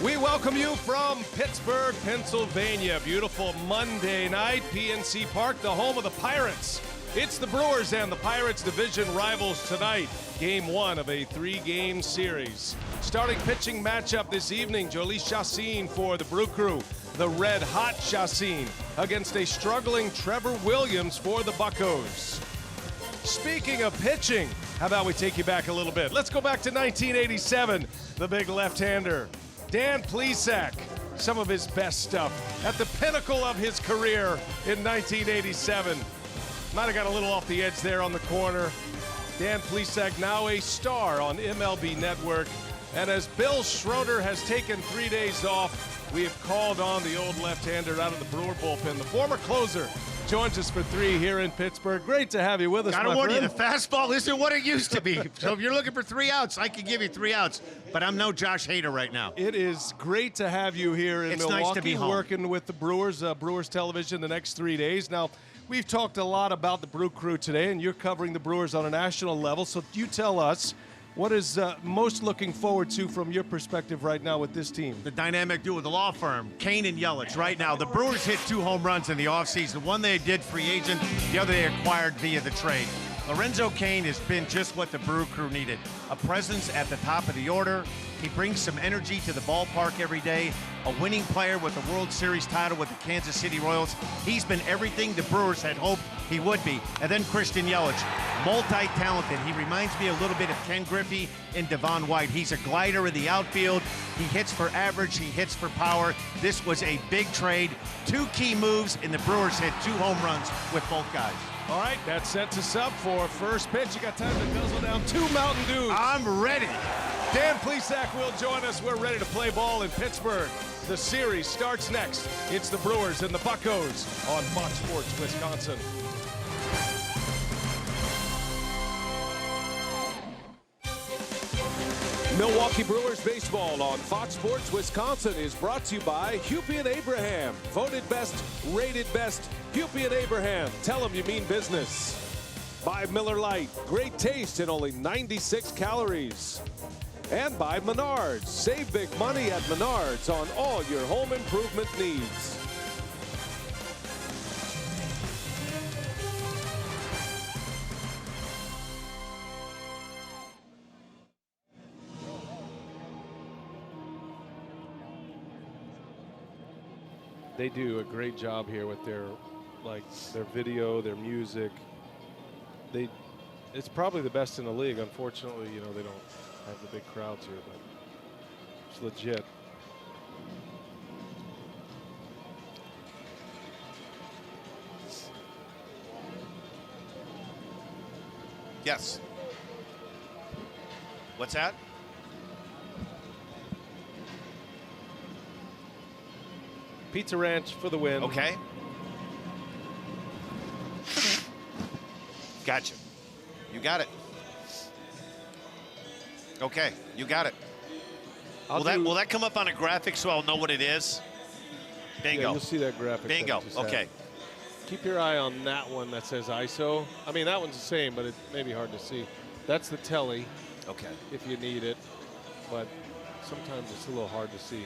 We welcome you from Pittsburgh, Pennsylvania. Beautiful Monday night, PNC Park, the home of the Pirates. It's the Brewers and the Pirates division rivals tonight. Game one of a three-game series. Starting pitching matchup this evening, Jhoulys Chacín for the Brew Crew. The red-hot Chacín against a struggling Trevor Williams for the Buccos. Speaking of pitching, how about we take you back a little bit? Let's go back to 1987. The big left-hander, Dan Plesac. Some of his best stuff at the pinnacle of his career in 1987. Might have got a little off the edge there on the corner. Dan Plesac now a star on MLB Network. And as Bill Schroeder has taken 3 days off, we have called on the old left-hander out of the Brewer bullpen. The former closer joins us for three here in Pittsburgh. Great to have you with us, Gotta warn you, the fastball isn't what it used to be. So if you're looking for 3 outs, I can give you 3 outs. But I'm no Josh Hader right now. It is great to have you here in Milwaukee, nice to be home. Working with the Brewers, Brewers Television the next 3 days. Now, we've talked a lot about the Brew Crew today, and you're covering the Brewers on a national level. So you tell us, what is most looking forward to from your perspective right now with this team? The dynamic duo, the law firm, Cain and Yelich right now. The Brewers hit 2 home runs in the offseason. One they did free agent, the other they acquired via the trade. Lorenzo Cain has been just what the Brew Crew needed. A presence at the top of the order. He brings some energy to the ballpark every day. A winning player with the World Series title with the Kansas City Royals. He's been everything the Brewers had hoped he would be. And then Christian Yelich, multi-talented. He reminds me a little bit of Ken Griffey and Devon White. He's a glider in the outfield. He hits for average. He hits for power. This was a big trade. 2 key moves, and the Brewers hit 2 home runs with both guys. All right, that sets us up for first pitch. You got time to guzzle down 2 Mountain Dews. I'm ready. Dan Plesac will join us. We're ready to play ball in Pittsburgh. The series starts next. It's the Brewers and the Buccos on Fox Sports Wisconsin. Milwaukee Brewers baseball on Fox Sports Wisconsin is brought to you by Hupy and Abraham. Voted best, rated best, Hupy and Abraham. Tell them you mean business. By Miller Lite, great taste and only 96 calories. And by Menards, save big money at Menards on all your home improvement needs. They do a great job here with their video, their music. It's probably the best in the league. Unfortunately, you know, they don't have the big crowds here, but it's legit. Yes. What's that? Pizza Ranch for the win. Okay. Gotcha. You got it. Okay, you got it. Will that come up on a graphic so I'll know what it is? Bingo. Yeah, you'll see that graphic. Bingo. Okay. Keep your eye on that one that says ISO. I mean, that one's the same, but it may be hard to see. That's the telly. Okay. If you need it, but sometimes it's a little hard to see.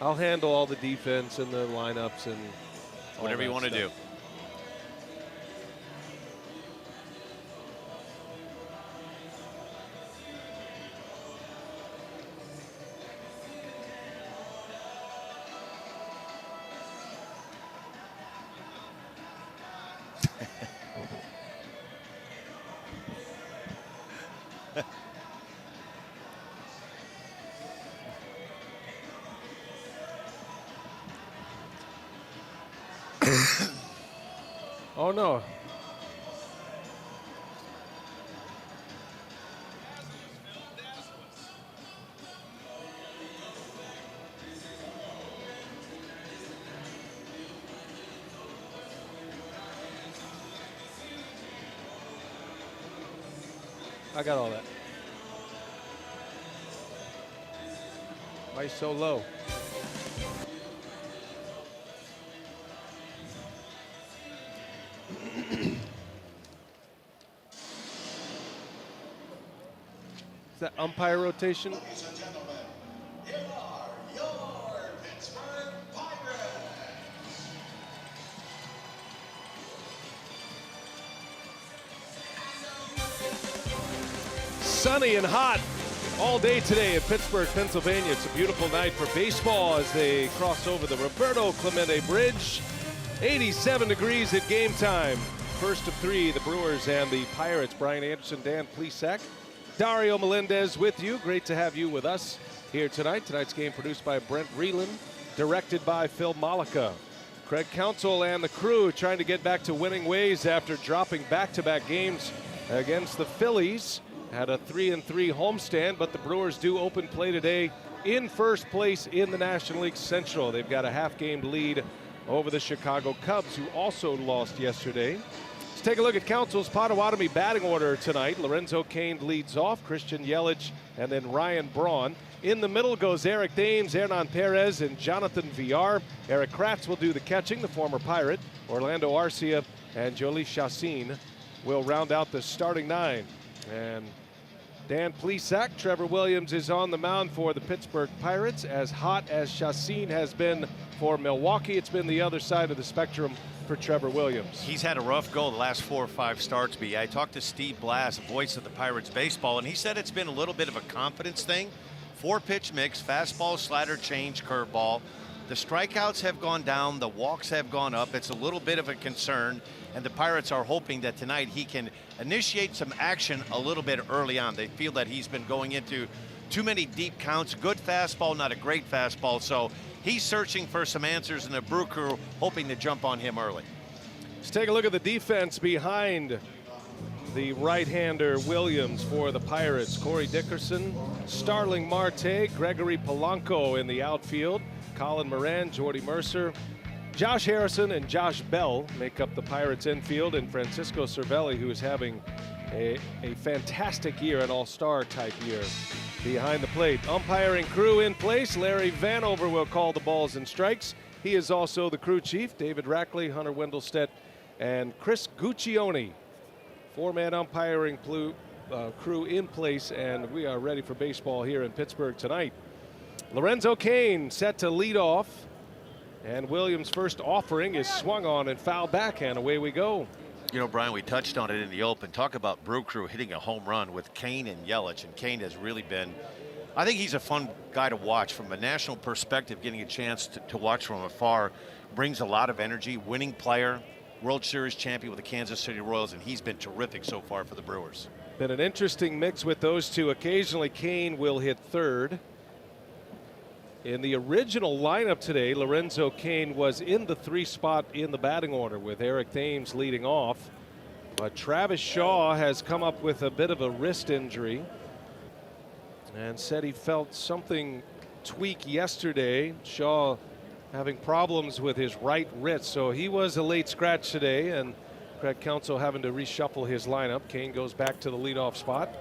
I'll handle all the defense and the lineups and whatever you want to do. Oh no. I got all that. Why so low? that umpire rotation? Ladies and gentlemen, here are your Pittsburgh Pirates. Sunny and hot all day today in Pittsburgh, Pennsylvania. It's a beautiful night for baseball as they cross over the Roberto Clemente Bridge. 87 degrees at game time. First of three, the Brewers and the Pirates. Brian Anderson, Dan Plesac, Dario Melendez with you. Great to have you with us here tonight. Tonight's game produced by Brent Reeland, directed by Phil Malika. Craig Counsell and the crew trying to get back to winning ways after dropping back-to-back games against the Phillies. Had a 3-3 homestand, but the Brewers do open play today in first place in the National League Central. They've got a half-game lead over the Chicago Cubs, who also lost yesterday. Let's take a look at Counsell's Potawatomi batting order tonight. Lorenzo Cain leads off, Christian Yelich, and then Ryan Braun. In the middle goes Eric Thames, Hernan Perez, and Jonathan Villar. Erik Kratz will do the catching, the former Pirate. Orlando Arcia and Jolie Chassin will round out the starting nine. And Dan Plesac, Trevor Williams is on the mound for the Pittsburgh Pirates. As hot as Chassin has been for Milwaukee, it's been the other side of the spectrum for Trevor Williams. He's had a rough go the last 4 or 5 starts. I talked to Steve Blass, voice of the Pirates baseball, and he said it's been a little bit of a confidence thing. 4-pitch mix, fastball, slider, change, curveball. The strikeouts have gone down, the walks have gone up. It's a little bit of a concern, and the Pirates are hoping that tonight he can initiate some action a little bit early on. They feel that he's been going into too many deep counts. Good fastball, not a great fastball. So he's searching for some answers, and the Brew Crew hoping to jump on him early. Let's take a look at the defense behind the right-hander Williams for the Pirates. Corey Dickerson, Starling Marte, Gregory Polanco in the outfield. Colin Moran, Jordy Mercer, Josh Harrison, and Josh Bell make up the Pirates infield, and Francisco Cervelli, who is having a fantastic year, an all-star type year behind the plate. Umpiring crew in place. Larry Vanover will call the balls and strikes. He is also the crew chief. David Rackley, Hunter Wendelstedt, and Chris Guccione. 4-man umpiring crew in place, and we are ready for baseball here in Pittsburgh tonight. Lorenzo Cain set to lead off, and Williams' first offering is swung on and fouled back, and away we go. You know, Brian, we touched on it in the open. Talk about Brew Crew hitting a home run with Cain and Yelich, and Cain has really been, I think he's a fun guy to watch from a national perspective. Getting a chance to watch from afar brings a lot of energy. Winning player, World Series champion with the Kansas City Royals, and he's been terrific so far for the Brewers. Been an interesting mix with those two. Occasionally Cain will hit third. In the original lineup today, Lorenzo Cain was in the 3 spot in the batting order with Eric Thames leading off. But Travis Shaw has come up with a bit of a wrist injury and said he felt something tweak yesterday. Shaw having problems with his right wrist, so he was a late scratch today, and Craig Counsell having to reshuffle his lineup. Cain goes back to the leadoff spot,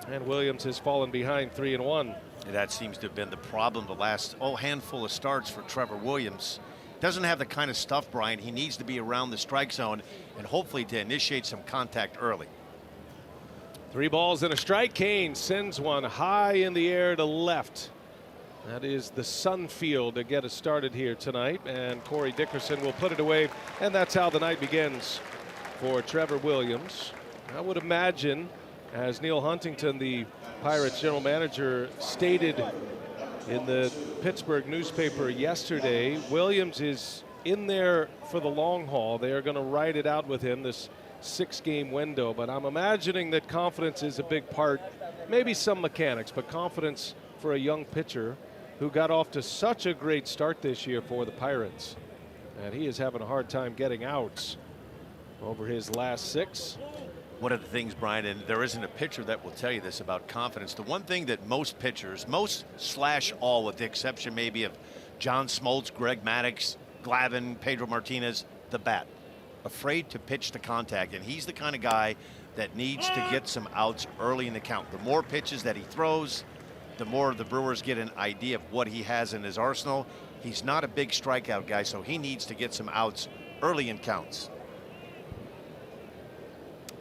and Williams has fallen behind 3-1. That seems to have been the problem the last handful of starts for Trevor Williams. Doesn't have the kind of stuff, Brian. He needs to be around the strike zone and hopefully to initiate some contact early. 3 balls and a strike. Cain sends one high in the air to left. That is the Sun Field to get us started here tonight, and Corey Dickerson will put it away, and that's how the night begins for Trevor Williams. I would imagine, as Neil Huntington, the Pirates general manager, stated in the Pittsburgh newspaper yesterday, Williams is in there for the long haul. They are going to ride it out with him this 6-game window, but I'm imagining that confidence is a big part, maybe some mechanics, but confidence for a young pitcher who got off to such a great start this year for the Pirates. And he is having a hard time getting outs over his last 6. One of the things, Brian, and there isn't a pitcher that will tell you this about confidence. The one thing that most pitchers, all, with the exception maybe of John Smoltz, Greg Maddux, Glavine, Pedro Martinez, the bat. Afraid to pitch to contact, and he's the kind of guy that needs to get some outs early in the count. The more pitches that he throws, the more the Brewers get an idea of what he has in his arsenal. He's not a big strikeout guy, so he needs to get some outs early in counts.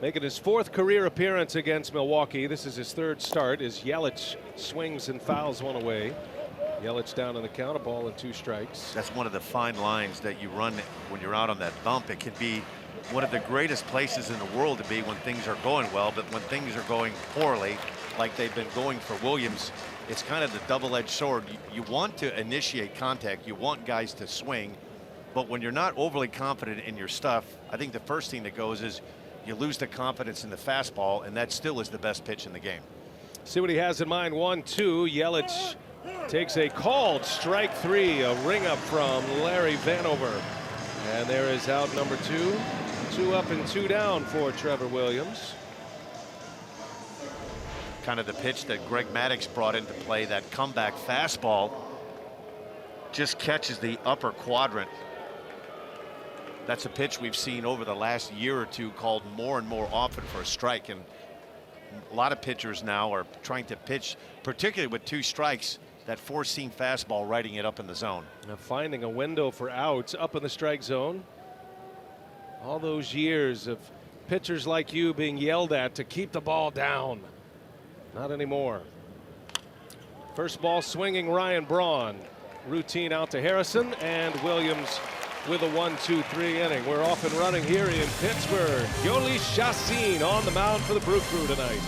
Making his 4th career appearance against Milwaukee. This is his 3rd start as Yelich swings and fouls one away. Yelich down in the count, a ball and 2 strikes. That's one of the fine lines that you run when you're out on that bump. It can be one of the greatest places in the world to be when things are going well, but when things are going poorly, like they've been going for Williams, it's kind of the double-edged sword. You want to initiate contact, you want guys to swing, but when you're not overly confident in your stuff, I think the first thing that goes is you lose the confidence in the fastball, and that still is the best pitch in the game. See what he has in mind. 1-2. Yelich takes a called strike 3, a ring up from Larry Vanover. And there is out number 2. 2 up and 2 down for Trevor Williams. Kind of the pitch that Greg Maddux brought into play, that comeback fastball just catches the upper quadrant. That's a pitch we've seen over the last year or two called more and more often for a strike, and a lot of pitchers now are trying to pitch, particularly with 2 strikes, that 4-seam fastball, riding it up in the zone. Now finding a window for outs up in the strike zone. All those years of pitchers like you being yelled at to keep the ball down. Not anymore. First ball swinging Ryan Braun. Routine out to Harrison, and Williams with a 1-2-3 inning. We're off and running here in Pittsburgh. Yoli Chassin on the mound for the Brew Crew tonight.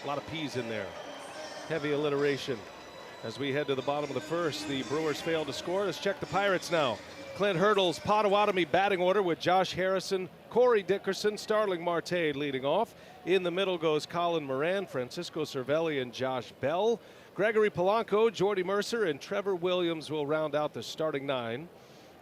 A lot of P's in there. Heavy alliteration. As we head to the bottom of the first, the Brewers fail to score. Let's check the Pirates now. Clint Hurdle's Potawatomi batting order with Josh Harrison, Corey Dickerson, Starling Marte leading off. In the middle goes Colin Moran, Francisco Cervelli, and Josh Bell. Gregory Polanco, Jordy Mercer, and Trevor Williams will round out the starting 9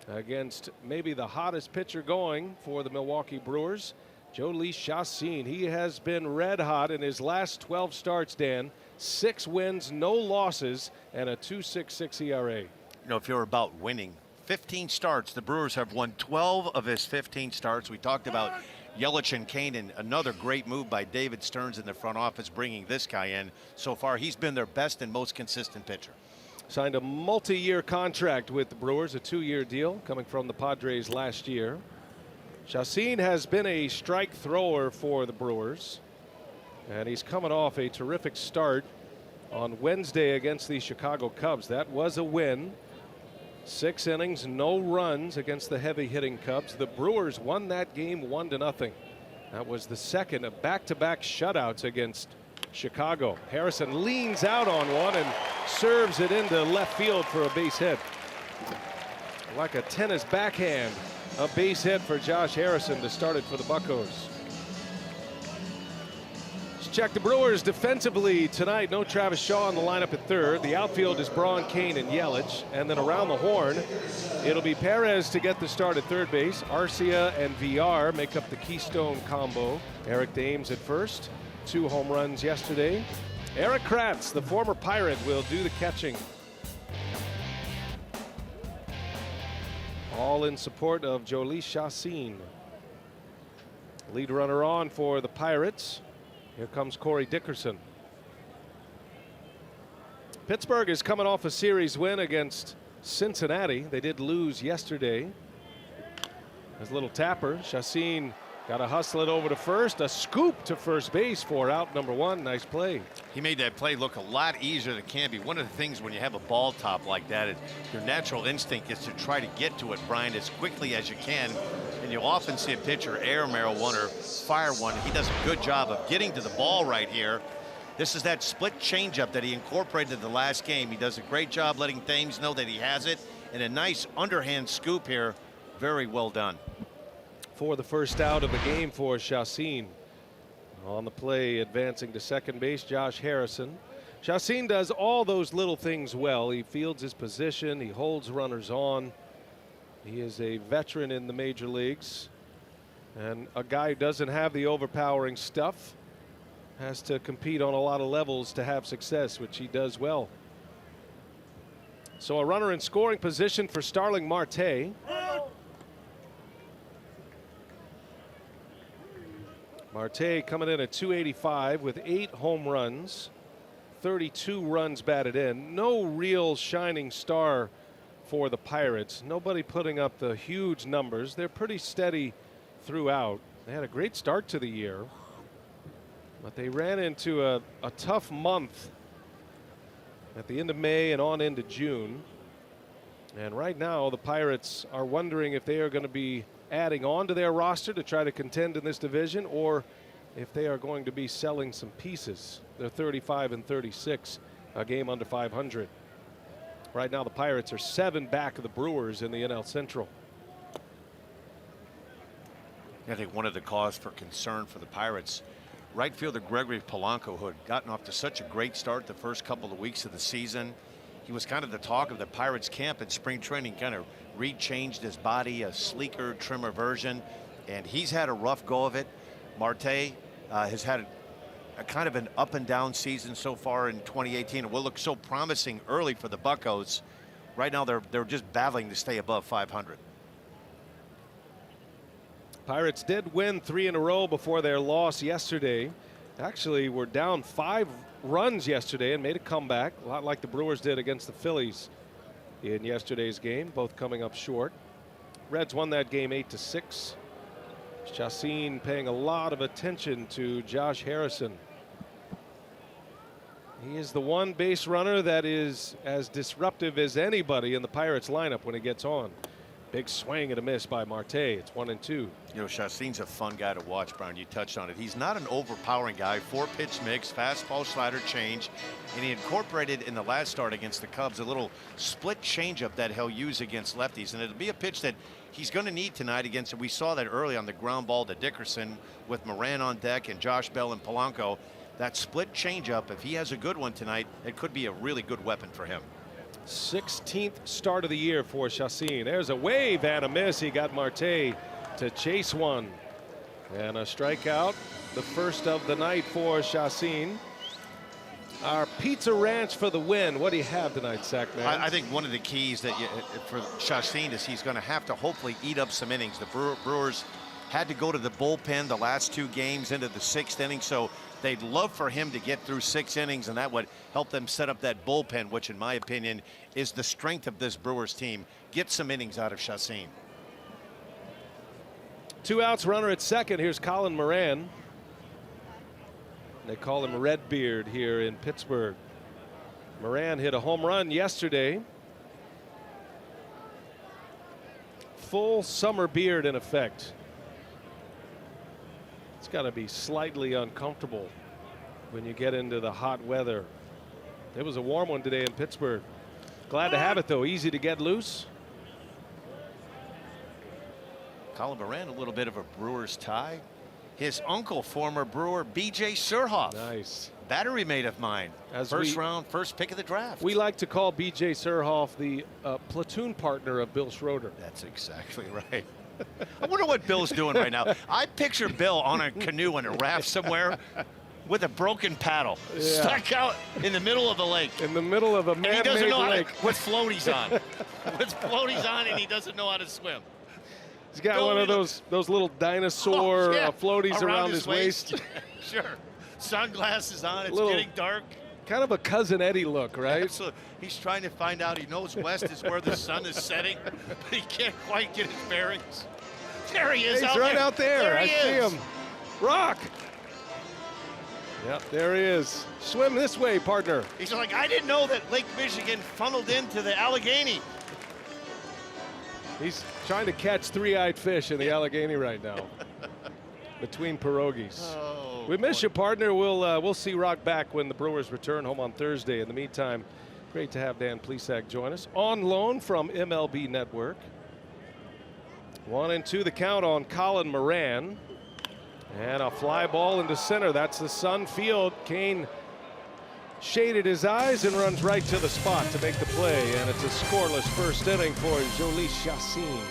against maybe the hottest pitcher going for the Milwaukee Brewers, Yoli Chassin. He has been red hot in his last 12 starts, Dan. 6 wins, no losses, and a 2.66 ERA. You know, if you're about winning, 15 starts. The Brewers have won 12 of his 15 starts. We talked about Yelich and Cain, and another great move by David Stearns in the front office, bringing this guy in. So far, he's been their best and most consistent pitcher. Signed a multi-year contract with the Brewers, a 2-year deal coming from the Padres last year. Chassin has been a strike thrower for the Brewers, and he's coming off a terrific start on Wednesday against the Chicago Cubs. That was a win. 6 innings, no runs against the heavy-hitting Cubs. The Brewers won that game 1-0. That was the second of back-to-back shutouts against Chicago. Harrison leans out on one and serves it into left field for a base hit. Like a tennis backhand. A base hit for Josh Harrison to start it for the Buccos. Let's check the Brewers defensively tonight. No Travis Shaw in the lineup at third. The outfield is Braun, Cain, and Yelich. And then around the horn, it'll be Perez to get the start at third base. Arcia and Villar make up the Keystone combo. Eric Dames at first. 2 home runs yesterday. Erik Kratz, the former Pirate, will do the catching. All in support of Jolie Chassin. Lead runner on for the Pirates. Here comes Corey Dickerson. Pittsburgh is coming off a series win against Cincinnati. They did lose yesterday. There's a little tapper. Chassin got to hustle it over to first. A scoop to first base for out number 1. Nice play. He made that play look a lot easier than it can be. One of the things when you have a ball top like that, your natural instinct is to try to get to it, Brian, as quickly as you can. And you'll often see a pitcher air one or fire one. He does a good job of getting to the ball right here. This is that split changeup that he incorporated the last game. He does a great job letting Thames know that he has it. And a nice underhand scoop here. Very well done. For the first out of the game for Chassin. On the play, advancing to second base, Josh Harrison. Chassin does all those little things well. He fields his position. He holds runners on. He is a veteran in the major leagues. And a guy who doesn't have the overpowering stuff. Has to compete on a lot of levels to have success, which he does well. So a runner in scoring position for Starling Marte. Marte coming in at 285 with 8 home runs, 32 runs batted in. No real shining star for the Pirates. Nobody putting up the huge numbers. They're pretty steady throughout. They had a great start to the year, but they ran into a tough month at the end of May and on into June. And right now the Pirates are wondering if they are going to be adding on to their roster to try to contend in this division, or if they are going to be selling some pieces. They're 35 and 36, a game under 500. Right now the Pirates are 7 back of the Brewers in the NL Central. I think one of the cause for concern for the Pirates, right fielder Gregory Polanco, who had gotten off to such a great start the first couple of weeks of the season. He was kind of the talk of the Pirates camp at spring training, kind of rechanged his body, a sleeker, trimmer version, and he's had a rough go of it. Marte has had a kind of an up and down season so far in 2018. It will look so promising early for the Buccos. Right now they're just battling to stay above 500. Pirates did win 3 in a row before their loss yesterday. Actually were down 5 runs yesterday and made a comeback, a lot like the Brewers did against the Phillies in yesterday's game, both coming up short. Reds won that game 8-6. Chassin paying a lot of attention to Josh Harrison. He is the one base runner that is as disruptive as anybody in the Pirates lineup when he gets on. Big swing and a miss by Marte. It's 1-2. You know, Chassin's a fun guy to watch, Brian. You touched on it. He's not an overpowering guy. 4-pitch mix, fastball, slider, change. And he incorporated in the last start against the Cubs a little split changeup that he'll use against lefties. And it'll be a pitch that he's going to need tonight against. We saw that early on the ground ball to Dickerson with Moran on deck and Josh Bell and Polanco. That split changeup, if he has a good one tonight, it could be a really good weapon for him. 16th start of the year for Chassin. There's a wave and a miss. He got Marte to chase one. And a strikeout, the first of the night for Chassin. Our Pizza Ranch for the win. What do you have tonight, Sackman? I think one of the keys that for Chassin is he's going to have to hopefully eat up some innings. The Brewers had to go to the bullpen the last 2 games into the 6th inning, so they'd love for him to get through 6 innings, and that would help them set up that bullpen, which in my opinion is the strength of this Brewers team. Get some innings out of Chassin. 2 outs, runner at second. Here's Colin Moran. They call him Redbeard here in Pittsburgh. Moran hit a home run yesterday. Full summer beard in effect. It's got to be slightly uncomfortable when you get into the hot weather. It was a warm one today in Pittsburgh. Glad to have it, though. Easy to get loose. Colin Moran, a little bit of a Brewers tie. His uncle, former Brewer B.J. Surhoff. Nice. Battery mate of mine. First round, first pick of the draft. We like to call B.J. Surhoff the platoon partner of Bill Schroeder. That's exactly right. I wonder what Bill's doing right now. I picture Bill on a canoe in a raft somewhere. with a broken paddle, stuck out in the middle of the lake. In the middle of a man-made lake. And he doesn't know how to, with floaties on. With floaties on, and he doesn't know how to swim. He's got one of those little dinosaur floaties around his waist. Sure. Sunglasses on. It's getting dark. Kind of a Cousin Eddie look, right? Absolutely. He's trying to find out. He knows west is where the sun is setting, but he can't quite get his bearings. There he is. He's right out there. I see him. Rock. Yep, there he is. Swim this way, partner. He's like, I didn't know that Lake Michigan funneled into the Allegheny. He's trying to catch three-eyed fish in the Allegheny right now. Between pierogies. Oh, we miss you, partner. We'll see Rock back when the Brewers return home on Thursday. In the meantime, great to have Dan Plesac join us on loan from MLB Network. 1-2 the count on Colin Moran. And a fly ball into center. That's the Sun field. Cain shaded his eyes and runs right to the spot to make the play. And it's a scoreless first inning for Jolie Chassin.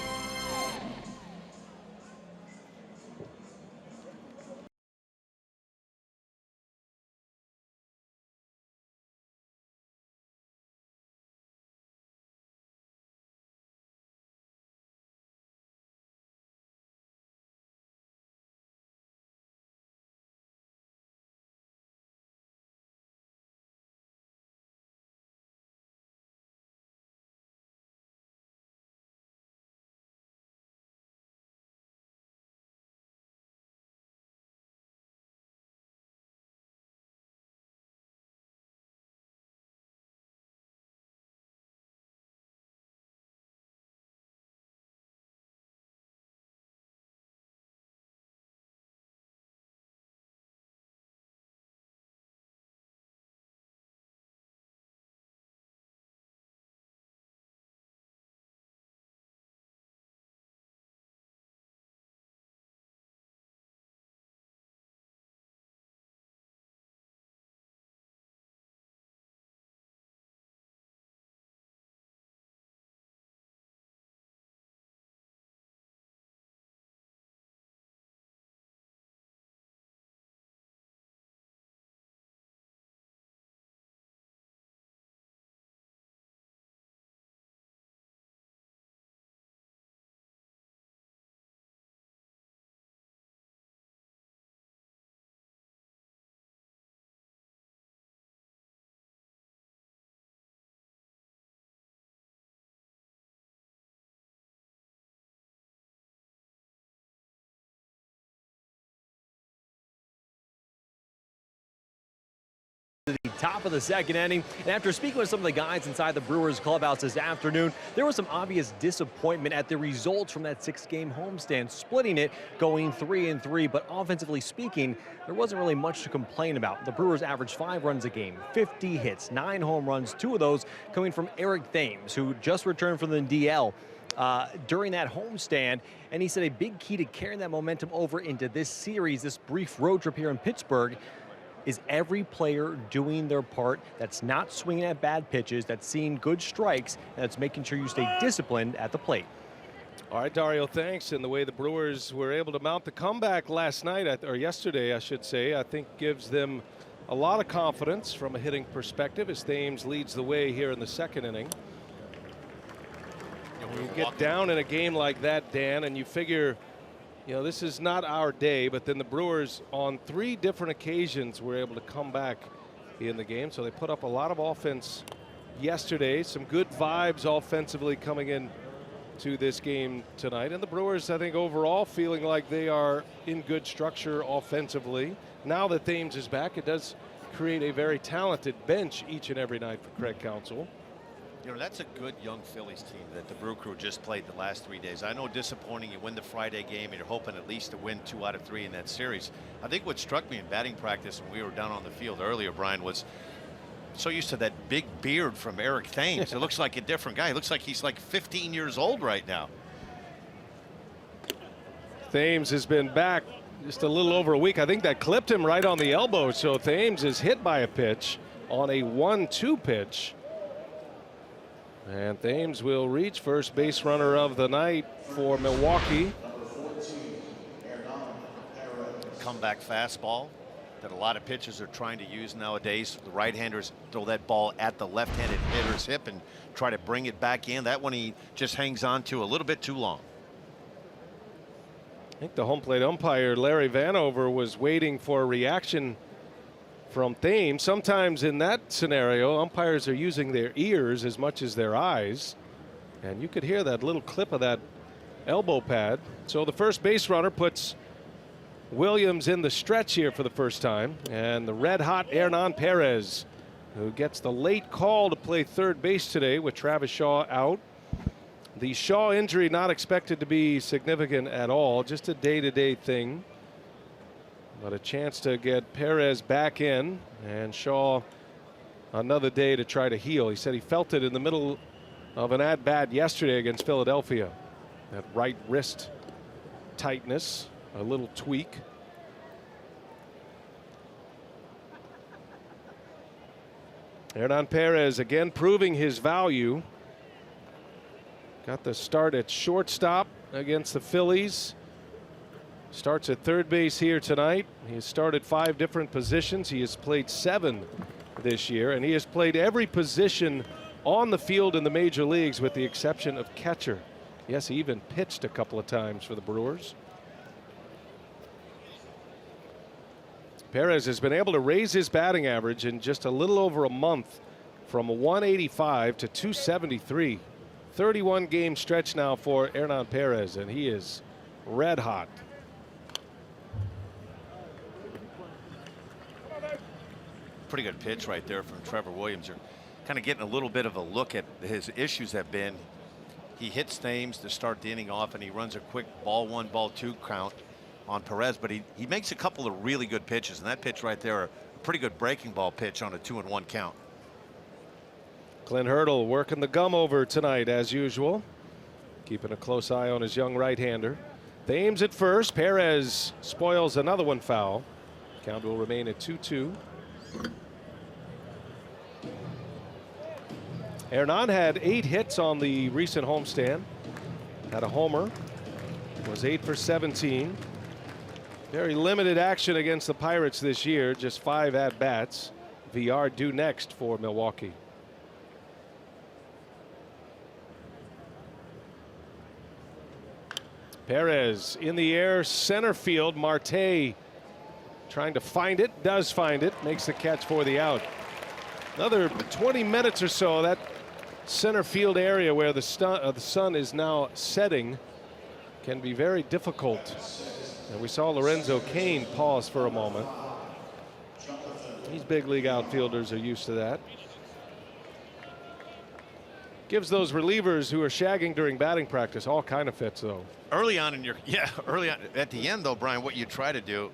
The top of the second inning, and after speaking with some of the guys inside the Brewers clubhouse this afternoon, there was some obvious disappointment at the results from that 6-game homestand, splitting it, going 3-3. But offensively speaking, there wasn't really much to complain about. The Brewers averaged 5 runs a game, 50 hits, 9 home runs, 2 of those coming from Erik Kratz, who just returned from the DL during that homestand. And he said a big key to carrying that momentum over into this series, this brief road trip here in Pittsburgh, is every player doing their part, that's not swinging at bad pitches, that's seeing good strikes, and that's making sure you stay disciplined at the plate. All right, Dario, thanks. And the way the Brewers were able to mount the comeback last night, or yesterday, I should say, I think gives them a lot of confidence from a hitting perspective as Thames leads the way here in the second inning. You get down in a game like that, Dan, and you figure, you know, this is not our day, but then the Brewers on 3 different occasions were able to come back in the game. So they put up a lot of offense yesterday, some good vibes offensively coming in to this game tonight. And the Brewers, I think, overall feeling like they are in good structure offensively. Now that Thames is back, it does create a very talented bench each and every night for Craig Counsell. You know, that's a good young Phillies team that the Brew Crew just played the last 3 days. I know disappointing, you win the Friday game and you're hoping at least to win 2 out of 3 in that series. I think what struck me in batting practice when we were down on the field earlier, Brian, was so used to that big beard from Erik Kratz. It looks like a different guy. It looks like he's like 15 years old right now. Thames has been back just a little over a week. I think that clipped him right on the elbow. So Thames is hit by a pitch on a 1-2 pitch. And Thames will reach first base runner of the night for Milwaukee. Comeback fastball. that a lot of pitchers are trying to use nowadays. The right-handers throw that ball at the left-handed hitter's hip and try to bring it back in. That one he just hangs on to a little bit too long. I think the home plate umpire, Larry Vanover, was waiting for a reaction from Thames. Sometimes in that scenario, umpires are using their ears as much as their eyes. And you could hear that little clip of that elbow pad. So the first base runner puts Williams in the stretch here for the first time. And the red-hot Hernan Perez, who gets the late call to play third base today with Travis Shaw out. The Shaw injury not expected to be significant at all, just a day-to-day thing. But a chance to get Perez back in, and Shaw another day to try to heal. He said he felt it in the middle of an at-bat yesterday against Philadelphia. That right wrist tightness, a little tweak. Hernan Perez again proving his value. Got the start at shortstop against the Phillies. Starts at third base here tonight. He has started 5 different positions. He has played 7 this year, and he has played every position on the field in the major leagues with the exception of catcher. Yes, he even pitched a couple of times for the Brewers. Perez has been able to raise his batting average in just a little over a month from 185 to 273. 31 game stretch now for Hernan Perez, and he is red hot. Pretty good pitch right there from Trevor Williams. You're kind of getting a little bit of a look at his issues have been. He hits Thames to start the inning off, and he runs a quick ball 1, ball 2 count on Perez, but he makes a couple of really good pitches, and that pitch right there, a pretty good breaking ball pitch on a 2-1 count. Clint Hurdle working the gum over tonight as usual, keeping a close eye on his young right-hander. Thames at first. Perez spoils another one foul. Count will remain at 2-2. Hernan had 8 hits on the recent homestand. Had a homer. Was 8 for 17. Very limited action against the Pirates this year. Just 5 at-bats. Villar due next for Milwaukee. Perez in the air, center field. Marte trying to find it, does find it, makes the catch for the out. Another 20 minutes or so, that center field area where the sun is now setting can be very difficult. And we saw Lorenzo Cain pause for a moment. These big league outfielders are used to that. Gives those relievers who are shagging during batting practice all kind of fits, though. Early on in your, early on at the end though, Brian, what you try to do,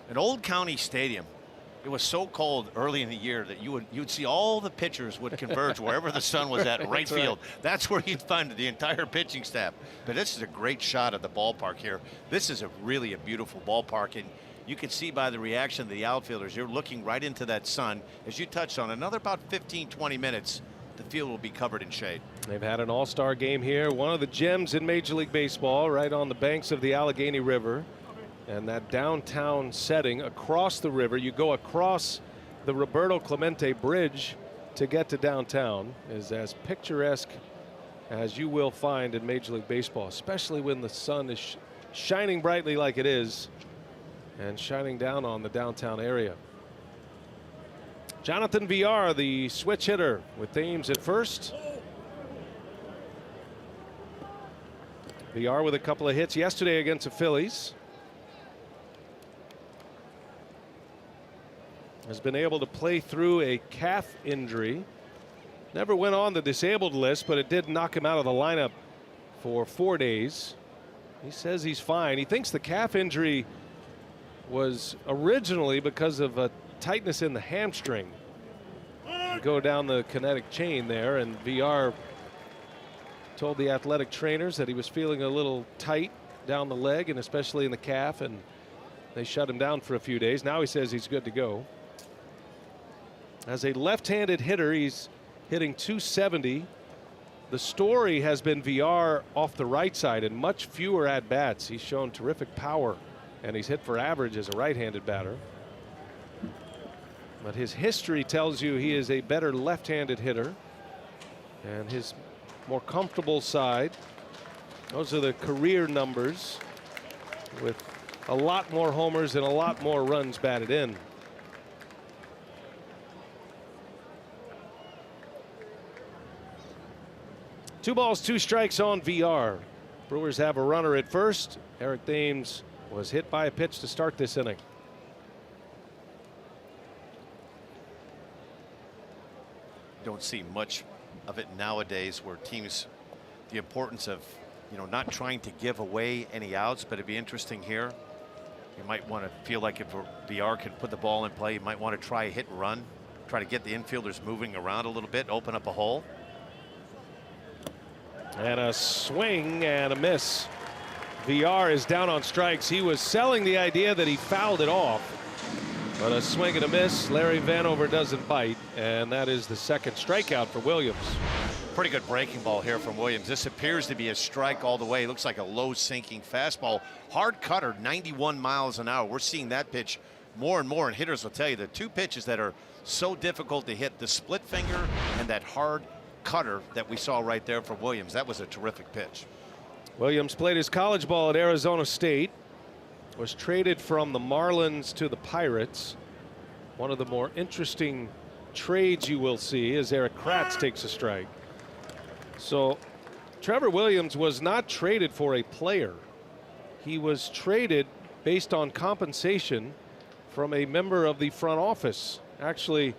an Old County Stadium, it was so cold early in the year that you'd see all the pitchers would converge wherever the sun was at right field. Right. That's where you'd find the entire pitching staff. But this is a great shot of the ballpark here. This is really a beautiful ballpark, and you can see by the reaction of the outfielders, you're looking right into that sun. As you touched on, another about 15-20 minutes, the field will be covered in shade. They've had an all-star game here, one of the gems in Major League Baseball, right on the banks of the Allegheny River. And that downtown setting across the river, you go across the Roberto Clemente Bridge to get to downtown, is as picturesque as you will find in Major League Baseball, especially when the sun is shining brightly like it is and shining down on the downtown area. Jonathan Villar, the switch hitter, with Thames at first. Villar with a couple of hits yesterday against the Phillies. Has been able to play through a calf injury. Never went on the disabled list, but it did knock him out of the lineup for 4 days. He says he's fine. He thinks the calf injury was originally because of a tightness in the hamstring. You go down the kinetic chain there, and Villar told the athletic trainers that he was feeling a little tight down the leg and especially in the calf, and they shut him down for a few days. Now he says he's good to go. As a left-handed hitter, he's hitting .270. The story has been Villar off the right side and much fewer at-bats. He's shown terrific power, and he's hit for average as a right-handed batter. But his history tells you he is a better left-handed hitter. And his more comfortable side, those are the career numbers with a lot more homers and a lot more runs batted in. Two balls, two strikes on Villar. Brewers have a runner at first. Eric Thames was hit by a pitch to start this inning. Don't see much of it nowadays where teams, the importance of, not trying to give away any outs, but it'd be interesting here. You might want to feel like if Villar can put the ball in play, you might want to try a hit and run, try to get the infielders moving around a little bit, open up a hole. And a swing and a miss. Villar is down on strikes. He was selling the idea that he fouled it off. But a swing and a miss. Larry Vanover doesn't bite. And that is the second strikeout for Williams. Pretty good breaking ball here from Williams. This appears to be a strike all the way. Looks like a low sinking fastball. Hard cutter, 91 miles an hour. We're seeing that pitch more and more. And hitters will tell you the two pitches that are so difficult to hit, the split finger and that hard cutter that we saw right there from Williams. That was a terrific pitch. Williams played his college ball at Arizona State, was traded from the Marlins to the Pirates. One of the more interesting trades you will see as Erik Kratz takes a strike. So Trevor Williams was not traded for a player. He was traded based on compensation from a member of the front office, actually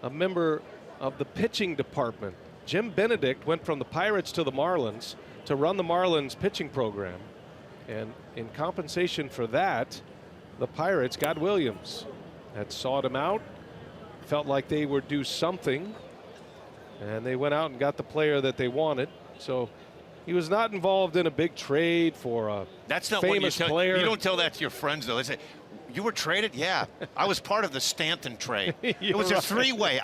a member of the pitching department. Jim Benedict went from the Pirates to the Marlins to run the Marlins pitching program. And in compensation for that, the Pirates got Williams. Had sought him out, felt like they would do something, and they went out and got the player that they wanted. So he was not involved in a big trade for a That's not famous what player. You don't tell that to your friends, though. They say, you were traded? Yeah. I was part of the Stanton trade. It was a three-way.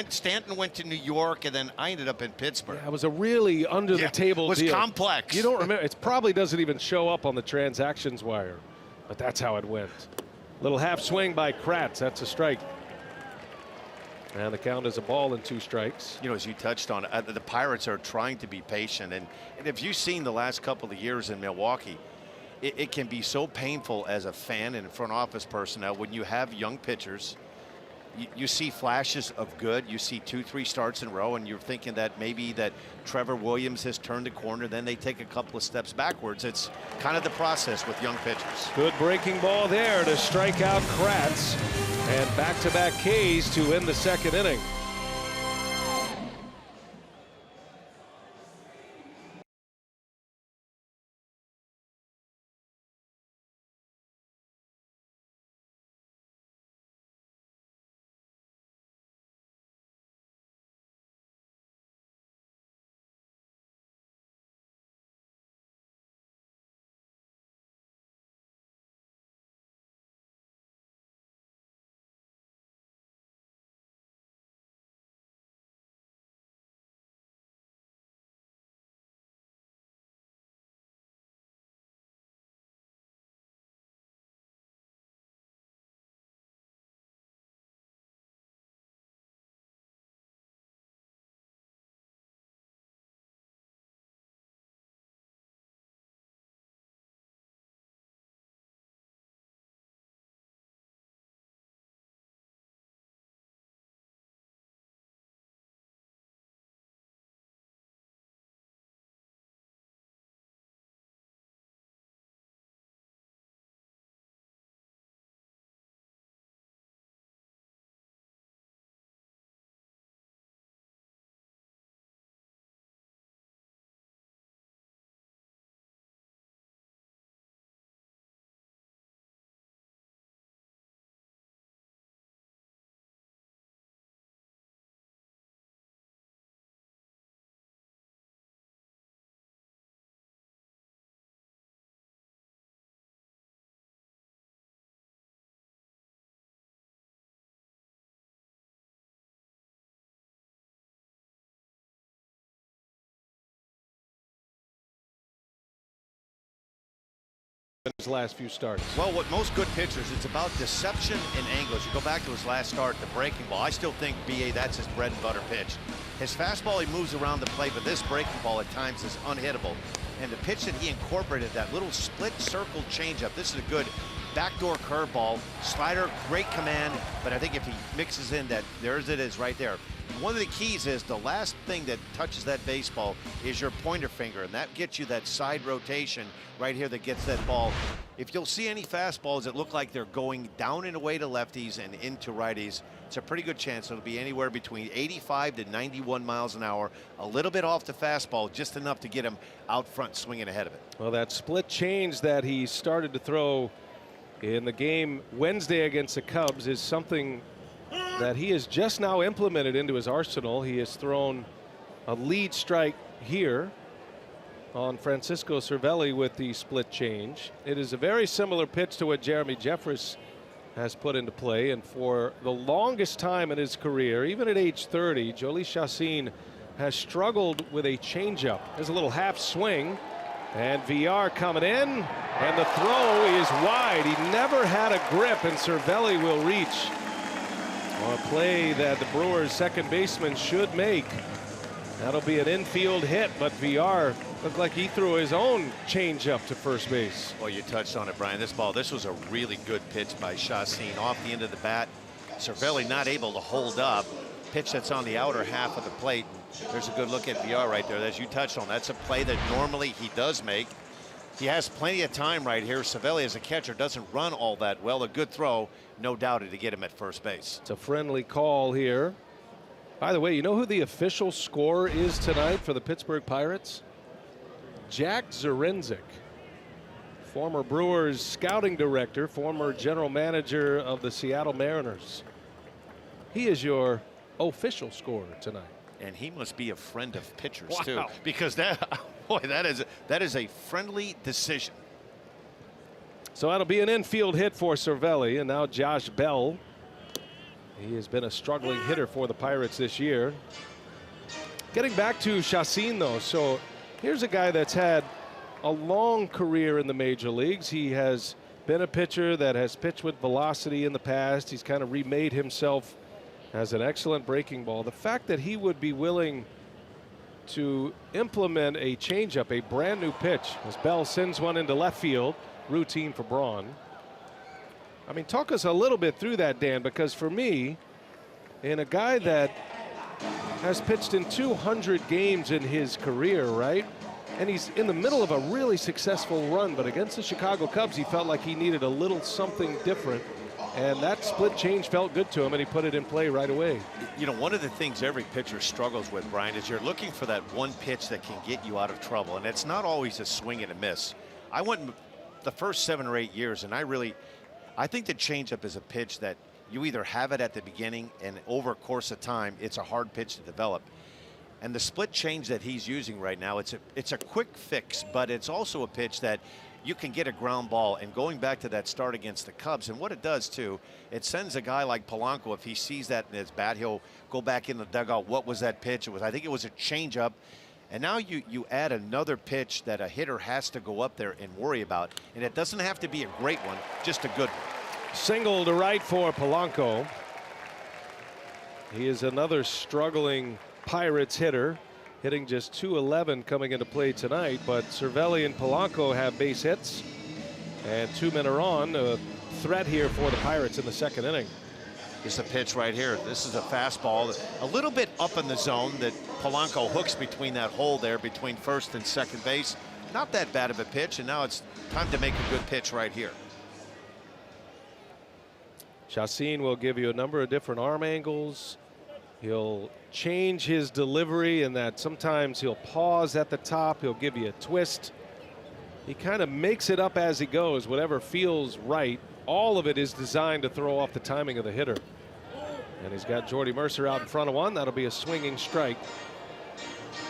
Stanton went to New York, and then I ended up in Pittsburgh. Yeah, it was a really under-the-table deal. It was complex. You don't remember. It probably doesn't even show up on the transactions wire, but that's how it went. Little half swing by Kratz. That's a strike. And the count is a ball and two strikes. As you touched on, the Pirates are trying to be patient. And if you've seen the last couple of years in Milwaukee, it can be so painful as a fan and front office personnel when you have young pitchers. You see flashes of good. You see 2-3 starts in a row, and you're thinking that maybe that Trevor Williams has turned the corner. Then they take a couple of steps backwards. It's kind of the process with young pitchers. Good breaking ball there to strike out Kratz, and back-to-back Ks to end the second inning. in his last few starts. Well, what most good pitchers, it's about deception and angles. You go back to his last start, the breaking ball. I still think BA, that's his bread and butter pitch. His fastball, he moves around the plate, but this breaking ball at times is unhittable. And the pitch that he incorporated, that little split circle changeup, this is a good backdoor curveball, slider, great command, but I think if he mixes in that, there's it is right there. One of the keys is the last thing that touches that baseball is your pointer finger, and that gets you that side rotation right here that gets that ball. If you'll see any fastballs that look like they're going down and away to lefties and into righties, it's a pretty good chance it'll be anywhere between 85 to 91 miles an hour, a little bit off the fastball, just enough to get him out front swinging ahead of it. Well, that split change that he started to throw in the game Wednesday against the Cubs is something that he has just now implemented into his arsenal. He has thrown a lead strike here on Francisco Cervelli with the split change. It is a very similar pitch to what Jeremy Jeffress has put into play, and for the longest time in his career, even at age 30, Jhoulys Chacín has struggled with a changeup. There's a little half swing, and Villar coming in, and the throw is wide. He never had a grip, and Cervelli will reach on a play that the Brewers' second baseman should make. That'll be an infield hit, but Villar looked like he threw his own changeup to first base. Well, you touched on it, Brian. This was a really good pitch by Chacín off the end of the bat. Cervelli not able to hold up. Pitch that's on the outer half of the plate. There's a good look at Villar right there. As you touched on, that's a play that normally he does make. He has plenty of time right here. Cervelli, as a catcher, doesn't run all that well. A good throw, no doubt, to get him at first base. It's a friendly call here. By the way, you know who the official scorer is tonight for the Pittsburgh Pirates? Jack Zarenzek, former Brewers scouting director, former general manager of the Seattle Mariners. He is your official scorer tonight. And he must be a friend of pitchers, too, because that, boy, that is a friendly decision. So that'll be an infield hit for Cervelli, and now Josh Bell. He has been a struggling hitter for the Pirates this year. Getting back to Chacín, though, so here's a guy that's had a long career in the major leagues. He has been a pitcher that has pitched with velocity in the past. He's kind of remade himself as an excellent breaking ball. The fact that he would be willing to implement a changeup, a brand new pitch, as Bell sends one into left field, routine for Braun. I mean, talk us a little bit through that, Dan, because for me, in a guy that has pitched in 200 games in his career, right? And he's in the middle of a really successful run, but against the Chicago Cubs, he felt like he needed a little something different. And that split change felt good to him, and he put it in play right away. You know, one of the things every pitcher struggles with, Brian, is you're looking for that one pitch that can get you out of trouble, and it's not always a swing and a miss. I went the first 7 or 8 years, and I think the changeup is a pitch that you either have it at the beginning, and over a course of time, it's a hard pitch to develop. And the split change that he's using right now, it's a quick fix, but it's also a pitch that you can get a ground ball. And going back to that start against the Cubs, and what it does too, it sends a guy like Polanco, if he sees that in his bat, he'll go back in the dugout. What was that pitch? I think it was a changeup. And now you add another pitch that a hitter has to go up there and worry about. And it doesn't have to be a great one, just a good one. Single to right for Polanco. He is another struggling Pirates hitter, hitting just .211 coming into play tonight. But Cervelli and Polanco have base hits, and 2 men are on. A threat here for the Pirates in the second inning. It's a pitch right here. This is a fastball, a little bit up in the zone that Polanco hooks between that hole there between first and second base. Not that bad of a pitch, and now it's time to make a good pitch right here. Chacín will give you a number of different arm angles. He'll change his delivery in that sometimes he'll pause at the top. He'll give you a twist. He kind of makes it up as he goes, whatever feels right. All of it is designed to throw off the timing of the hitter. And he's got Jordy Mercer out in front of one. That'll be a swinging strike.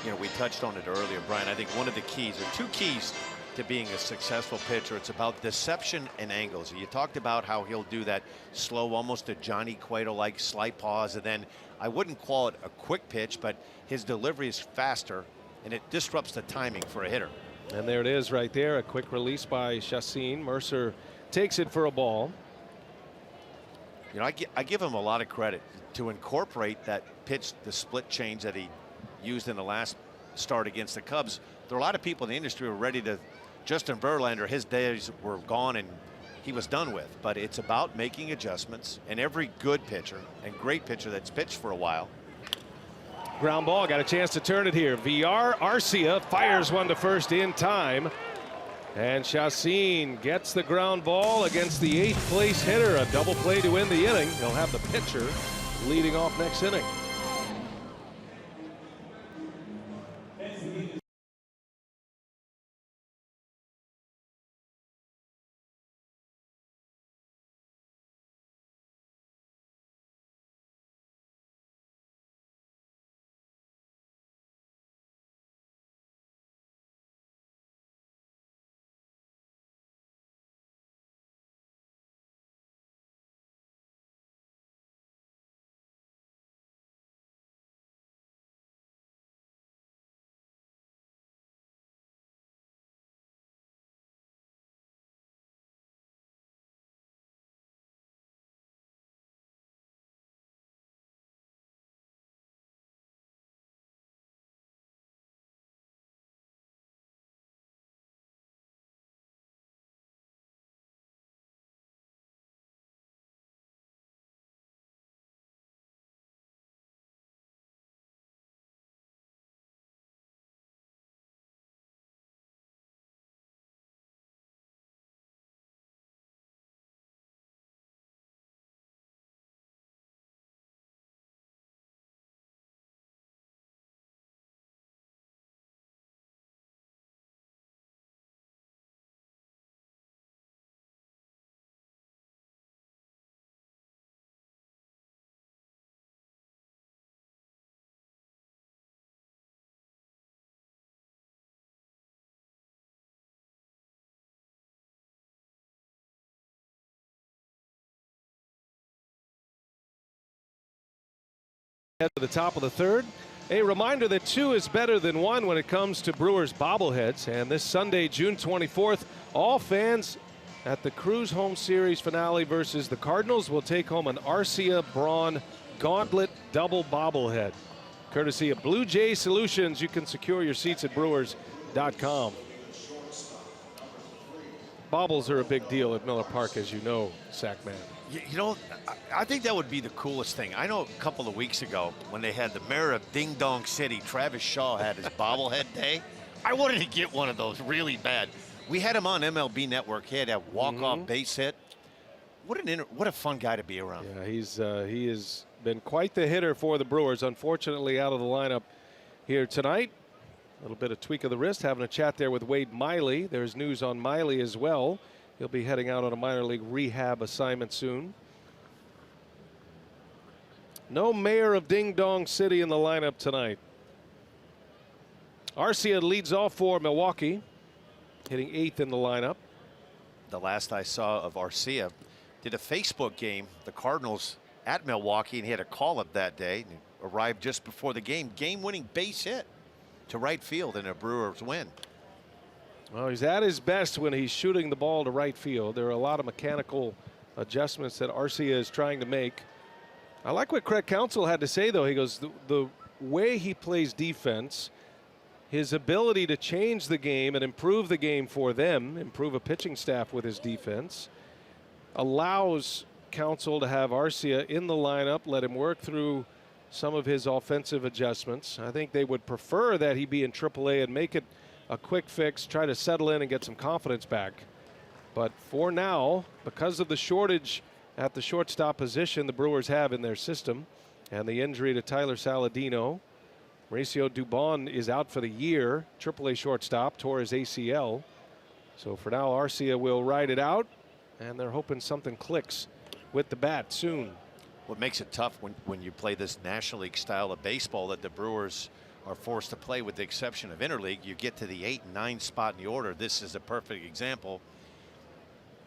You know, we touched on it earlier, Brian. I think one of the keys, or two keys to being a successful pitcher, it's about deception and angles. You talked about how he'll do that slow, almost a Johnny Cueto-like slight pause, and then I wouldn't call it a quick pitch, but his delivery is faster, and it disrupts the timing for a hitter. And there it is right there. A quick release by Justine. Mercer takes it for a ball. You know, I give him a lot of credit to incorporate that pitch, the split change that he used in the last start against the Cubs. There are a lot of people in the industry who are ready to, Justin Verlander, his days were gone and he was done with. But it's about making adjustments, and every good pitcher and great pitcher that's pitched for a while. Ground ball, got a chance to turn it here. Villar, Arcia fires one to first in time. And Justine gets the ground ball against the 8th place hitter. A double play to end the inning. He'll have the pitcher leading off next inning. At the top of the third. A reminder that 2 is better than 1 when it comes to Brewers bobbleheads. And this Sunday, June 24th, all fans at the Cruise Home Series finale versus the Cardinals will take home an Arcia Braun Gauntlet double bobblehead. Courtesy of Blue Jay Solutions, you can secure your seats at Brewers.com. Bobbles are a big deal at Miller Park, as you know, Sackman. You know, I think that would be the coolest thing. I know a couple of weeks ago when they had the mayor of Ding Dong City, Travis Shaw, had his bobblehead day. I wanted to get one of those really bad. We had him on MLB Network. He had that walk-off base hit. What a fun guy to be around. Yeah, he has been quite the hitter for the Brewers. Unfortunately, out of the lineup here tonight. A little bit of tweak of the wrist, having a chat there with Wade Miley. There's news on Miley as well. He'll be heading out on a minor league rehab assignment soon. No mayor of Ding Dong City in the lineup tonight. Arcia leads off for Milwaukee, hitting 8th in the lineup. The last I saw of Arcia did a Facebook game, the Cardinals at Milwaukee, and he had a call-up that day. Arrived just before the game-winning base hit to right field in a Brewers win. Well, he's at his best when he's shooting the ball to right field. There are a lot of mechanical adjustments that Arcia is trying to make. I like what Craig Counsell had to say, though. He goes, the way he plays defense, his ability to change the game and improve the game for them, improve a pitching staff with his defense, allows Counsell to have Arcia in the lineup, let him work through some of his offensive adjustments. I think they would prefer that he be in AAA and make it a quick fix, try to settle in and get some confidence back. But for now, because of the shortage at the shortstop position the Brewers have in their system and the injury to Tyler Saladino, Mauricio Dubon is out for the year. AAA shortstop tore his ACL. So for now, Arcia will ride it out, and they're hoping something clicks with the bat soon. What makes it tough when you play this National League style of baseball that the Brewers are forced to play, with the exception of Interleague, you get to the 8 and 9 spot in the order. This is a perfect example.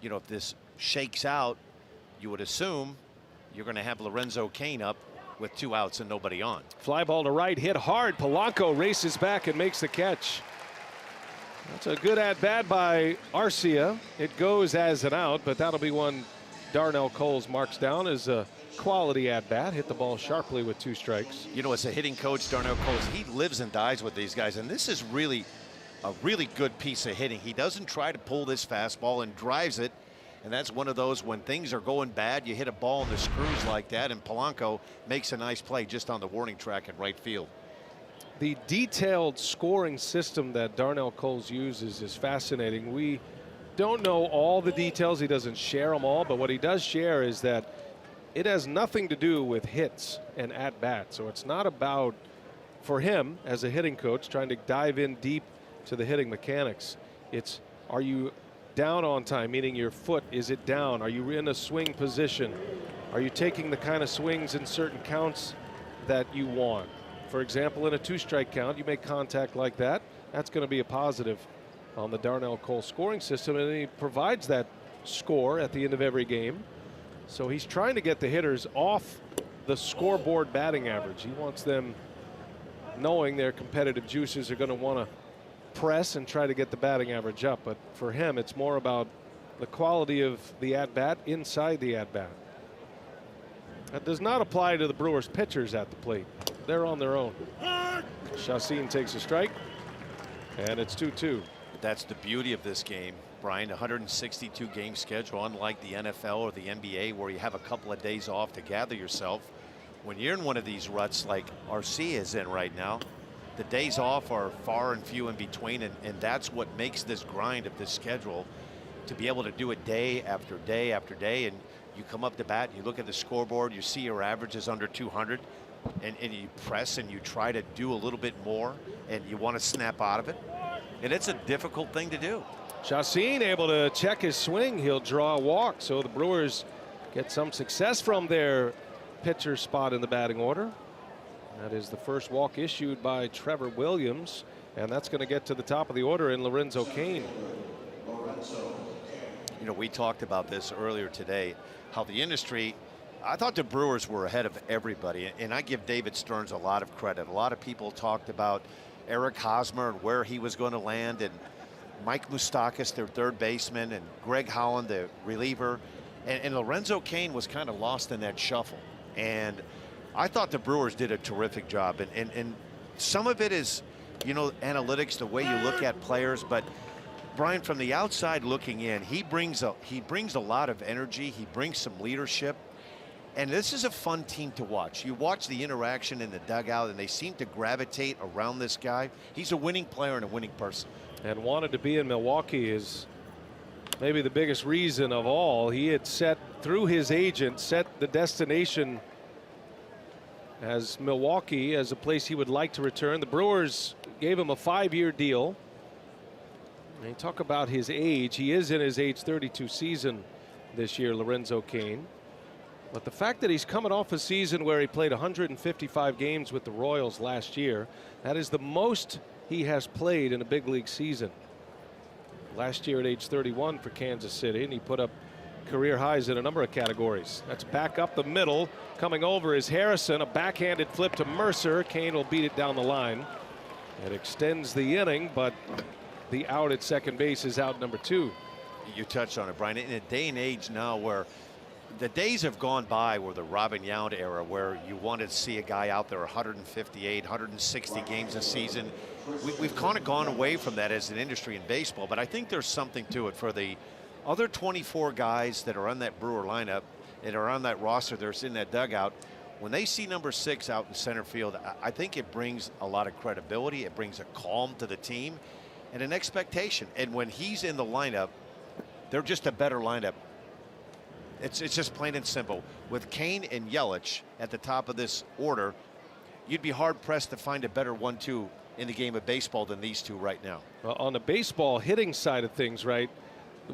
You know, if this shakes out, you would assume you're going to have Lorenzo Cain up with 2 outs and nobody on. Fly ball to right, hit hard. Polanco races back and makes the catch. That's a good at-bat by Arcia. It goes as an out, but that'll be one Darnell Coles marks down as a quality at-bat. Hit the ball sharply with 2 strikes. You know, as a hitting coach, Darnell Coles, he lives and dies with these guys, and this is really a really good piece of hitting. He doesn't try to pull this fastball and drives it, and that's one of those when things are going bad, you hit a ball in the screws like that, and Polanco makes a nice play just on the warning track in right field. The detailed scoring system that Darnell Coles uses is fascinating. We don't know all the details. He doesn't share them all, but what he does share is that it has nothing to do with hits and at-bats. So it's not about, for him as a hitting coach, trying to dive in deep to the hitting mechanics. It's, are you down on time, meaning your foot, is it down? Are you in a swing position? Are you taking the kind of swings in certain counts that you want? For example, in a 2-strike count, you make contact like that. That's going to be a positive on the Darnell Coles scoring system, and he provides that score at the end of every game. So he's trying to get the hitters off the scoreboard batting average. He wants them knowing their competitive juices are going to want to press and try to get the batting average up. But for him, it's more about the quality of the at-bat inside the at-bat. That does not apply to the Brewers pitchers at the plate. They're on their own. Justine takes a strike, and it's 2-2. That's the beauty of this game, Brian. 162 game schedule, unlike the NFL or the NBA, where you have a couple of days off to gather yourself. When you're in one of these ruts like Arcia is in right now, the days off are far and few in between, and that's what makes this grind of this schedule, to be able to do it day after day after day. And you come up to bat, you look at the scoreboard, you see your average is under 200, and you press and you try to do a little bit more, and you want to snap out of it. And it's a difficult thing to do. Justine able to check his swing. He'll draw a walk. So the Brewers get some success from their pitcher spot in the batting order. That is the first walk issued by Trevor Williams. And that's going to get to the top of the order in Lorenzo Cain. You know, we talked about this earlier today, how the industry, I thought the Brewers were ahead of everybody. And I give David Stearns a lot of credit. A lot of people talked about Eric Hosmer and where he was going to land, and Mike Moustakas, their third baseman, and Greg Holland, the reliever, and Lorenzo Cain was kind of lost in that shuffle. And I thought the Brewers did a terrific job, and some of it is, you know, analytics, the way you look at players. But Brian, from the outside looking in, he brings a lot of energy. He brings some leadership. And this is a fun team to watch. You watch the interaction in the dugout, and they seem to gravitate around this guy. He's a winning player and a winning person. And wanted to be in Milwaukee is maybe the biggest reason of all. He had set, through his agent, set the destination as Milwaukee as a place he would like to return. The Brewers gave him a 5-year deal. And you talk about his age. He is in his age 32 season this year, Lorenzo Cain. But the fact that he's coming off a season where he played 155 games with the Royals last year, that is the most he has played in a big league season. Last year at age 31 for Kansas City, and he put up career highs in a number of categories. That's back up the middle. Coming over is Harrison, a backhanded flip to Mercer. Cain will beat it down the line. It extends the inning, but the out at second base is out number 2. You touched on it, Brian. In a day and age now where the days have gone by, where the Robin Yount era, where you wanted to see a guy out there 158, 160 games a season. We've kind of gone away from that as an industry in baseball, but I think there's something to it for the other 24 guys that are on that Brewer lineup and are on that roster. They're in that dugout. When they see number 6 out in center field, I think it brings a lot of credibility. It brings a calm to the team and an expectation. And when he's in the lineup, they're just a better lineup. It's just plain and simple. With Cain and Yelich at the top of this order, you'd be hard-pressed to find a better 1-2 in the game of baseball than these two right now. Well, on the baseball hitting side of things, right,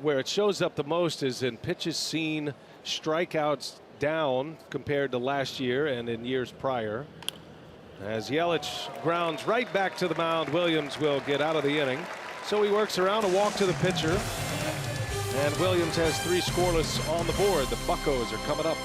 where it shows up the most is in pitches seen, strikeouts down compared to last year and in years prior. As Yelich grounds right back to the mound, Williams will get out of the inning. So he works around a walk to the pitcher. And Williams has 3 scoreless on the board. The Buccos are coming up.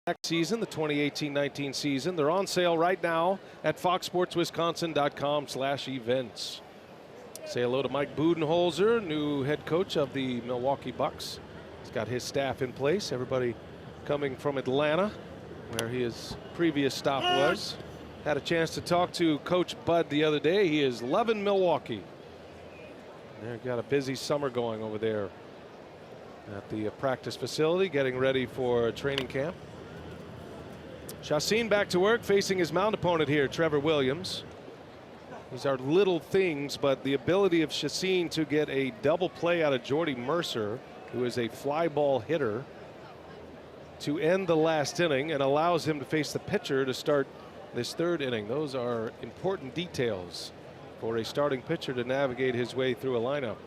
next season, the 2018-19 season. They're on sale right now at foxsportswisconsin.com/events. Say hello to Mike Budenholzer, new head coach of the Milwaukee Bucks. He's got his staff in place. Everybody coming from Atlanta, where his previous stop was. Had a chance to talk to Coach Bud the other day. He is loving Milwaukee. They've got a busy summer going over there at the practice facility, getting ready for training camp. Justine back to work, facing his mound opponent here, Trevor Williams. These are little things, but the ability of Justine to get a double play out of Jordy Mercer, who is a fly ball hitter, to end the last inning and allows him to face the pitcher to start this third inning. Those are important details for a starting pitcher to navigate his way through a lineup.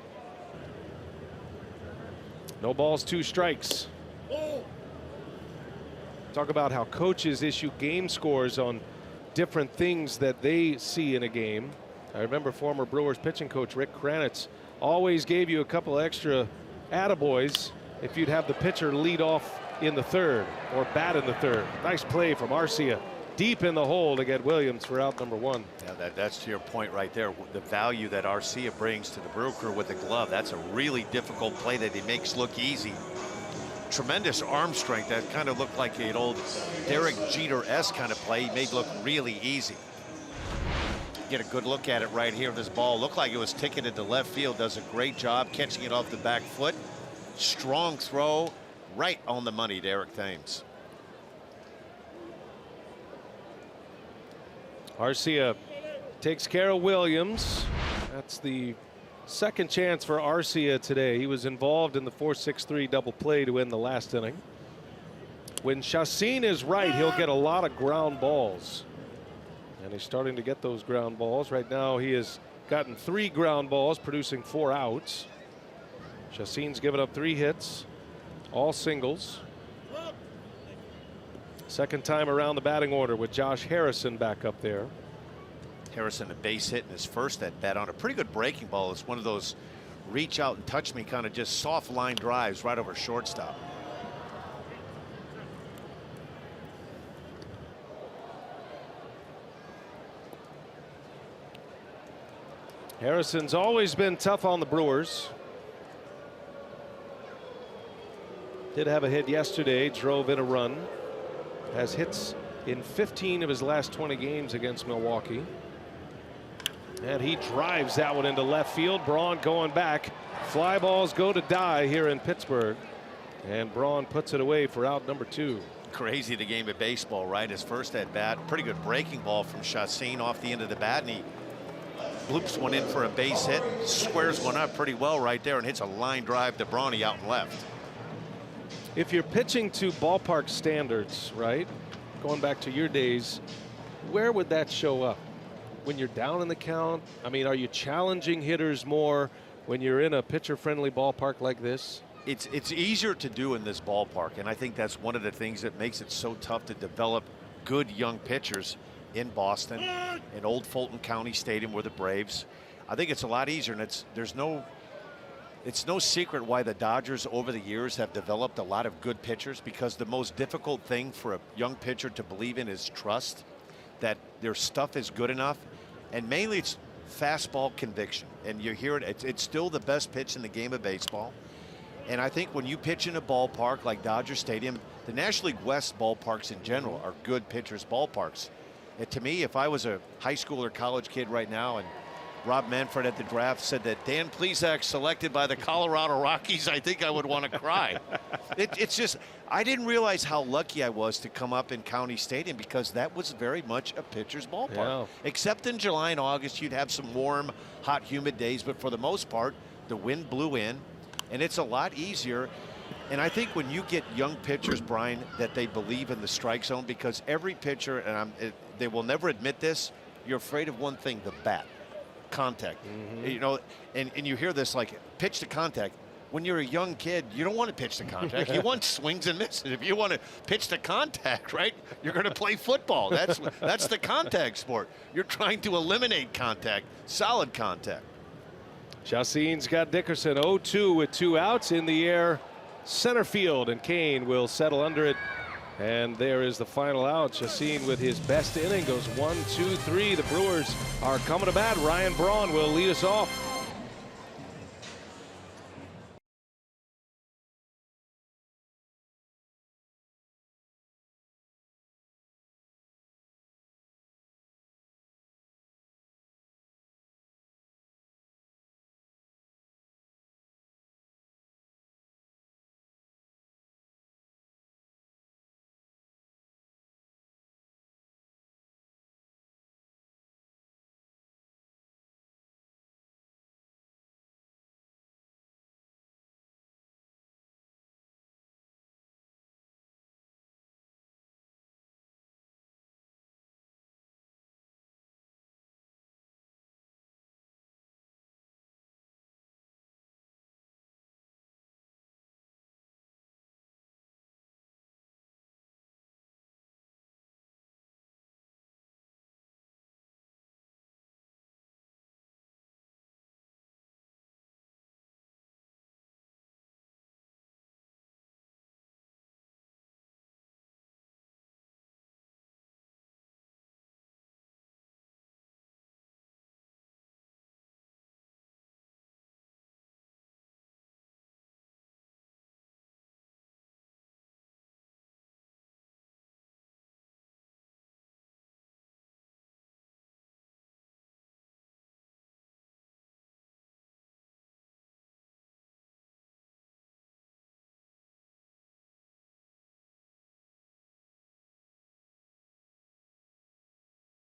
No balls, 2 strikes. Talk about how coaches issue game scores on different things that they see in a game. I remember former Brewers pitching coach Erik Kratz always gave you a couple extra attaboys if you'd have the pitcher lead off in the third or bat in the third. Nice play from Arcia deep in the hole to get Williams for out number 1. Yeah, that's to your point right there. The value that Arcia brings to the Brew Crew with the glove. That's a really difficult play that he makes look easy. Tremendous arm strength. That kind of looked like an old Derek Jeter-esque kind of play. He made look really easy. Get a good look at it right here. This ball looked like it was ticketed to left field. Does a great job catching it off the back foot. Strong throw, right on the money, Derek Thames. Arcia takes care of Williams. That's the second chance for Arcia today. He was involved in the 4-6-3 double play to end the last inning. When Justine is right, he'll get a lot of ground balls. And he's starting to get those ground balls. Right now he has gotten 3 ground balls, producing 4 outs. Justine's given up 3 hits, all singles. Second time around the batting order with Josh Harrison back up there. Harrison a base hit in his first at bat on a pretty good breaking ball. It's one of those reach out and touch me kind of just soft line drives right over shortstop. Harrison's always been tough on the Brewers. Did have a hit yesterday, drove in a run. Has hits in 15 of his last 20 games against Milwaukee. And he drives that one into left field. Braun going back. Fly balls go to die here in Pittsburgh. And Braun puts it away for out number 2. Crazy the game of baseball, right? His first at bat, pretty good breaking ball from Justine off the end of the bat, and he bloops one in for a base hit, squares one up pretty well right there, and hits a line drive to Brawny out and left. If you're pitching to ballpark standards, right, going back to your days, where would that show up? When you're down in the count? I mean, are you challenging hitters more when you're in a pitcher-friendly ballpark like this? It's easier to do in this ballpark, and I think that's one of the things that makes it so tough to develop good young pitchers in Boston, in Old Fulton County Stadium where the Braves. I think it's a lot easier, and it's no secret why the Dodgers over the years have developed a lot of good pitchers, because the most difficult thing for a young pitcher to believe in is trust that their stuff is good enough, and mainly it's fastball conviction. And you hear it, it's still the best pitch in the game of baseball. And I think when you pitch in a ballpark like Dodger Stadium, the National League West ballparks in general are good pitchers' ballparks. And to me, if I was a high school or college kid right now and Rob Manfred at the draft said that Dan Plesac selected by the Colorado Rockies, I think I would want to cry. It's just, I didn't realize how lucky I was to come up in County Stadium, because that was very much a pitcher's ballpark. Yeah. Except in July and August, you'd have some warm, hot, humid days, but for the most part, the wind blew in, and it's a lot easier. And I think when you get young pitchers, Brian, that they believe in the strike zone, because every pitcher, and they will never admit this, you're afraid of one thing, the bat. Contact. You know, and you hear this like pitch to contact. When you're a young kid, you don't want to pitch to contact. You want swings and misses. If you want to pitch to contact, right, you're going to play football. That's the contact sport. You're trying to eliminate contact, solid contact. Justine's got Dickerson 0-2 with 2 outs in the air, center field, and Cain will settle under it And there is the final out. Justine with his best inning goes 1, 2, 3. The Brewers are coming to bat. Ryan Braun will lead us off.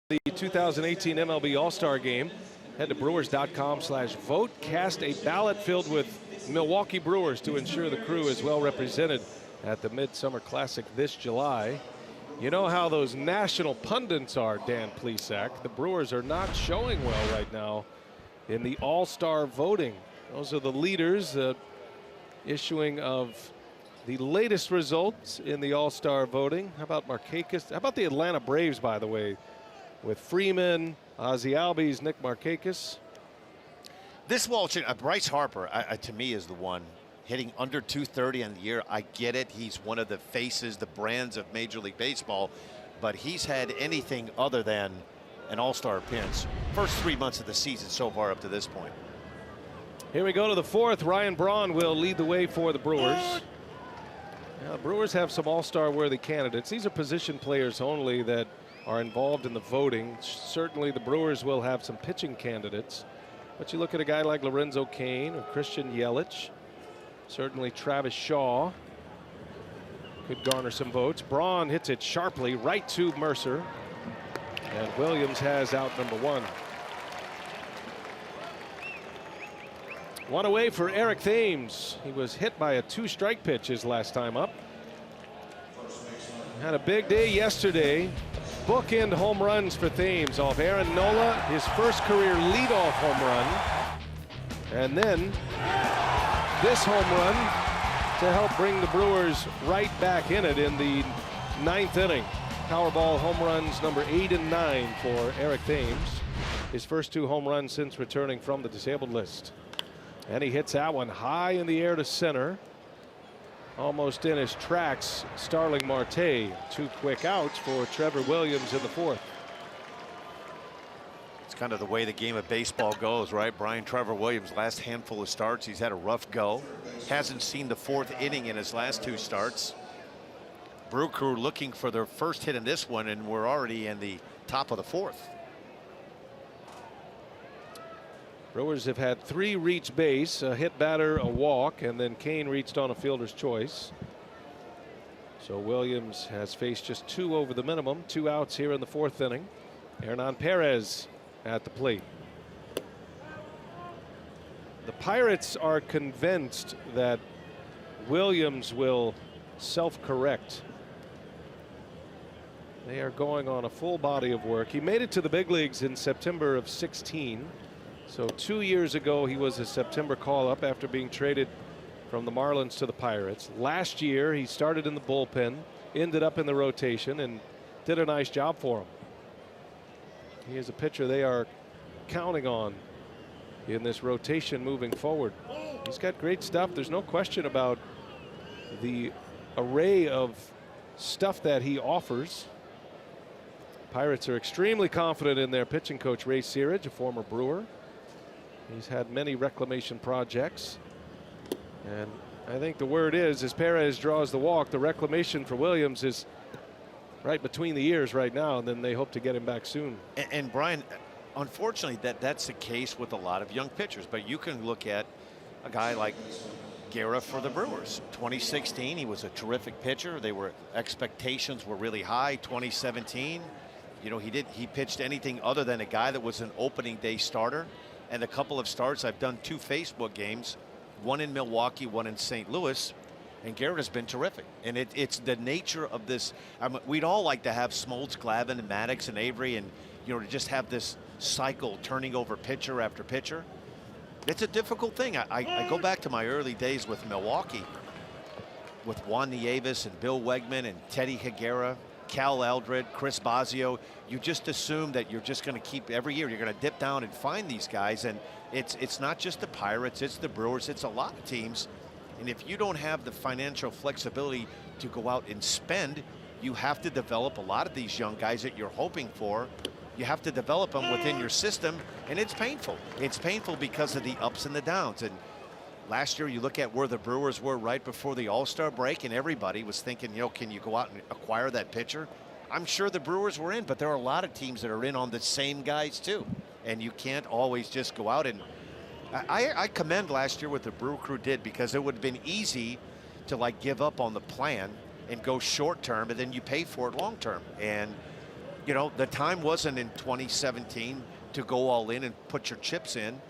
The 2018 MLB All-Star Game. Head to brewers.com/vote. Cast a ballot filled with Milwaukee Brewers to ensure the crew is well represented at the Midsummer Classic this July. You know how those national pundits are, Dan Plesac. The Brewers are not showing well right now in the All-Star voting. Those are the leaders. Issuing of the latest results in the All-Star voting. How about Markakis? How about the Atlanta Braves, by the way, with Freeman, Ozzie Albies, Nick Markakis? This Walsh, Bryce Harper, to me, is the one hitting under 230 on the year. I get it. He's one of the faces, the brands of Major League Baseball, but he's had anything other than an All-Star appearance first 3 months of the season so far up to this point. Here we go to the fourth. Ryan Braun will lead the way for the Brewers. Now, the Brewers have some All-Star worthy candidates. These are position players only that are involved in the voting. Certainly the Brewers will have some pitching candidates, but you look at a guy like Lorenzo Cain or Christian Yelich. Certainly Travis Shaw could garner some votes. Braun hits it sharply right to Mercer, and Williams has out number one. One away for Eric Thames. He was hit by a 2-strike pitch his last time up. Had a big day yesterday. Bookend home runs for Thames off Aaron Nola, his first career leadoff home run. And then this home run to help bring the Brewers right back in it in the 9th inning. Powerball home runs number 8 and 9 for Eric Thames. His first 2 home runs since returning from the disabled list. And he hits that one high in the air to center. Almost in his tracks, Starling Marte. 2 quick outs for Trevor Williams in the 4th. It's kind of the way the game of baseball goes, right? Trevor Williams, last handful of starts, he's had a rough go. Hasn't seen the 4th inning in his last 2 starts. Brew Crew looking for their first hit in this one, and we're already in the top of the 4th. Brewers have had 3 reach base, a hit batter, a walk, and then Cain reached on a fielder's choice. So Williams has faced just 2 over the minimum. 2 outs here in the 4th inning. Hernan Perez at the plate. The Pirates are convinced that Williams will self-correct. They are going on a full body of work. He made it to the big leagues in September of 16. So 2 years ago, he was a September call-up after being traded from the Marlins to the Pirates. Last year, he started in the bullpen, ended up in the rotation, and did a nice job for him. He is a pitcher they are counting on in this rotation moving forward. He's got great stuff. There's no question about the array of stuff that he offers. Pirates are extremely confident in their pitching coach, Ray Searage, a former Brewer. He's had many reclamation projects. And I think the word is, as Perez draws the walk, the reclamation for Williams is right between the ears right now, and then they hope to get him back soon. And Brian, unfortunately, that's the case with a lot of young pitchers. But you can look at a guy like Guerra for the Brewers. 2016, he was a terrific pitcher. Expectations were really high. 2017, you know, he pitched anything other than a guy that was an opening day starter. And a couple of starts, I've done 2 Facebook games, one in Milwaukee, one in St. Louis, and Garrett has been terrific. And it's the nature of this. We'd all like to have Smoltz, Glavine, and Maddox and Avery, and to just have this cycle turning over pitcher after pitcher. It's a difficult thing. I go back to my early days with Milwaukee, with Juan Nieves and Bill Wegman and Teddy Higuera, Cal Eldred, Chris Bosio. You just assume that you're just going to keep every year. You're going to dip down and find these guys, and it's not just the Pirates, it's the Brewers, it's a lot of teams. And if you don't have the financial flexibility to go out and spend, you have to develop a lot of these young guys that you're hoping for. You have to develop them within your system, and it's painful. It's painful because of the ups and the downs. And last year, you look at where the Brewers were right before the All-Star break, and everybody was thinking, can you go out and acquire that pitcher? I'm sure the Brewers were in, but there are a lot of teams that are in on the same guys too. And you can't always just go out and I commend last year what the Brew Crew did, because it would have been easy to like give up on the plan and go short term, and then you pay for it long term. And the time wasn't in 2017 to go all in and put your chips in.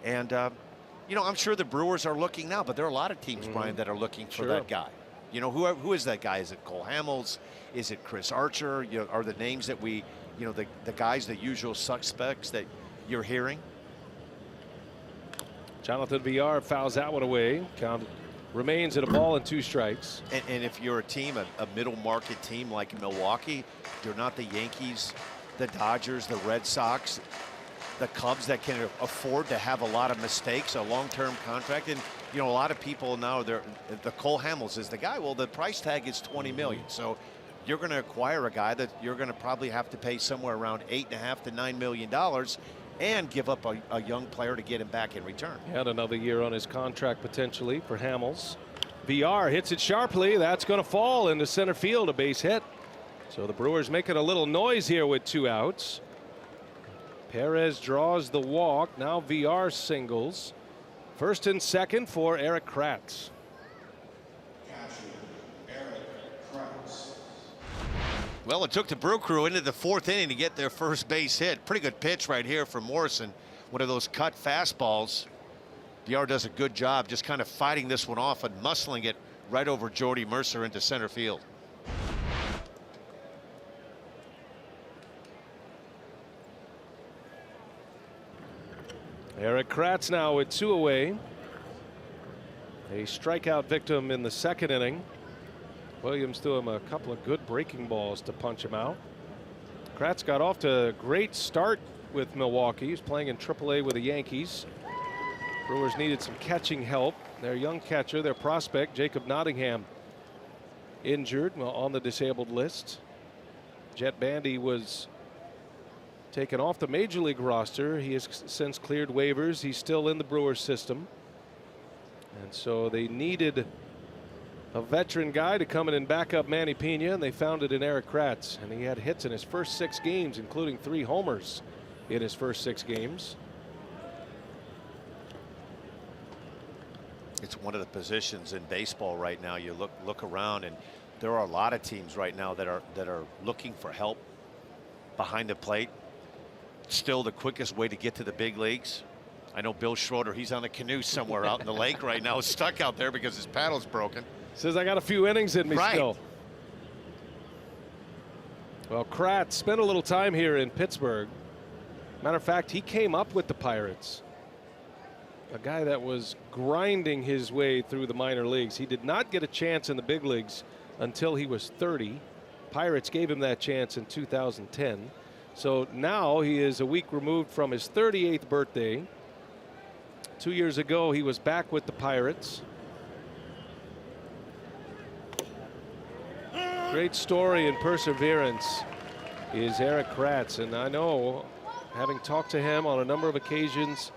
And I'm sure the Brewers are looking now, but there are a lot of teams, Brian, that are looking for that guy. Who is that guy? Is it Cole Hamels? Is it Chris Archer? Are the names that we, the guys, the usual suspects that you're hearing? Jonathan Villar fouls that one away. Count remains at a ball and 2 strikes. And if you're a team, a middle market team like Milwaukee, you're not the Yankees, the Dodgers, the Red Sox, the Cubs that can afford to have a lot of mistakes, a long-term contract. And, a lot of people now, the Cole Hamels is the guy. Well, the price tag is $20 million. So you're going to acquire a guy that you're going to probably have to pay somewhere around $8.5 to $9 million and give up a young player to get him back in return. He had another year on his contract potentially for Hamels. Villar hits it sharply. That's going to fall into center field, a base hit. So the Brewers making a little noise here with 2 outs. Perez draws the walk. Now Villar singles. First and second for Erik Kratz. Well, it took the Brew Crew into the 4th inning to get their first base hit. Pretty good pitch right here from Morrison. One of those cut fastballs. Villar does a good job just kind of fighting this one off and muscling it right over Jordy Mercer into center field. Erik Kratz now with 2 away. A strikeout victim in the 2nd inning. Williams threw him a couple of good breaking balls to punch him out. Kratz got off to a great start with Milwaukee. He's playing in AAA with the Yankees. Brewers needed some catching help. Their young catcher, their prospect, Jacob Nottingham, injured, on the disabled list. Jet Bandy was taken off the major league roster. He has since cleared waivers. He's still in the Brewers system. And so they needed a veteran guy to come in and back up Manny Pena, and they found it in Erik Kratz. And he had hits in his first 6 games, including 3 homers in his first 6 games. It's one of the positions in baseball right now. You look around, and there are a lot of teams right now that are looking for help behind the plate. Still the quickest way to get to the big leagues. I know Bill Schroeder, he's on a canoe somewhere out in the lake right now, stuck out there because his paddle's broken. Says, I got a few innings in me right. Still. Well, Kratz spent a little time here in Pittsburgh. Matter of fact, he came up with the Pirates. A guy that was grinding his way through the minor leagues. He did not get a chance in the big leagues until he was 30. Pirates gave him that chance in 2010. So now he is a week removed from his 38th birthday. 2 years ago, he was back with the Pirates. Great story and perseverance is Erik Kratz, and I know, having talked to him on a number of occasions,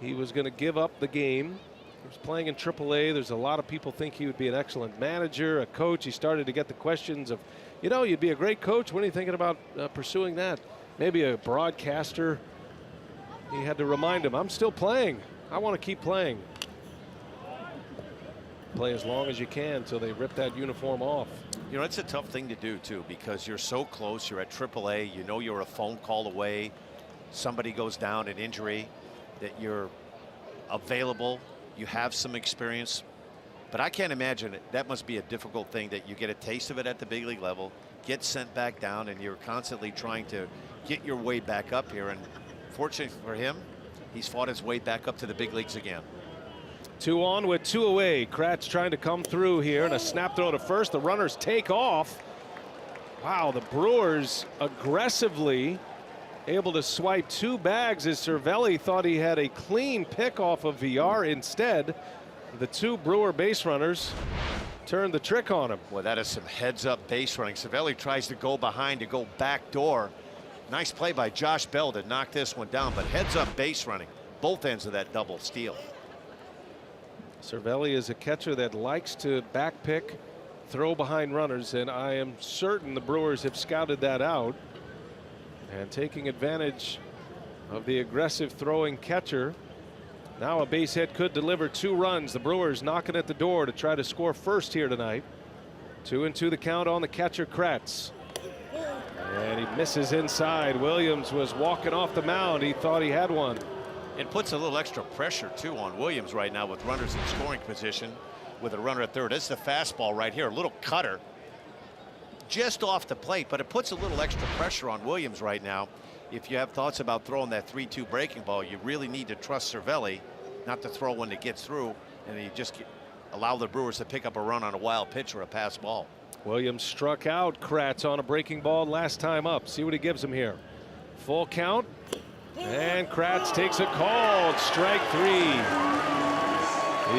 he was going to give up the game. He was playing in AAA. There's a lot of people think he would be an excellent manager, a coach. He started to get the questions of, you know, you'd be a great coach. When are you thinking about pursuing that? Maybe a broadcaster. He had to remind him, I'm still playing. I want to keep playing. Play as long as you can until they rip that uniform off. You know, it's a tough thing to do, too, because you're so close. You're at AAA. You know you're a phone call away. Somebody goes down, an injury, that you're available. You have some experience. But I can't imagine it. That must be a difficult thing, that you get a taste of it at the big league level, get sent back down, and you're constantly trying to get your way back up here. And fortunately for him, he's fought his way back up to the big leagues again. 2 on with 2 away. Kratz trying to come through here, and a snap throw to first. The runners take off. Wow, the Brewers aggressively able to swipe 2 bags as Cervelli thought he had a clean pick off of Villar. Instead, the 2 Brewer base runners turned the trick on him. Well, that is some heads-up base running. Cervelli tries to go behind, to go back door. Nice play by Josh Bell to knock this one down, but heads-up base running, both ends of that double steal. Cervelli is a catcher that likes to back pick, throw behind runners, and I am certain the Brewers have scouted that out. And taking advantage of the aggressive throwing catcher. Now a base hit could deliver 2 runs. The Brewers knocking at the door to try to score first here tonight. 2-2 the count on the catcher, Kratz. And he misses inside. Williams was walking off the mound. He thought he had one. It puts a little extra pressure, too, on Williams right now with runners in scoring position with a runner at third. It's the fastball right here, a little cutter just off the plate, but it puts a little extra pressure on Williams right now. If you have thoughts about throwing that 3-2 breaking ball, you really need to trust Cervelli not to throw one that gets through, and you just allow the Brewers to pick up a run on a wild pitch or a pass ball. Williams struck out Kratz on a breaking ball last time up. See what he gives him here. Full count, and Kratz takes a call. Strike 3.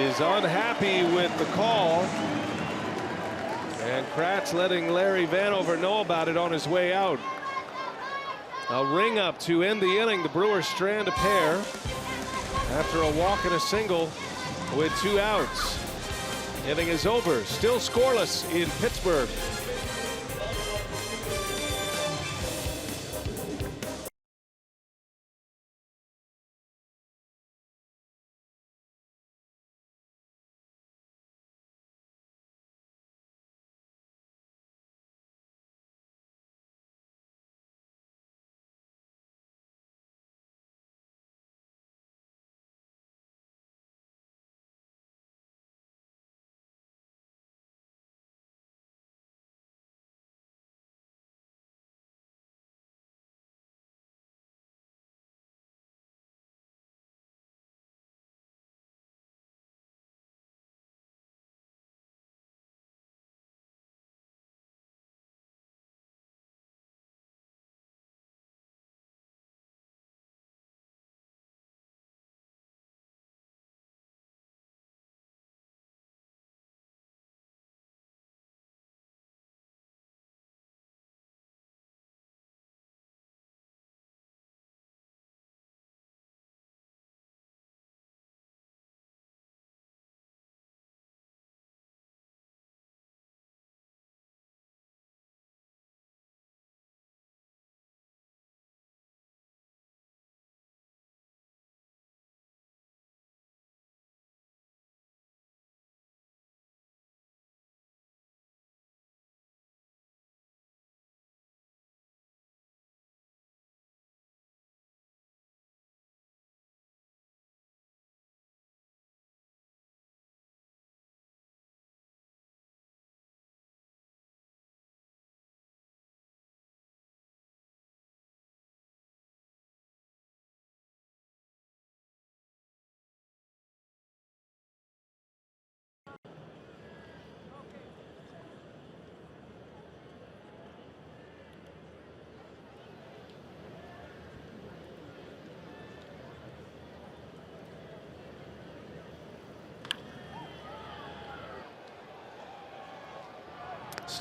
Is unhappy with the call. And Kratz letting Larry Vanover know about it on his way out. A ring up to end the inning. The Brewers strand a pair after a walk and a single with 2 outs. Inning is over. Still scoreless in Pittsburgh.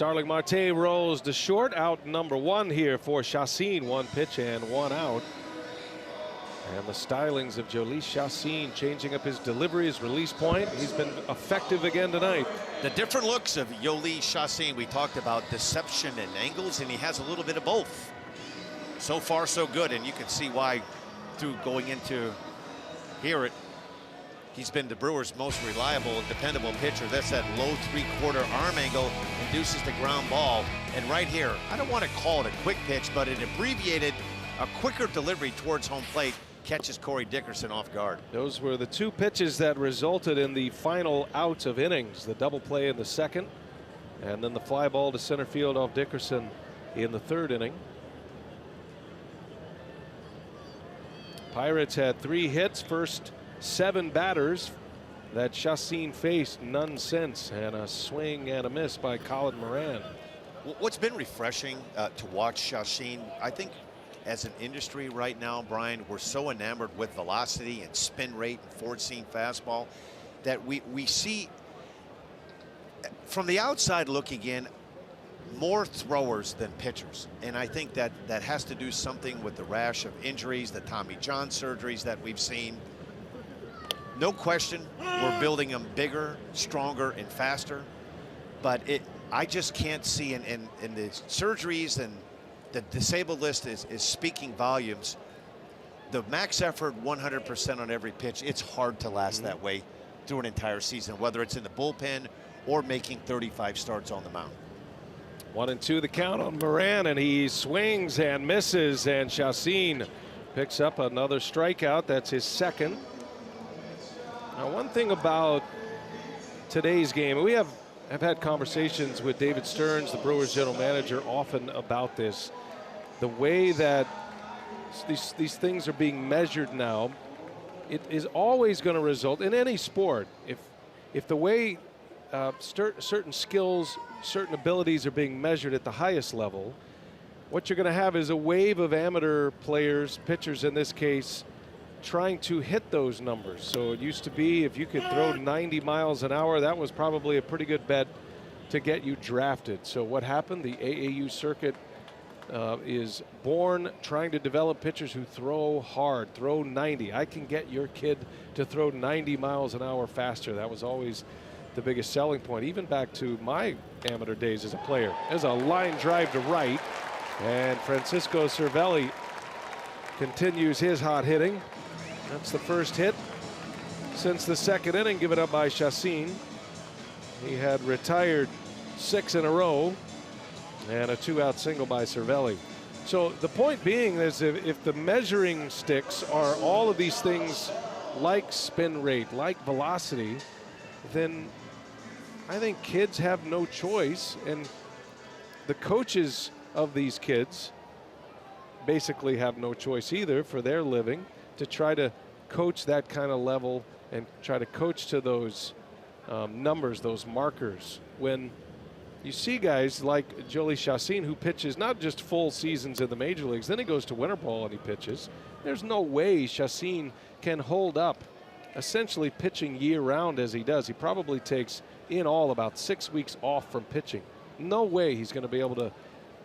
Starling Marte rolls to short, out number 1 here for Justine. 1 pitch and 1 out. And the stylings of Jhoulys Chacín changing up his delivery, his release point. He's been effective again tonight. The different looks of Jhoulys Chacín, we talked about deception and angles, and he has a little bit of both. So far, so good, and you can see why through going into here, he's been the Brewers' most reliable and dependable pitcher. That's that low 3/4 arm angle, induces the ground ball. And right here, I don't want to call it a quick pitch, but it abbreviated a quicker delivery towards home plate, catches Corey Dickerson off guard. Those were the 2 pitches that resulted in the final out of innings. The double play in the 2nd, and then the fly ball to center field off Dickerson in the 3rd inning. Pirates had 3 hits, first 7 batters that Chacín faced, none since, and a swing and a miss by Colin Moran. What's been refreshing to watch Chacín, I think as an industry right now, Brian, we're so enamored with velocity and spin rate and forward seam fastball that we see from the outside looking in more throwers than pitchers. And I think that has to do something with the rash of injuries, the Tommy John surgeries that we've seen. No question, we're building them bigger, stronger, and faster. But I just can't see in the surgeries, and the disabled list is speaking volumes. The max effort 100% on every pitch, it's hard to last that way through an entire season, whether it's in the bullpen or making 35 starts on the mound. 1-2 the count on Moran, and he swings and misses, and Chacín picks up another strikeout. That's his 2nd. Now, one thing about today's game, we have had conversations with David Stearns, the Brewers general manager, often about this. The way that these things are being measured now, it is always going to result in any sport. If the way certain skills, certain abilities are being measured at the highest level, what you're going to have is a wave of amateur players, pitchers in this case, trying to hit those numbers. So it used to be if you could throw 90 miles an hour, that was probably a pretty good bet to get you drafted. So what happened? The AAU circuit is born trying to develop pitchers who throw hard, throw 90. I can get your kid to throw 90 miles an hour faster. That was always the biggest selling point, even back to my amateur days as a player. There's a line drive to right, and Francisco Cervelli continues his hot hitting. That's the first hit since the 2nd inning, given up by Chacín. He had retired 6 in a row, and a 2-out single by Cervelli. So the point being is, if the measuring sticks are all of these things like spin rate, like velocity, then I think kids have no choice, and the coaches of these kids basically have no choice either for their living to try to coach that kind of level and try to coach to those numbers, those markers. When you see guys like Jhoulys Chacín, who pitches not just full seasons in the major leagues, then he goes to winter ball and he pitches. There's no way Chacín can hold up essentially pitching year-round as he does. He probably takes in all about 6 weeks off from pitching. No way he's going to be able to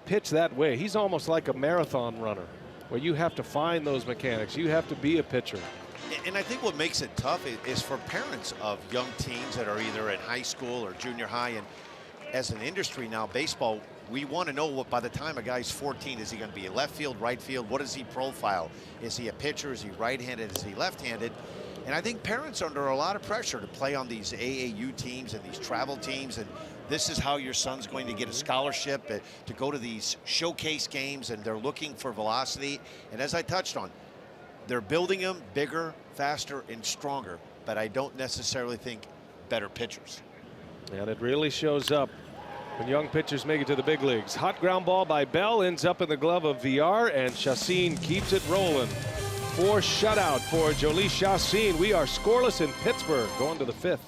pitch that way. He's almost like a marathon runner, where you have to find those mechanics. You have to be a pitcher. And I think what makes it tough is for parents of young teams that are either in high school or junior high. And as an industry now, baseball, we want to know what by the time a guy's 14, is he going to be left field, right field? What does he profile? Is he a pitcher? Is he right-handed? Is he left-handed? And I think parents are under a lot of pressure to play on these AAU teams and these travel teams. And this is how your son's going to get a scholarship to go to these showcase games, and they're looking for velocity. And as I touched on, they're building them bigger, faster, and stronger, but I don't necessarily think better pitchers. And it really shows up when young pitchers make it to the big leagues. Hot ground ball by Bell ends up in the glove of Villar, and Chacín keeps it rolling. 4 shutout for Jhoulys Chacín. We are scoreless in Pittsburgh, going to the 5th.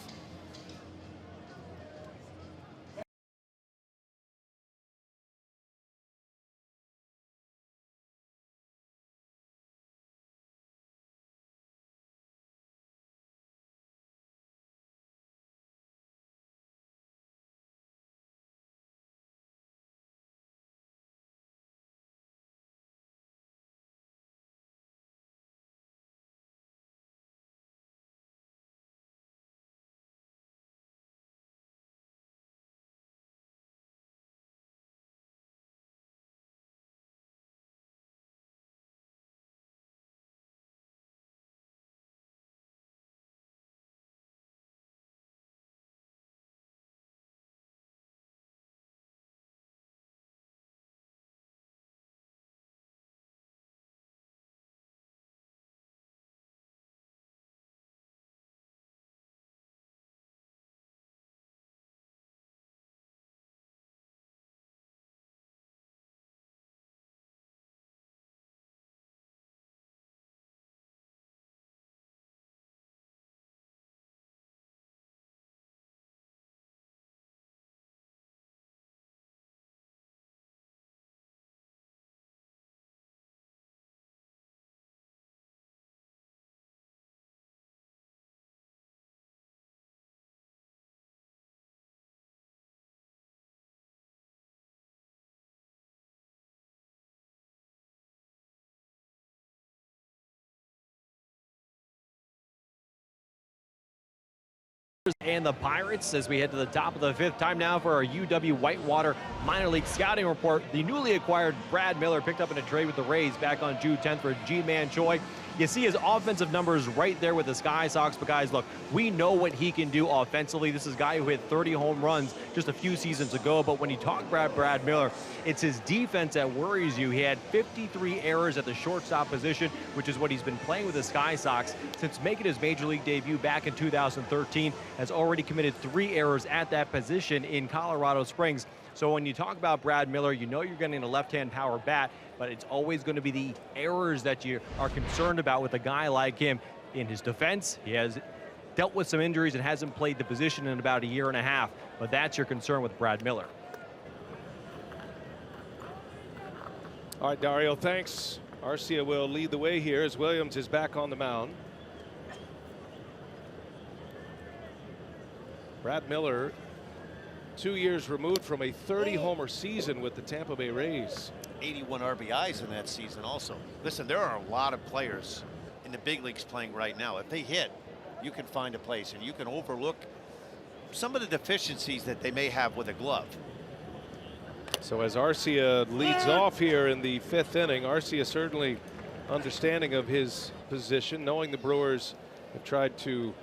and the Pirates as we head to the top of the 5th. Time now for our UW Whitewater minor league scouting report. The newly acquired Brad Miller picked up in a trade with the Rays back on June 10th for G-Man Choi. You see his offensive numbers right there with the Sky Sox, but guys, look, we know what he can do offensively. This is a guy who hit 30 home runs just a few seasons ago, but when you talk about Brad Miller, it's his defense that worries you. He had 53 errors at the shortstop position, which is what he's been playing with the Sky Sox since making his major league debut back in 2013, has already committed 3 errors at that position in Colorado Springs. So when you talk about Brad Miller, you know you're getting a left-hand power bat, but it's always going to be the errors that you are concerned about with a guy like him. In his defense, he has dealt with some injuries and hasn't played the position in about a year and a half, but that's your concern with Brad Miller. All right, Dario, thanks. Arcia will lead the way here as Williams is back on the mound. Brad Miller, 2 years removed from a 30-homer season with the Tampa Bay Rays. 81 RBIs in that season also. Listen, there are a lot of players in the big leagues playing right now. If they hit, you can find a place and you can overlook some of the deficiencies that they may have with a glove. So as Arcia leads off here in the 5th inning, Arcia certainly understanding of his position, knowing the Brewers have tried to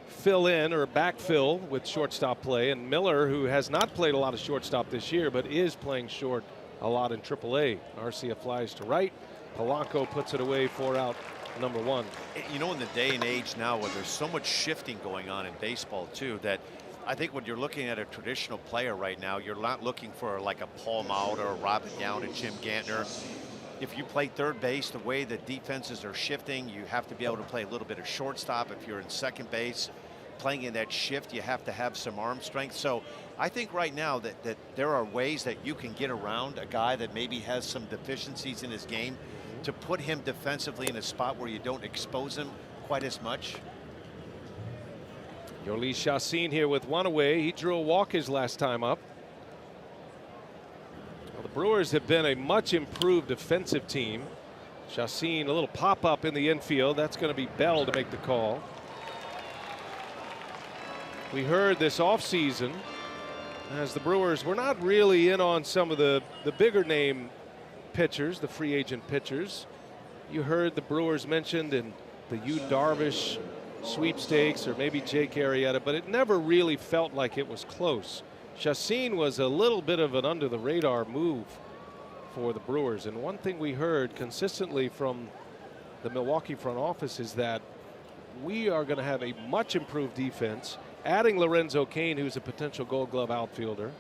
fill in or backfill with shortstop play, and Miller, who has not played a lot of shortstop this year but is playing short a lot in AAA. Arcia flies to right. Polanco puts it away for out number 1. You know, in the day and age now where there's so much shifting going on in baseball too, that I think when you're looking at a traditional player right now, you're not looking for like a Paul Maude or a Robin Yount, a Jim Gantner. If you play third base, the way the defenses are shifting, you have to be able to play a little bit of shortstop. If you're in second base, playing in that shift, you have to have some arm strength. So I think right now that there are ways that you can get around a guy that maybe has some deficiencies in his game to put him defensively in a spot where you don't expose him quite as much. Yoeli Chacin here with 1 away. He drew a walk his last time up. Well, the Brewers have been a much improved defensive team. Chacin, a little pop up in the infield. That's going to be Bell to make the call. We heard this offseason as the Brewers were not really in on some of the bigger name pitchers, the free agent pitchers. You heard the Brewers mentioned in the Yu Darvish sweepstakes or maybe Jake Arrieta, but it never really felt like it was close. Chacin was a little bit of an under the radar move for the Brewers, and one thing we heard consistently from the Milwaukee front office is that we are going to have a much improved defense, adding Lorenzo Cain, who's a potential Gold Glove outfielder.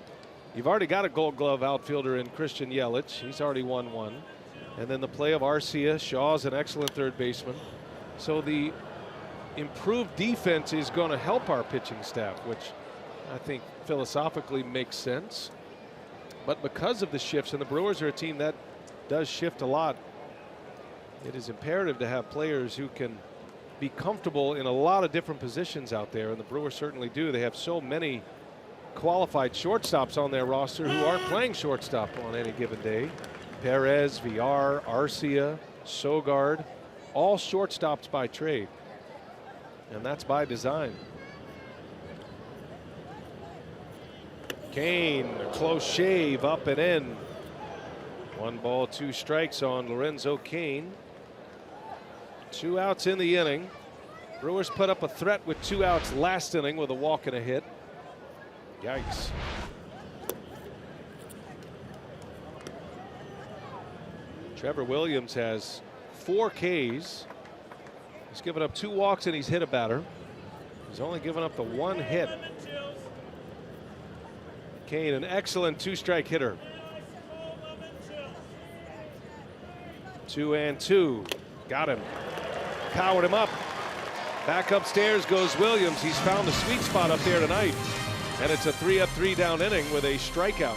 You've already got a Gold Glove outfielder in Christian Yelich. He's already won 1. And then the play of Arcia. Shaw's an excellent third baseman. So the improved defense is going to help our pitching staff, which I think philosophically makes sense. But because of the shifts, and the Brewers are a team that does shift a lot, it is imperative to have players who can be comfortable in a lot of different positions out there, and the Brewers certainly do. They have so many qualified shortstops on their roster who aren't playing shortstop on any given day. Perez, Villar, Arcia, Sogard, all shortstops by trade, and that's by design. Cain, a close shave, up and in. 1 ball, 2 strikes on Lorenzo Cain. 2 outs in the inning. Brewers put up a threat with 2 outs last inning with a walk and a hit. Yikes. Trevor Williams has 4 Ks. He's given up 2 walks and he's hit a batter. He's only given up the 1 hit. Cain, an excellent 2-strike hitter. 2-2. Got him. Powered him up. Back upstairs goes Williams. He's found the sweet spot up there tonight. And it's a 3-up, 3-down inning with a strikeout.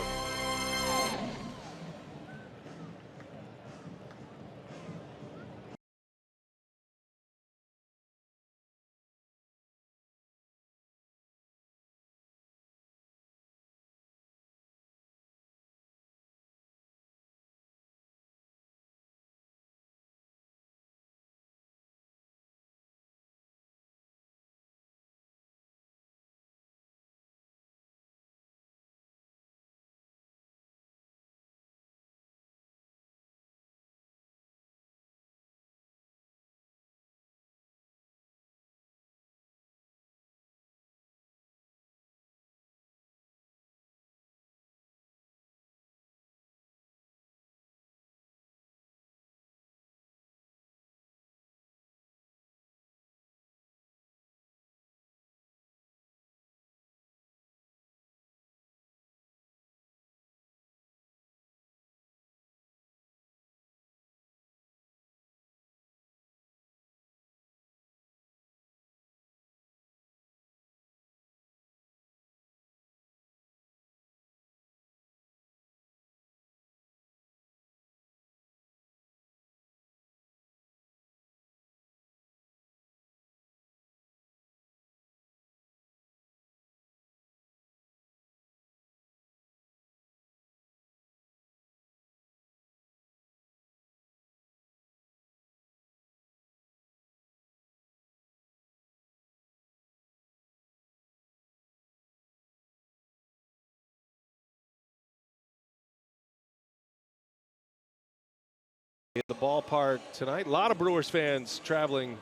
in the ballpark tonight. A lot of Brewers fans traveling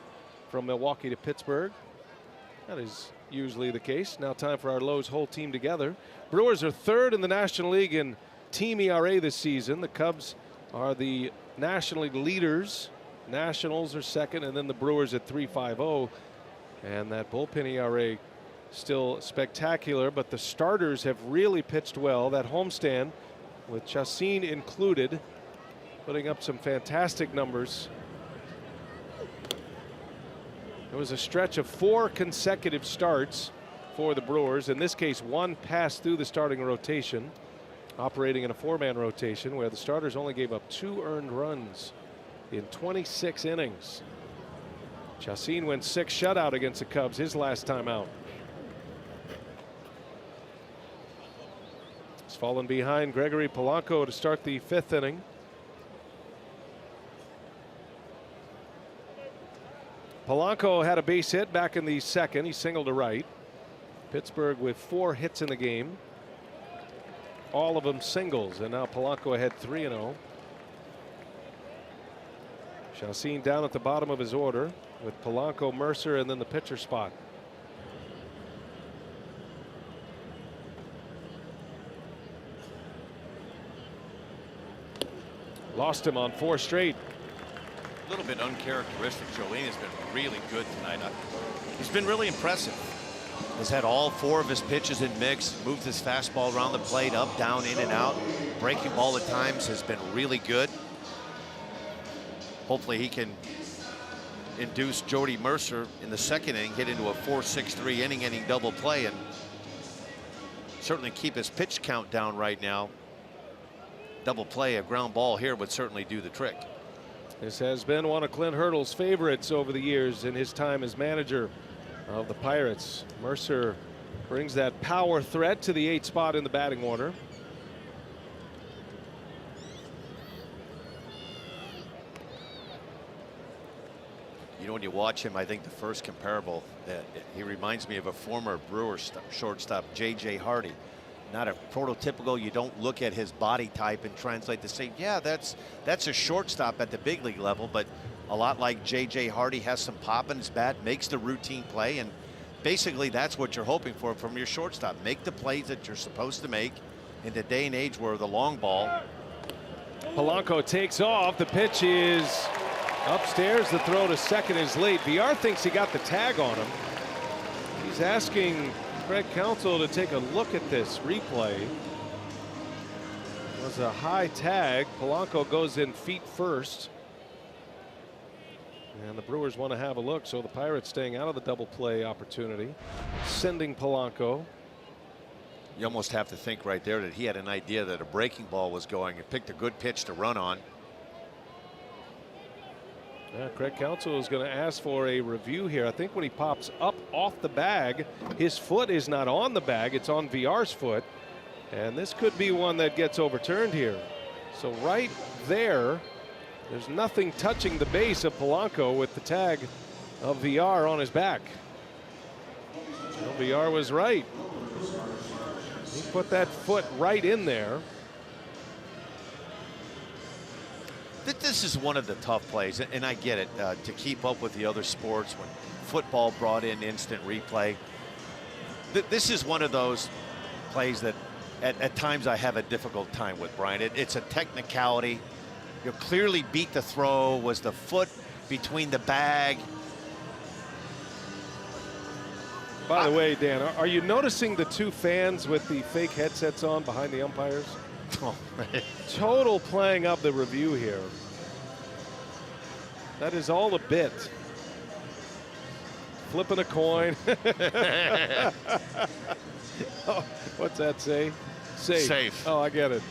from Milwaukee to Pittsburgh. That is usually the case. Now time for our Lowe's whole team together. Brewers are third in the National League in team ERA this season. The Cubs are the National League leaders. Nationals are second, and then the Brewers at 3.50. And that bullpen ERA still spectacular, but the starters have really pitched well. That homestand with Justine included, putting up some fantastic numbers. It was a stretch of 4 consecutive starts for the Brewers. In this case, 1 passed through the starting rotation, operating in a 4-man rotation where the starters only gave up 2 earned runs in 26 innings. Justine went 6 shutout against the Cubs his last time out. He's fallen behind Gregory Polanco to start the 5th inning. Polanco had a base hit back in the 2nd. He singled to right. Pittsburgh with 4 hits in the game, all of them singles, and now Polanco ahead 3-0. Justine down at the bottom of his order with Polanco, Mercer, and then the pitcher spot. Lost him on 4 straight. A little bit uncharacteristic. Jolene has been really good tonight. He's been really impressive. Has had all 4 of his pitches in mix, moved his fastball around the plate, up, down, in and out. Breaking ball at times has been really good. Hopefully he can induce Jody Mercer in the 2nd inning, get into a 4-6-3 inning double play, and certainly keep his pitch count down right now. Double play, a ground ball here would certainly do the trick. This has been one of Clint Hurdle's favorites over the years in his time as manager of the Pirates. Mercer brings that power threat to the 8th spot in the batting order. You know, when you watch him, I think the first comparable, that he reminds me of a former Brewers shortstop, J.J. Hardy. Not a prototypical, you don't look at his body type and translate to say, yeah, that's a shortstop at the big league level, but a lot like J.J. Hardy, has some pop in his bat, makes the routine play, and basically that's what you're hoping for from your shortstop. Make the plays that you're supposed to make in the day and age where the long ball. Polanco takes off. The pitch is upstairs. The throw to 2nd is late. Villar thinks he got the tag on him. He's asking Craig Counsell to take a look at this replay. It was a high tag. Polanco goes in feet first. And the Brewers want to have a look, so the Pirates staying out of the double play opportunity, sending Polanco. You almost have to think right there that he had an idea that a breaking ball was going and picked a good pitch to run on. Yeah, Craig Counsell is going to ask for a review here. I think when he pops up off the bag, his foot is not on the bag, it's on Villar's foot. And this could be one that gets overturned here. So right there, there's nothing touching the base of Polanco with the tag of Villar on his back. Well, Villar was right. He put that foot right in there. This is one of the tough plays, and I get it, to keep up with the other sports when football brought in instant replay. This is one of those plays that at times I have a difficult time with, Brian. It's a technicality. You clearly beat the throw. Was the foot between the bag? By the way, Dan, are you noticing the 2 fans with the fake headsets on behind the umpires? Oh, man. Total playing up the review here. That is all a bit. Flipping a coin. Oh, what's that say? Safe. Safe. Oh, I get it.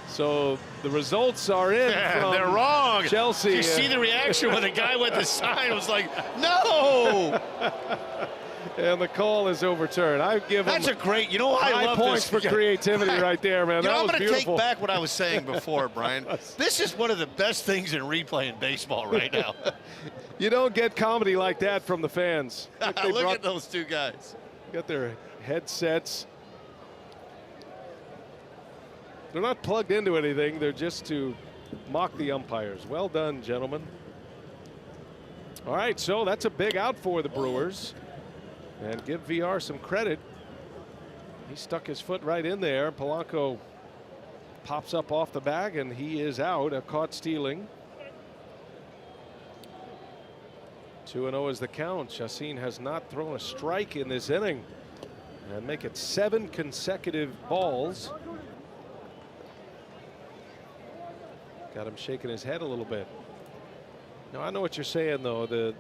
So the results are in. From they're wrong. Chelsea. Did you see the reaction when the guy with the sign was like, no. And the call is overturned. I give That's him a great, you know, I high love points this. for creativity right there, man. You know, That I'm was going to beautiful. take back what I was saying before, Brian. This is one of the best things in replay in baseball right now. You don't get comedy like that from the fans. Look at those 2 guys. Got their headsets. They're not plugged into anything. They're just to mock the umpires. Well done, gentlemen. All right, so that's a big out for the Brewers. And give Villar some credit. He stuck his foot right in there. Polanco pops up off the bag, and he is out. A caught stealing. 2-0 is the count. Justine has not thrown a strike in this inning. And make it 7 consecutive balls. Got him shaking his head a little bit. Now, I know what you're saying, though. The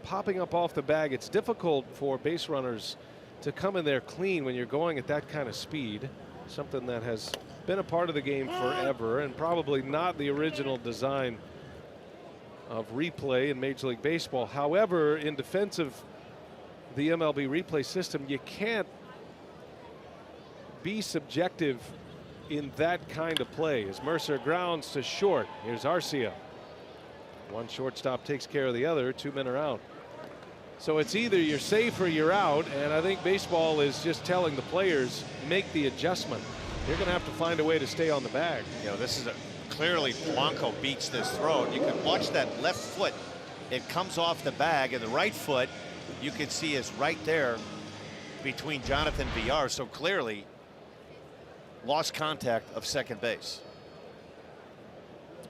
popping up off the bag, it's difficult for base runners to come in there clean when you're going at that kind of speed. Something that has been a part of the game forever and probably not the original design of replay in Major League Baseball. However, in defense of the MLB replay system, you can't be subjective in that kind of play. As Mercer grounds to short, here's Arcia. One shortstop takes care of the other. 2 men are out. So it's either you're safe or you're out, and I think baseball is just telling the players, make the adjustment. You're going to have to find a way to stay on the bag. You know, this is clearly Polanco beats this throw. And you can watch that left foot. It comes off the bag, and the right foot you can see is right there between Jonathan Villar. So clearly lost contact of second base.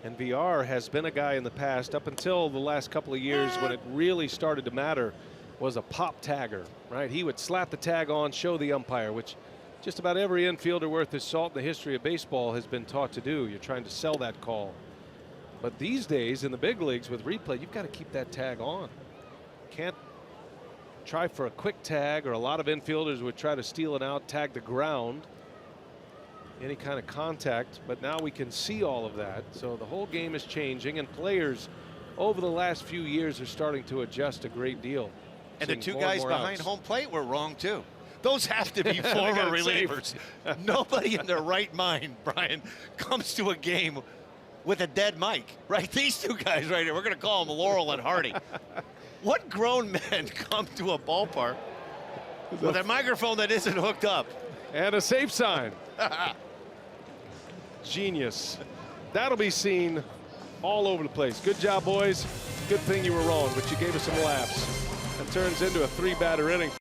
And Villar has been a guy in the past, up until the last couple of years when it really started to matter, was a pop tagger, right? He would slap the tag on, show the umpire, which just about every infielder worth his salt in the history of baseball has been taught to do. You're trying to sell that call. But these days in the big leagues with replay, you've got to keep that tag on. Can't try for a quick tag, or a lot of infielders would try to steal it out, tag the ground. Any kind of contact, but now we can see all of that. So the whole game is changing, and players over the last few years are starting to adjust a great deal. And the 2 guys behind home plate were wrong too. Those have to be former relievers. Nobody in their right mind, Brian, comes to a game with a dead mic, right? These 2 guys right here, we're going to call them Laurel and Hardy. What grown men come to a ballpark with a microphone that isn't hooked up? And a safe sign. Genius. That'll be seen all over the place. Good job, boys. Good thing you were wrong, but you gave us some laughs. That turns into a 3-batter inning.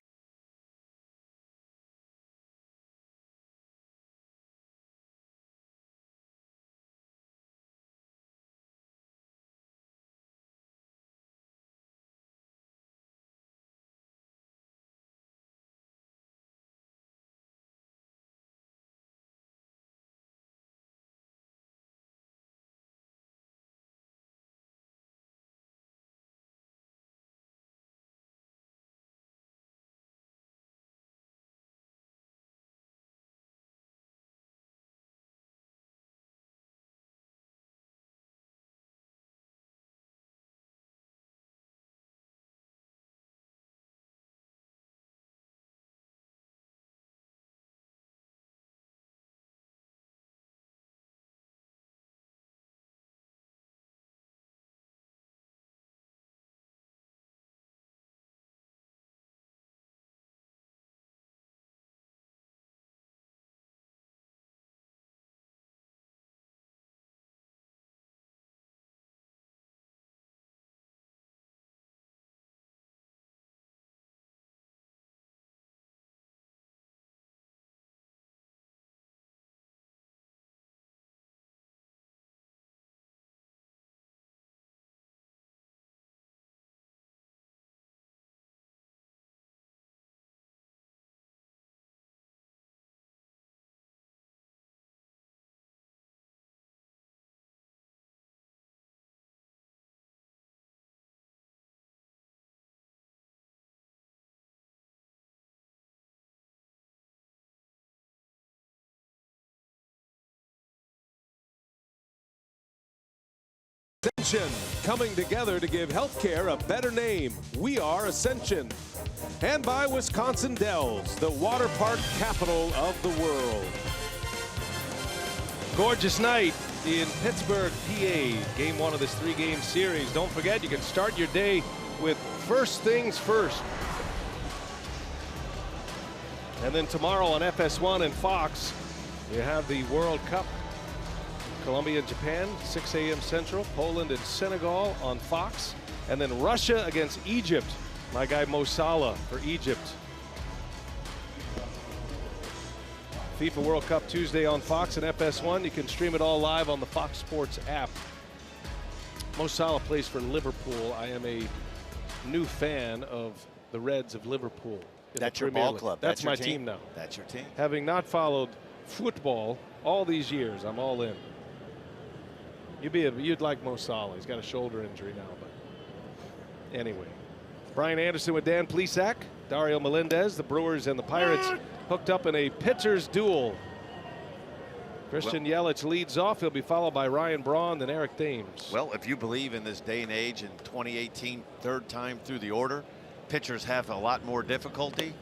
Ascension, coming together to give healthcare a better name. We are Ascension. And by Wisconsin Dells, the water park capital of the world. Gorgeous night in Pittsburgh, PA. Game 1 of this 3-game series. Don't forget, you can start your day with first things first. And then tomorrow on FS1 and Fox, You have the World Cup. Colombia and Japan, 6 a.m. Central. Poland and Senegal on Fox. And then Russia against Egypt. My guy Mo Salah for Egypt. FIFA World Cup Tuesday on Fox and FS1. You can stream it all live on the Fox Sports app. Mo Salah plays for Liverpool. I am a new fan of the Reds of Liverpool. That's your ball club. That's my team now. That's your team. Having not followed football all these years, I'm all in. You'd like Mo Salah. He's got a shoulder injury now, but anyway. Brian Anderson with Dan Plesac, Dario Melendez, the Brewers and the Pirates hooked up in a pitcher's duel. Christian Yelich leads off. He'll be followed by Ryan Braun, then Eric Thames. Well, if you believe in this day and age in 2018, third time through the order, pitchers have a lot more difficulty.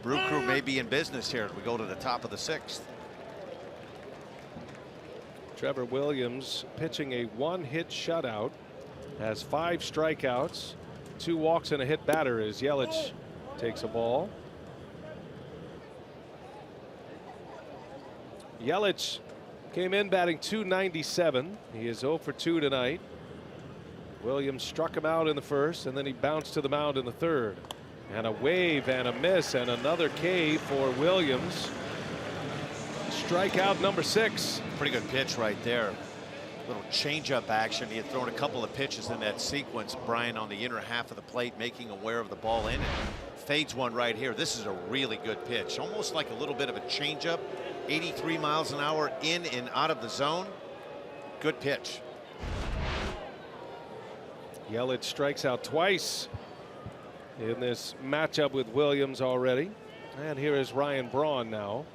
Brew Crew may be in business here as we go to the top of the 6th. Trevor Williams pitching a one-hit shutout, has 5 strikeouts, 2 walks and a hit batter as Yelich takes a ball. Yelich came in batting .297. He is 0 for 2 tonight. Williams struck him out in the first, and then he bounced to the mound in the third. And a wave and a miss and another K for Williams. Strikeout number 6. Pretty good pitch right there. Little changeup action. He had thrown a couple of pitches in that sequence. Brian on the inner half of the plate, making aware of the ball in it. Fades one right here. This is a really good pitch. Almost like a little bit of a changeup. 83 miles an hour in and out of the zone. Good pitch. Yelich strikes out twice in this matchup with Williams already. And here is Ryan Braun now.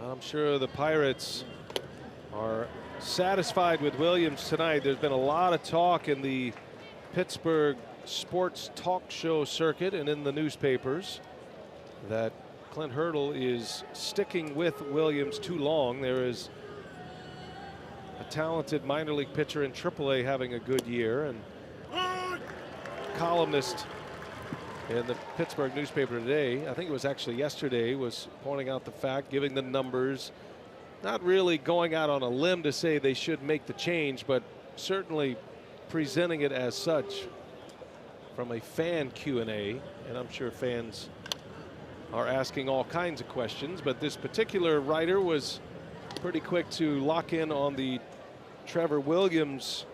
I'm sure the Pirates are satisfied with Williams tonight. There's been a lot of talk in the Pittsburgh sports talk show circuit and in the newspapers that Clint Hurdle is sticking with Williams too long. There is a talented minor league pitcher in AAA having a good year, and columnist in the Pittsburgh newspaper today, I think it was actually yesterday, was pointing out the fact, giving the numbers, not really going out on a limb to say they should make the change, but certainly presenting it as such from a fan Q&A. And I'm sure fans are asking all kinds of questions, but this particular writer was pretty quick to lock in on the Trevor Williams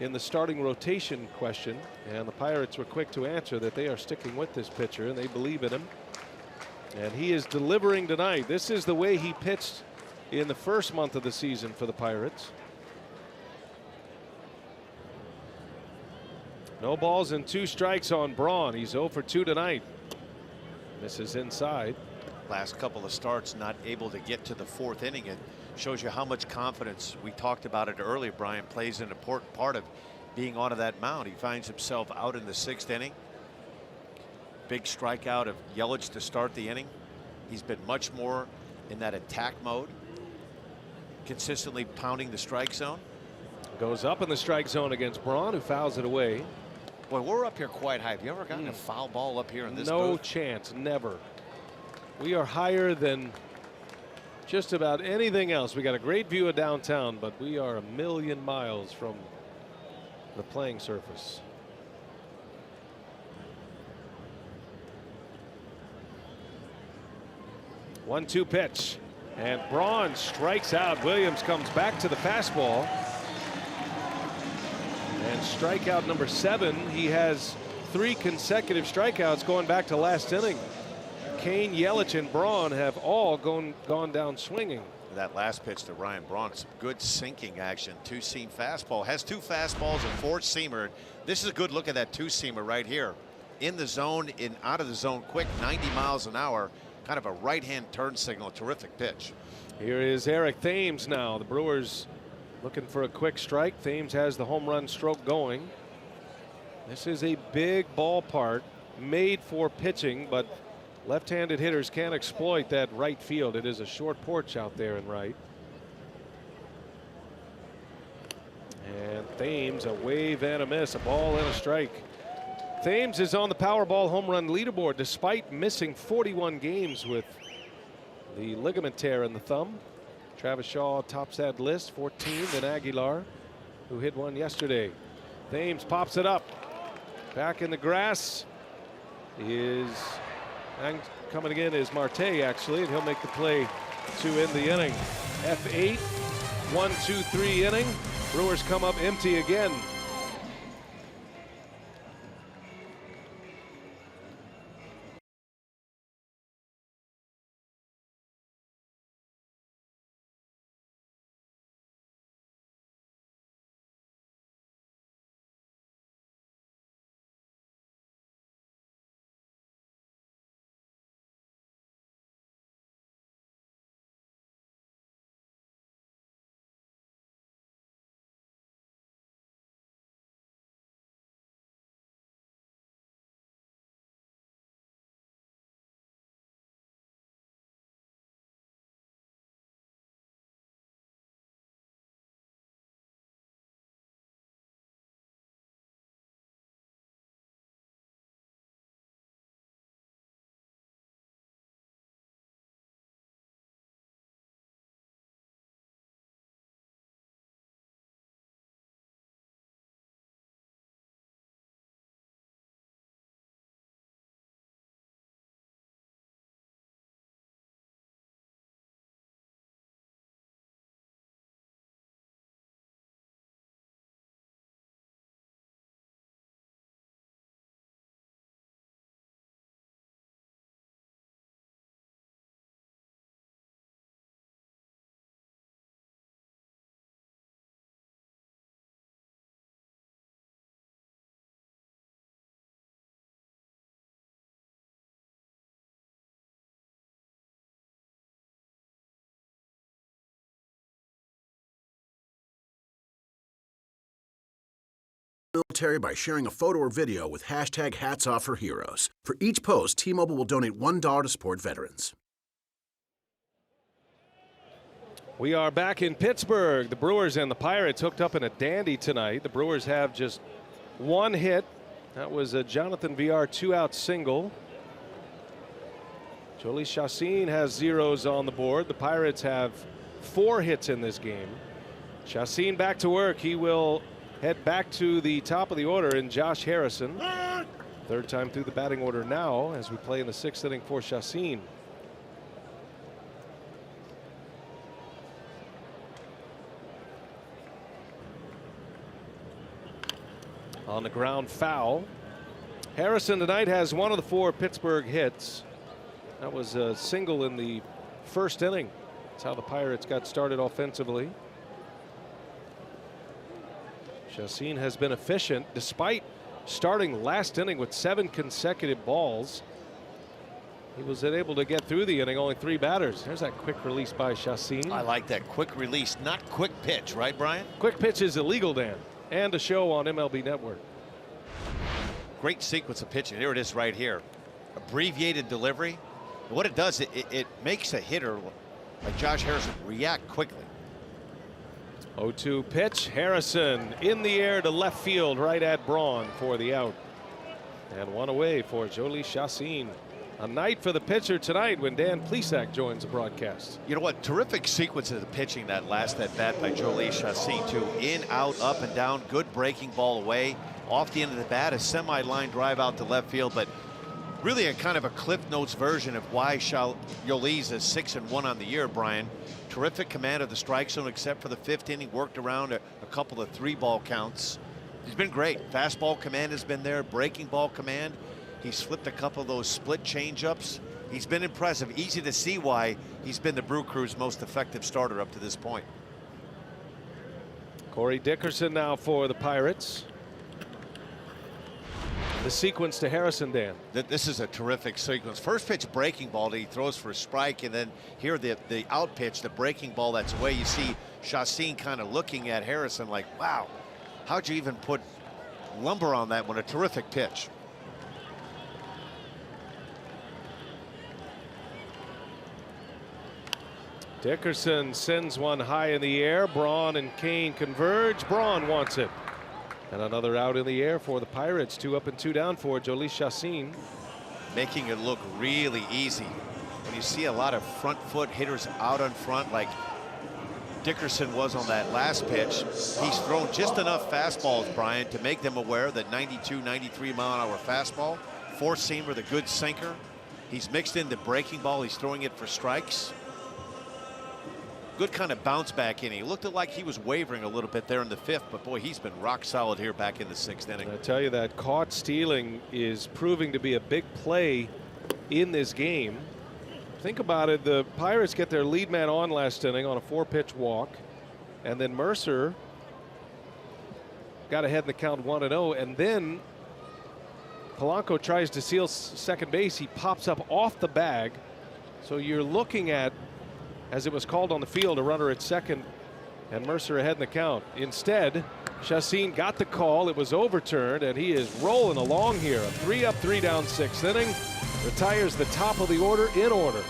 in the starting rotation question, and the Pirates were quick to answer that they are sticking with this pitcher and they believe in him, and he is delivering tonight. This is the way he pitched in the first month of the season for the Pirates. No balls and 2 strikes on Braun. He's 0 for 2 tonight. This is inside. Last couple of starts not able to get to the 4th inning. It shows you how much confidence, we talked about it earlier, Brian, plays an important part of being onto that mound. He finds himself out in the 6th inning. Big strikeout of Yelich to start the inning. He's been much more in that attack mode, consistently pounding the strike zone. Goes up in the strike zone against Braun, who fouls it away. Boy, we're up here quite high. Have you ever gotten a foul ball up here in this No booth? chance, never. We are higher than just about anything else. We got a great view of downtown, but we are a million miles from the playing surface. One-two pitch, and Braun strikes out. Williams comes back to the fastball, and strikeout number 7. He has 3 consecutive strikeouts going back to last inning. Cain, Yelich, and Braun have all gone down swinging. That last pitch to Ryan Braun, some good sinking action. 2-seam fastball. Has 2 fastballs and 4-seamer. This is a good look at that 2-seamer right here. In the zone, in out of the zone quick, 90 miles an hour. Kind of a right-hand turn signal. A terrific pitch. Here is Eric Thames now. The Brewers looking for a quick strike. Thames has the home run stroke going. This is a big ballpark made for pitching, but left-handed hitters can't exploit that right field. It is a short porch out there in right. And Thames, a wave and a miss, a ball and a strike. Thames is on the Powerball home run leaderboard despite missing 41 games with the ligament tear in the thumb. Travis Shaw tops that list, 14, then Aguilar, who hit one yesterday. Thames pops it up. Back in the grass is, and coming again is Marte, actually, and he'll make the play to end the inning. F8, 1-2-3 inning. Brewers come up empty again. Military by sharing a photo or video with hashtag HatsOffForHeroes. For each post, T-Mobile will donate $1 to support veterans. We are back in Pittsburgh. The Brewers and the Pirates hooked up in a dandy tonight. The Brewers have just one hit. That was a Jonathan Villar 2-out single. Jolie Chacin has zeros on the board. The Pirates have 4 hits in this game. Chacin back to work. He will head back to the top of the order in Josh Harrison. Third time through the batting order now as we play in the 6th inning for Chacin. On the ground, foul. Harrison tonight has one of the 4 Pittsburgh hits. That was a single in the 1st inning. That's how the Pirates got started offensively. Chacin has been efficient despite starting last inning with 7 consecutive balls. He was able to get through the inning, only 3 batters. There's that quick release by Chacin. I like that quick release, not quick pitch, right, Brian? Quick pitch is illegal, Dan, and a show on MLB Network. Great sequence of pitching. Here it is right here. Abbreviated delivery. What it does, it makes a hitter like Josh Harrison react quickly. 0-2 pitch. Harrison in the air to left field right at Braun for the out. And one away for Jolie Chacin. A night for the pitcher tonight when Dan Plesac joins the broadcast. You know what? Terrific sequence of the pitching that last at bat by Jolie Chacin, too. In, out, up, and down. Good breaking ball away. Off the end of the bat, a semi-line drive out to left field. But really a kind of a Cliff Notes version of why Jolie's is 6-1 on the year, Brian. Terrific command of the strike zone, except for the 5th inning. Worked around a couple of 3-ball counts. He's been great. Fastball command has been there. Breaking ball command. He's flipped a couple of those split change-ups. He's been impressive. Easy to see why he's been the Brew Crew's most effective starter up to this point. Corey Dickerson now for the Pirates. The sequence to Harrison, Dan. This is a terrific sequence. First pitch breaking ball that he throws for a strike, and then here the out pitch, the breaking ball that's away. You see Chacin kind of looking at Harrison like, wow, how'd you even put lumber on that one? A terrific pitch. Dickerson sends one high in the air. Braun and Cain converge. Braun wants it. And another out in the air for the Pirates. 2 up and 2 down for Jolie Chassin. Making it look really easy. When you see a lot of front foot hitters out on front like Dickerson was on that last pitch, he's thrown just enough fastballs, Brian, to make them aware that 92, 93 mile an hour fastball, four-seamer, the good sinker. He's mixed in the breaking ball. He's throwing it for strikes. Good kind of bounce back inning. He looked like he was wavering a little bit there in the 5th, but boy, he's been rock solid here back in the 6th inning. I tell you, that caught stealing is proving to be a big play in this game. Think about it. The Pirates get their lead man on last inning on a 4-pitch walk, and then Mercer got ahead in the count 1-0, and then Polanco tries to steal second base. He pops up off the bag. So you're looking at, as it was called on the field, a runner at second and Mercer ahead in the count. Instead, Chassin got the call. It was overturned, and he is rolling along here. A 3 up, 3 down 6th inning. Retires the top of the order in order.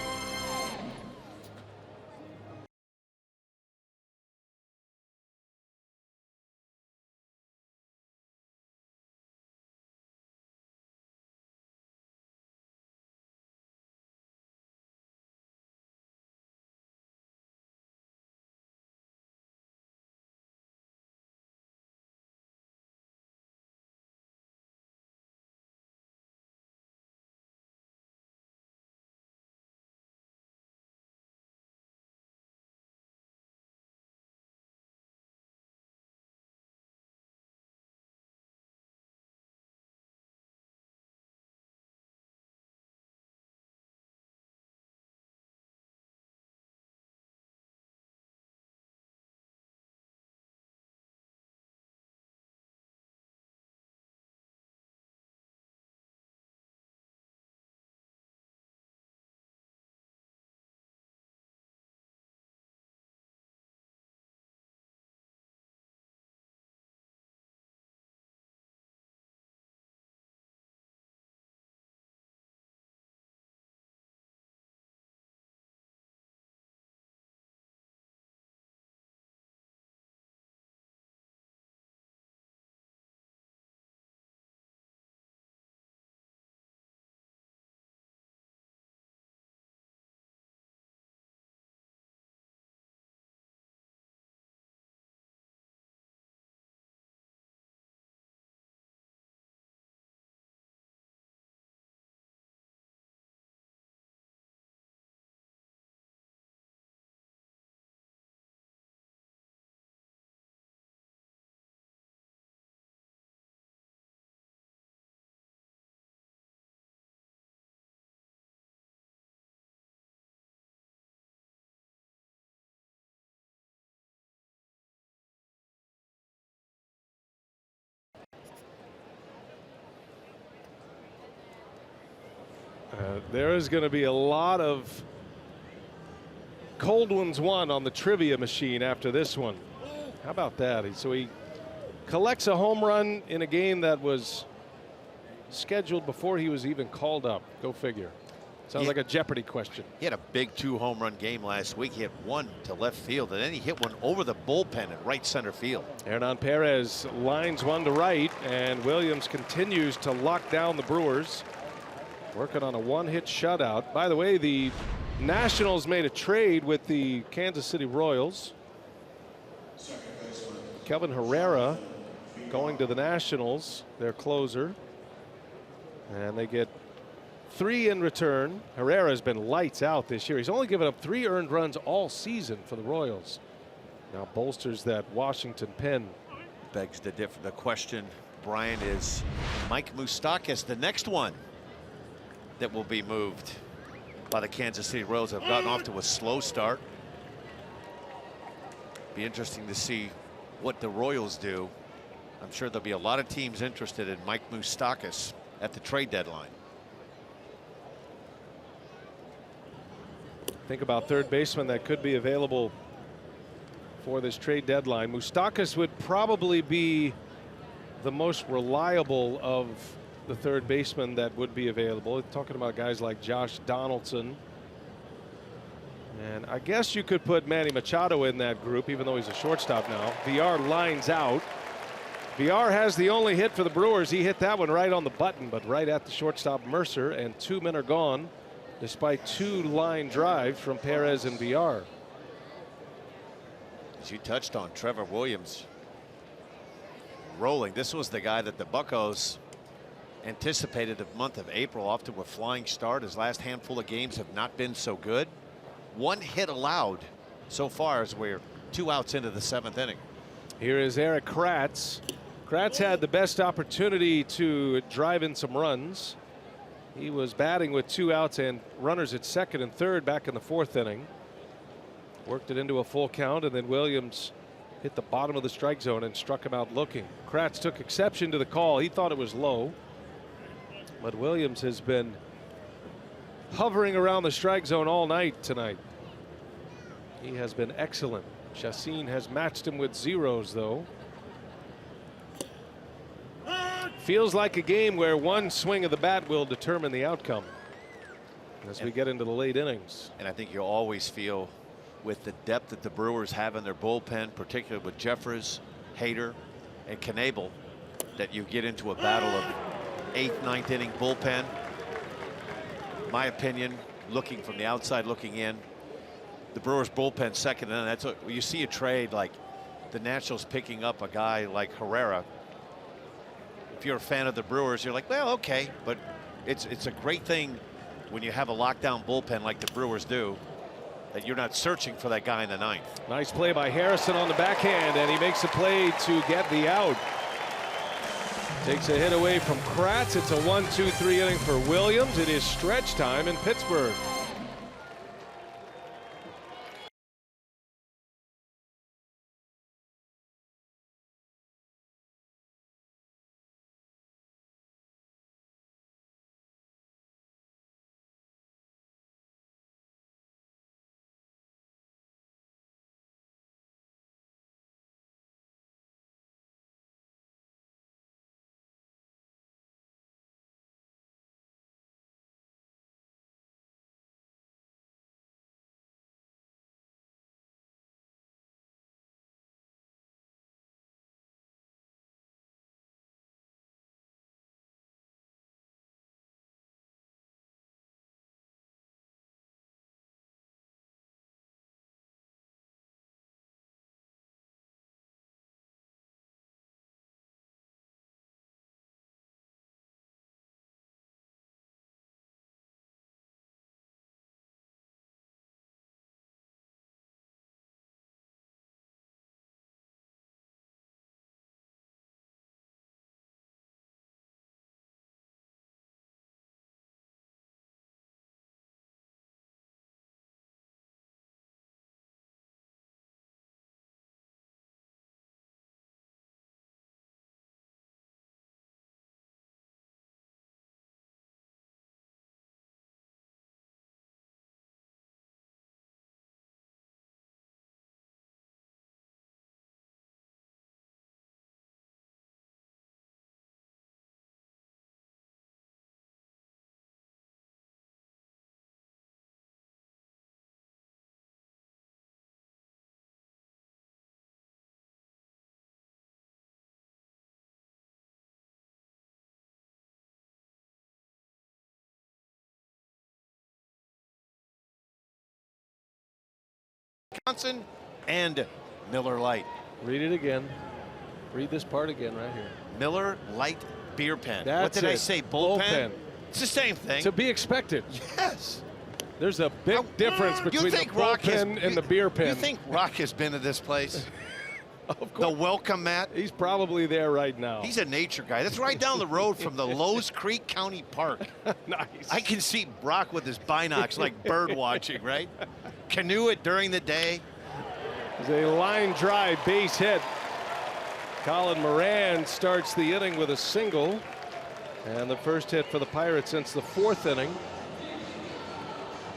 There is going to be a lot of cold ones won on the trivia machine after this one. How about that? So he collects a home run in a game that was scheduled before he was even called up. Go figure. Sounds like a Jeopardy question. He had a big 2-home-run game last week. He hit one to left field, and then he hit one over the bullpen at right center field. Hernan Perez lines one to right, and Williams continues to lock down the Brewers. Working on a 1-hit shutout. By the way, the Nationals made a trade with the Kansas City Royals. Kelvin Herrera going to the Nationals, their closer. And they get 3 in return. Herrera has been lights out this year. He's only given up 3 earned runs all season for the Royals. Now bolsters that Washington pen. Begs the question, Brian, is Mike Moustakas the next one that will be moved by the Kansas City Royals? Have gotten off to a slow start. Be interesting to see what the Royals do. I'm sure there'll be a lot of teams interested in Mike Moustakas at the trade deadline. Think about third baseman that could be available for this trade deadline. Moustakas would probably be the most reliable of the third baseman that would be available. Talking about guys like Josh Donaldson. And I guess you could put Manny Machado in that group, even though he's a shortstop now. Villar lines out. Villar has the only hit for the Brewers. He hit that one right on the button, but right at the shortstop Mercer, and 2 men are gone despite 2 line drives from Perez and Villar. As you touched on, Trevor Williams rolling. This was the guy that the Buccos anticipated the month of April off to a flying start. His last handful of games have not been so good. 1 hit allowed so far as we're 2 outs into the 7th inning. Here is Erik Kratz. Kratz had the best opportunity to drive in some runs. He was batting with 2 outs and runners at second and third back in the 4th inning. Worked it into a full count, and then Williams hit the bottom of the strike zone and struck him out looking. Kratz took exception to the call. He thought it was low, but Williams has been hovering around the strike zone all night tonight. He has been excellent. Justine has matched him with zeros, though. Feels like a game where 1 swing of the bat will determine the outcome as we get into the late innings. And I think you'll always feel, with the depth that the Brewers have in their bullpen, particularly with Jeffers, Hader, and Knebel, that you get into a battle of 8th, 9th inning bullpen. My opinion, looking from the outside looking in, the Brewers bullpen second, and that's what you see a trade like the Nationals picking up a guy like Herrera. If you're a fan of the Brewers, you're like, well, okay, but it's a great thing when you have a lockdown bullpen like the Brewers do, that you're not searching for that guy in the 9th. Nice play by Harrison on the backhand, and he makes a play to get the out. Takes a hit away from Kratz. It's a 1-2-3 inning for Williams. It is stretch time in Pittsburgh. Johnson and Miller Lite. Read it again. Read this part again right here. Miller Lite beer pen. That's what did I say? Bullpen? It's the same thing. To be expected. Yes. There's a big difference between the bullpen and the beer pen. You think Rock has been to this place? Of course. The welcome mat? He's probably there right now. He's a nature guy. That's right down the road from the Lowe's Creek County Park. Nice. I can see Brock with his binocs like bird watching, right? Canoe it during the day. It's a line drive base hit. Colin Moran starts the inning with a single, and the first hit for the Pirates since the 4th inning.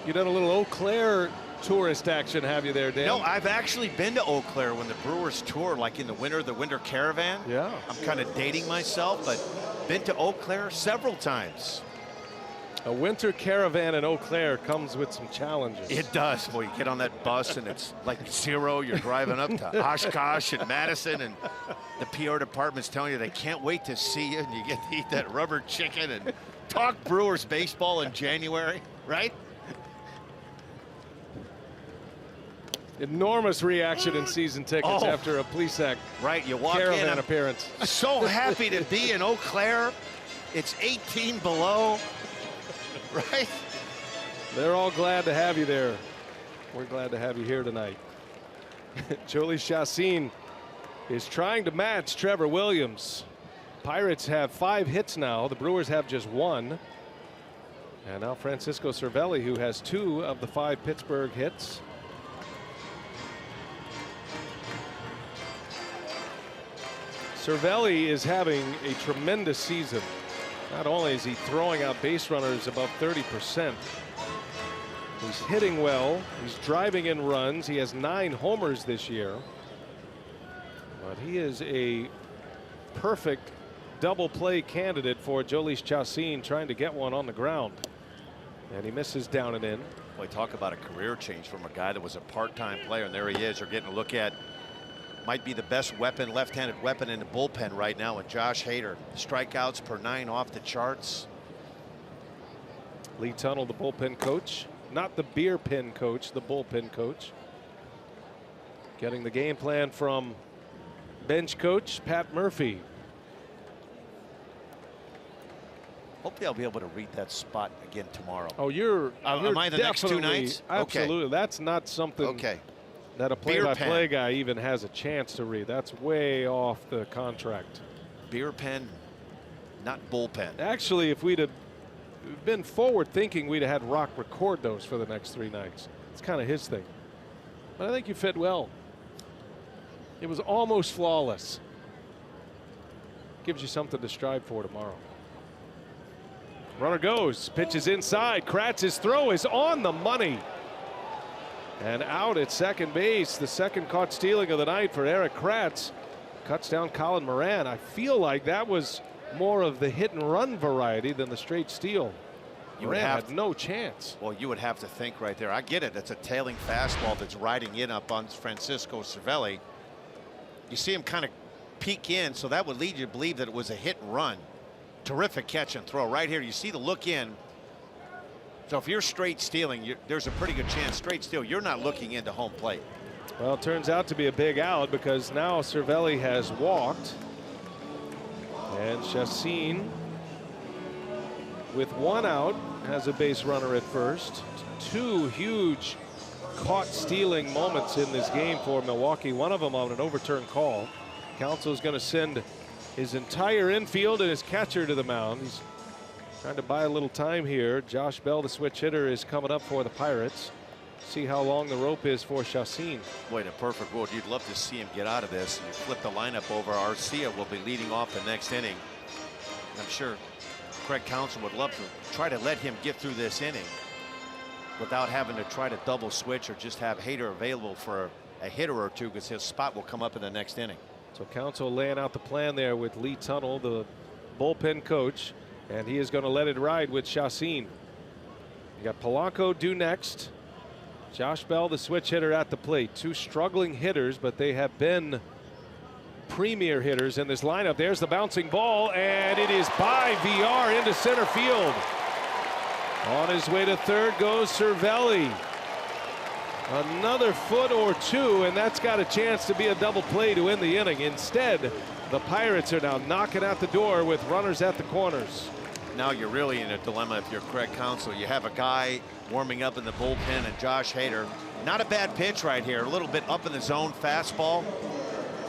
You done a little Eau Claire tourist action, have you there, Dan? No, I've actually been to Eau Claire when the Brewers tour, like in the winter caravan. Yeah. I'm kind of dating myself, but been to Eau Claire several times. A winter caravan in Eau Claire comes with some challenges. It does. Boy, you get on that bus and it's like 0. You're driving up to Oshkosh and Madison, and the PR department's telling you they can't wait to see you, and you get to eat that rubber chicken and talk Brewers baseball in January, right? Enormous reaction in season tickets after a Plesac right, you walk caravan in, appearance. So happy to be in Eau Claire. It's 18 below, right? They're all glad to have you there. We're glad to have you here tonight. Jolie Chacin is trying to match Trevor Williams. Pirates have 5 hits now. The Brewers have just 1. And now Francisco Cervelli, who has 2 of the 5 Pittsburgh hits. Cervelli is having a tremendous season. Not only is he throwing out base runners above 30%, he's hitting well, he's driving in runs, he has 9 homers this year. But he is a perfect double play candidate for Jolice Chacin, trying to get one on the ground. And he misses down and in. Boy, talk about a career change from a guy that was a part-time player, and there he is. You're getting a look at might be the best weapon, left-handed weapon in the bullpen right now with Josh Hader. Strikeouts per 9 off the charts. Lee Tunnell, the bullpen coach, not the beer pen coach, the bullpen coach. Getting the game plan from bench coach Pat Murphy. Hopefully I'll be able to read that spot again tomorrow. Oh, you're am I the next 2 definitely- nights? Absolutely. Okay. That's not something Okay. that a Beer play-by-play pen. guy even has a chance to read. That's way off the contract. Beer pen, not bullpen. Actually, if we'd have been forward thinking, we'd have had Rock record those for the next 3 nights. It's kind of his thing. But I think you fit well. It was almost flawless. Gives you something to strive for tomorrow. Runner goes, pitches inside. Kratz's throw is on the money. And out at second base, the second caught stealing of the night for Erik Kratz. Cuts down Colin Moran. I feel like that was more of the hit and run variety than the straight steal. Moran had no chance. Well, you would have to think right there. I get it. That's a tailing fastball that's riding in up on Francisco Cervelli. You see him kind of peek in, so that would lead you to believe that it was a hit and run. Terrific catch and throw right here. You see the look in. So if you're straight stealing, there's a pretty good chance straight steal, you're not looking into home plate. Well, it turns out to be a big out because now Cervelli has walked. And Chacin, with 1 out, has a base runner at first. 2 huge caught stealing moments in this game for Milwaukee. One of them on an overturned call. Counsell is going to send his entire infield and his catcher to the mound. He's trying to buy a little time here. Josh Bell, the switch hitter, is coming up for the Pirates. See how long the rope is for Chacin. Boy, in a perfect world, you'd love to see him get out of this. You flip the lineup over. Arcia will be leading off the next inning. I'm sure Craig Counsell would love to try to let him get through this inning without having to try to double switch or just have Hader available for a hitter or two, because his spot will come up in the next inning. So Counsell laying out the plan there with Lee Tunnell, the bullpen coach, and he is going to let it ride with Chacin. You got Polanco due next. Josh Bell, the switch hitter, at the plate. 2 struggling hitters, but they have been premier hitters in this lineup. There's the bouncing ball, and it is by Villar into center field. On his way to third goes Cervelli. Another foot or 2, and that's got a chance to be a double play to end the inning. Instead, the Pirates are now knocking at the door with runners at the corners. Now you're really in a dilemma if you're Craig Counsell. You have a guy warming up in the bullpen and Josh Hader. Not a bad pitch right here. A little bit up in the zone fastball.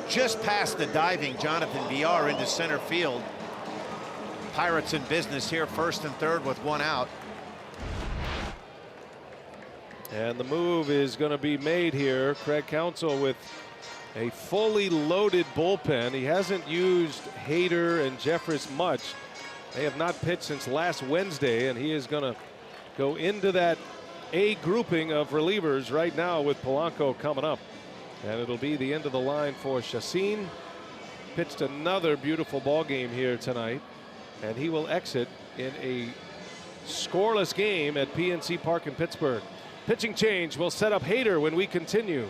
Just past the diving Jonathan Villar into center field. Pirates in business here, first and third with 1 out. And the move is going to be made here. Craig Counsell with a fully loaded bullpen. He hasn't used Hader and Jeffress much. They have not pitched since last Wednesday, and he is going to go into that A grouping of relievers right now with Polanco coming up. And it'll be the end of the line for Chacin. Pitched another beautiful ball game here tonight, and he will exit in a scoreless game at PNC Park in Pittsburgh. Pitching change will set up Hader when we continue.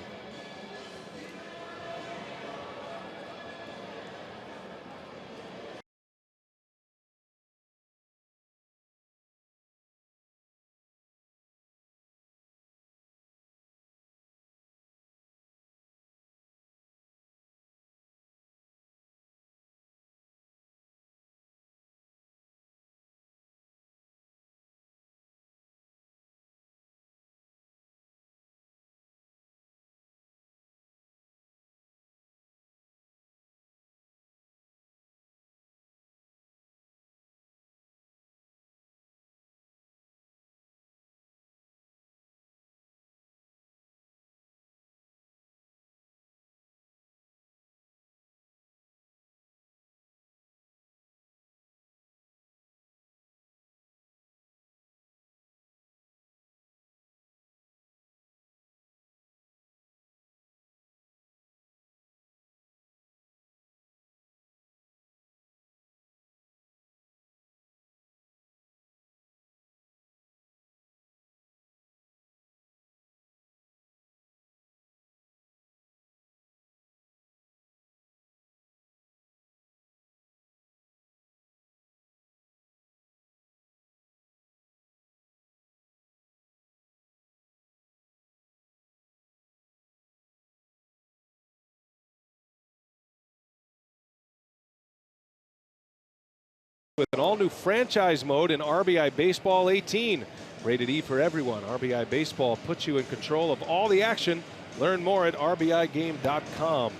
With an all-new franchise mode in RBI Baseball 18. Rated E for everyone. RBI Baseball puts you in control of all the action. Learn more at rbigame.com.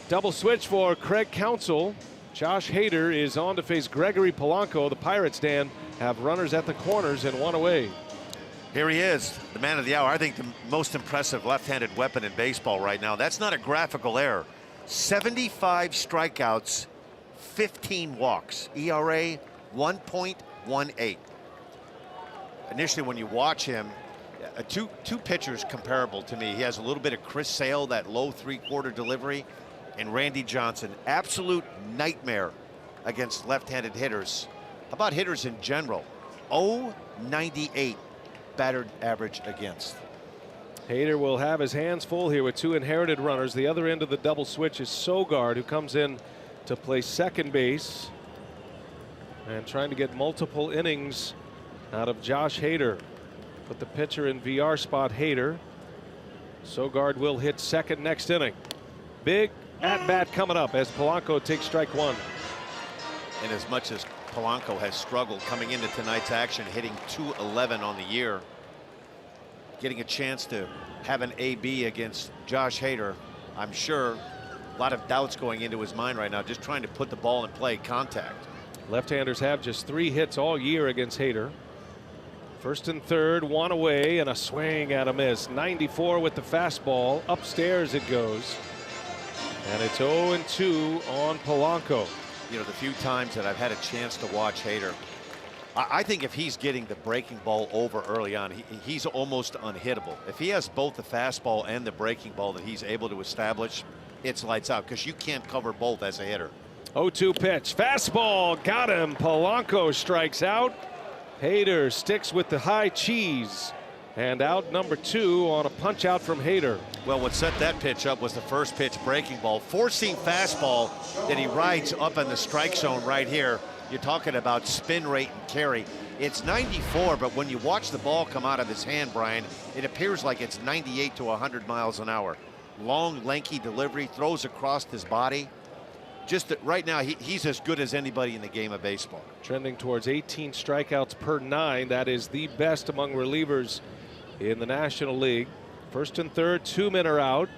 Double switch for Craig Counsell. Josh Hader is on to face Gregory Polanco. The Pirates, Dan, have runners at the corners and one away. Here he is, the man of the hour. I think the most impressive left-handed weapon in baseball right now. That's not a graphical error. 75 strikeouts, 15 walks, ERA 1.18. Initially, when you watch him, two pitchers comparable to me. He has a little bit of Chris Sale, that low three-quarter delivery, and Randy Johnson. Absolute nightmare against left-handed hitters. How about hitters in general? 0.98 batted average against. Hader will have his hands full here with two inherited runners. The other end of the double switch is Sogard, who comes in to play second base and trying to get multiple innings out of Josh Hader. Put the pitcher in VR spot, Hader. Sogard will hit second next inning. Big at-bat coming up as Polanco takes strike one. And as much as Polanco has struggled coming into tonight's action, hitting .211 on the year, getting a chance to have an AB against Josh Hader, I'm sure a lot of doubts going into his mind right now, just trying to put the ball in play, contact. Left-handers have just 3 hits all year against Hader. First and third, one away, and a swing and a miss. 94 with the fastball. Upstairs it goes. And it's 0-2 on Polanco. You know, the few times that I've had a chance to watch Hader, I think if he's getting the breaking ball over early on, he's almost unhittable. If he has both the fastball and the breaking ball that he's able to establish, it's lights out, because you can't cover both as a hitter. 0-2 pitch. Fastball. Got him. Polanco strikes out. Hader sticks with the high cheese. And out number 2 on a punch out from Hader. Well, what set that pitch up was the first pitch breaking ball. Four-seam fastball that he rides up in the strike zone right here. You're talking about spin rate and carry. It's 94, but when you watch the ball come out of his hand, Brian, it appears like it's 98 to 100 miles an hour. Long, lanky delivery, throws across his body. Just that right now, he's as good as anybody in the game of baseball. Trending towards 18 strikeouts per 9. That is the best among relievers in the National League. First and third, 2 men are out.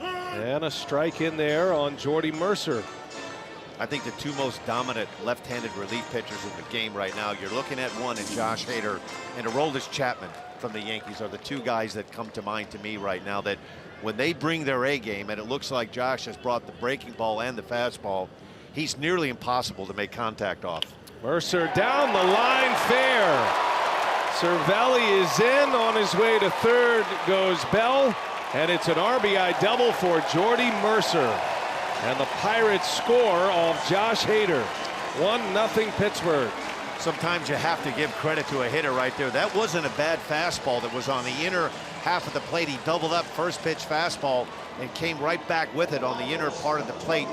And a strike in there on Jordy Mercer. I think the 2 most dominant left-handed relief pitchers in the game right now, you're looking at one in Josh Hader and Aroldis Chapman from the Yankees, are the 2 guys that come to mind to me right now, that when they bring their A game, and it looks like Josh has brought the breaking ball and the fastball, he's nearly impossible to make contact off. Mercer down the line, fair. Cervelli is in. On his way to third goes Bell, and it's an RBI double for Jordy Mercer. And the Pirates score off Josh Hader. 1-0 Pittsburgh. Sometimes you have to give credit to a hitter right there. That wasn't a bad fastball that was on the inner half of the plate. He doubled up first pitch fastball and came right back with it on the inner part of the plate.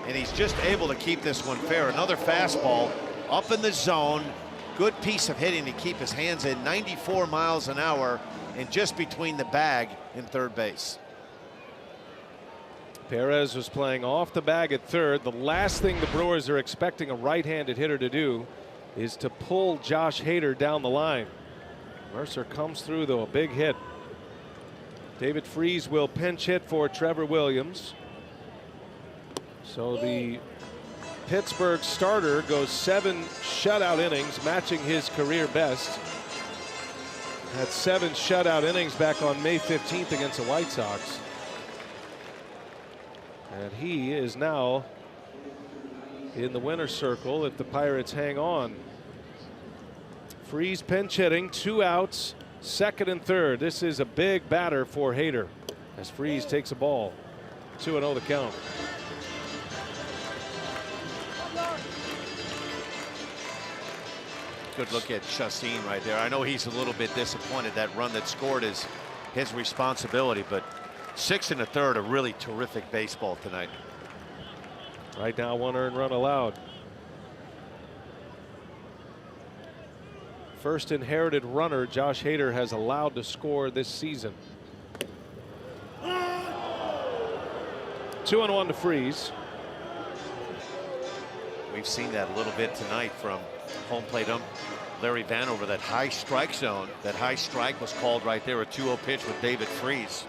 And he's just able to keep this one fair. Another fastball up in the zone. Good piece of hitting to keep his hands in. 94 miles an hour and just between the bag and third base. Perez was playing off the bag at third. The last thing the Brewers are expecting a right-handed hitter to do is to pull Josh Hader down the line. Mercer comes through, though, a big hit. David Freese will pinch hit for Trevor Williams. So the Pittsburgh starter goes 7 shutout innings, matching his career best. Had 7 shutout innings back on May 15th against the White Sox. And he is now in the winner's circle if the Pirates hang on. Freese pinch hitting, 2 outs, second and third. This is a big batter for Hader as Freese takes a ball. 2-0 the count. Good look at Justine right there. I know he's a little bit disappointed. That run that scored is his responsibility, but 6 1/3, a really terrific baseball tonight. Right now, 1 earned run allowed. First inherited runner Josh Hader has allowed to score this season. 2-1 to Freese. We've seen that a little bit tonight from home plate Larry Vanover. That high strike zone, that high strike was called right there, a 2-0 pitch with David Freese.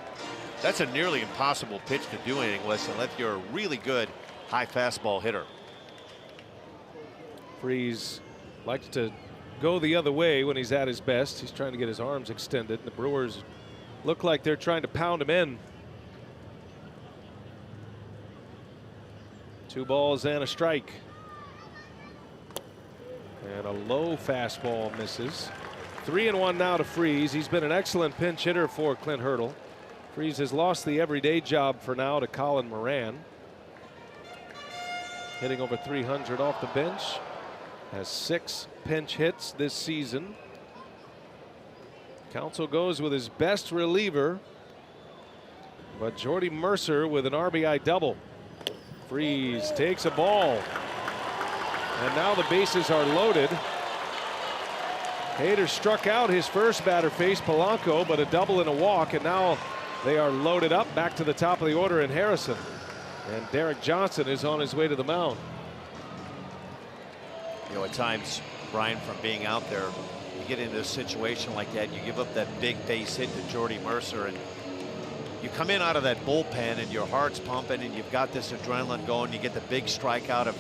That's a nearly impossible pitch to do anything with unless you're a really good high fastball hitter. Freese likes to go the other way when he's at his best. He's trying to get his arms extended. The Brewers look like they're trying to pound him in. 2 balls and a strike. And a low fastball misses. 3-1 now to Freese. He's been an excellent pinch hitter for Clint Hurdle. Freese has lost the everyday job for now to Colin Moran. Hitting over 300 off the bench. Has 6 pinch hits this season. Counsell goes with his best reliever, but Jordy Mercer with an RBI double. Freese takes a ball. And now the bases are loaded. Hader struck out his first batter, faced Polanco, but a double and a walk, and now they are loaded up. Back to the top of the order in Harrison. And Derek Johnson is on his way to the mound. You know, at times, Brian, from being out there, you get into a situation like that, you give up that big base hit to Jordy Mercer, and you come in out of that bullpen and your heart's pumping and you've got this adrenaline going. You get the big strikeout of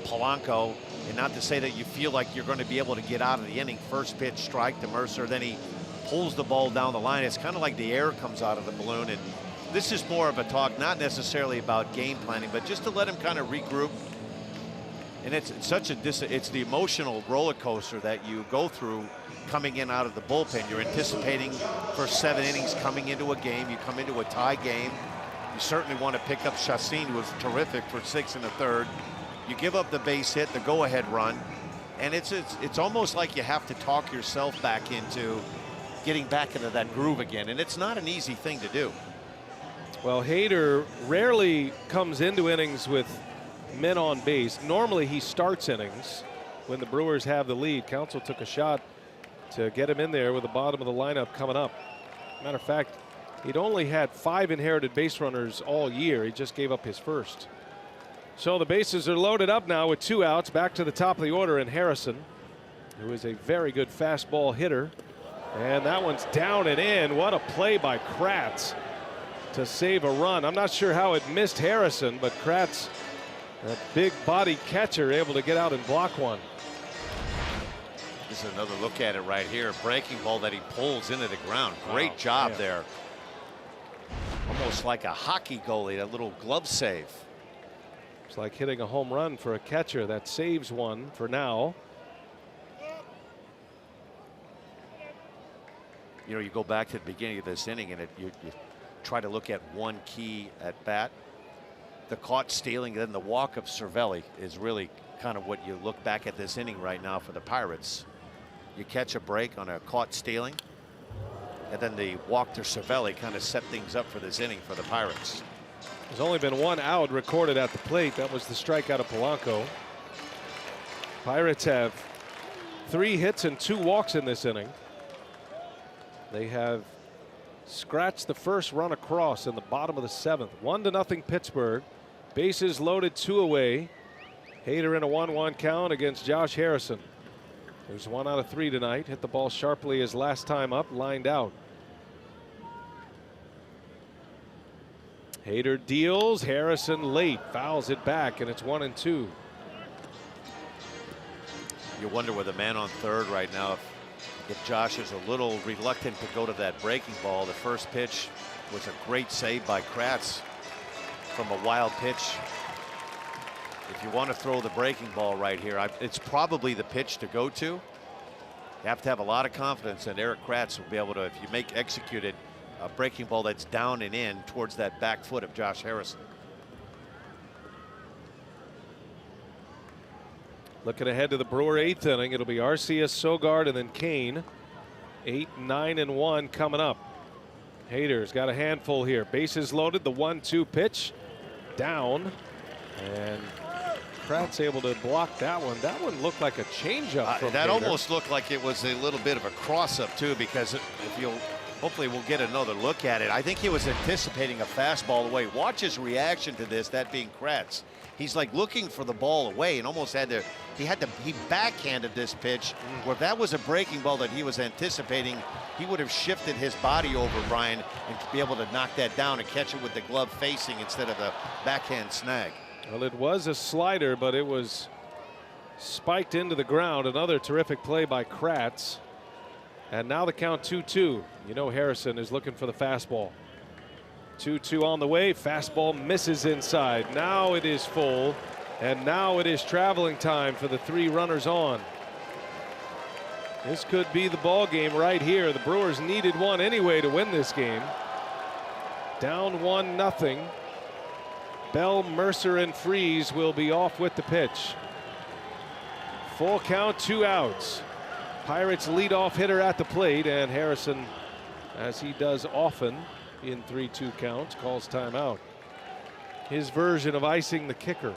Polanco, and not to say that you feel like you're going to be able to get out of the inning. First pitch strike to Mercer, then he pulls the ball down the line. It's kind of like the air comes out of the balloon, and this is more of a talk, not necessarily about game planning, but just to let him kind of regroup. And it's such a it's the emotional roller coaster that you go through coming in out of the bullpen. You're anticipating for 7 innings coming into a game. You come into a tie game. You certainly want to pick up Justine, who was terrific for 6 1/3. You give up the base hit, the go-ahead run, and it's almost like you have to talk yourself back into getting back into that groove again, and it's not an easy thing to do. Well, Hader rarely comes into innings with men on base. Normally he starts innings when the Brewers have the lead. Counsell took a shot to get him in there with the bottom of the lineup coming up. Matter of fact, he'd only had 5 inherited base runners all year. He just gave up his first. So the bases are loaded up now with 2 outs. Back to the top of the order in Harrison, who is a very good fastball hitter. And that one's down and in. What a play by Kratz to save a run. I'm not sure how it missed Harrison, but Kratz, that big body catcher, able to get out and block one. This is another look at it right here. Breaking ball that he pulls into the ground. Great job there. Almost like a hockey goalie, that little glove save. It's like hitting a home run for a catcher that saves one for now. You know, you go back to the beginning of this inning and you try to look at one key at bat. the caught stealing, then the walk of Cervelli is really kind of what you look back at this inning right now for the Pirates. You catch a break on a caught stealing, and then the walk to Cervelli kind of set things up for this inning for the Pirates. There's only been one out recorded at the plate. That was the strikeout of Polanco. Pirates have 3 hits and 2 walks in this inning. They have scratched the first run across in the bottom of the 7th. 1-0 Pittsburgh. Bases loaded, 2 away. Hader in a 1-1 count against Josh Harrison, who's 1 out of 3 tonight. Hit the ball sharply his last time up, lined out. Hader deals. Harrison late, fouls it back, and it's 1-2. You wonder with a man on third right now if Josh is a little reluctant to go to that breaking ball. The first pitch was a great save by Kratz from a wild pitch. If you want to throw the breaking ball right here, it's probably the pitch to go to. You have to have a lot of confidence that Erik Kratz will be able to, if you execute it, a breaking ball that's down and in towards that back foot of Josh Harrison. Looking ahead to the Brewer 8th inning, it'll be Arcia, Sogard, and then Cain. 8, 9, and 1 coming up. Hader's got a handful here. Bases loaded. The 1-2 pitch down, and Kratz able to block that one. That one looked like a changeup. That Hader. almost looked like it was a little bit of a cross-up too, because if you'll, hopefully we'll get another look at it. I think he was anticipating a fastball away. Watch his reaction to this, that being Kratz. He's like looking for the ball away and almost he backhanded this pitch, where if that was a breaking ball that he was anticipating, he would have shifted his body over, Brian, and to be able to knock that down and catch it with the glove facing instead of the backhand snag. Well, it was a slider, but it was spiked into the ground. Another terrific play by Kratz. And now the count 2-2. You know Harrison is looking for the fastball. 2-2 on the way. Fastball misses inside. Now it is full, and now it is traveling time for the 3 runners on. This could be the ball game right here. The Brewers needed one anyway to win this game. Down 1-0. Bell, Mercer, and Freeze will be off with the pitch. Full count, 2 outs. Pirates leadoff hitter at the plate, and Harrison, as he does often in 3-2 counts, calls timeout. His version of icing the kicker.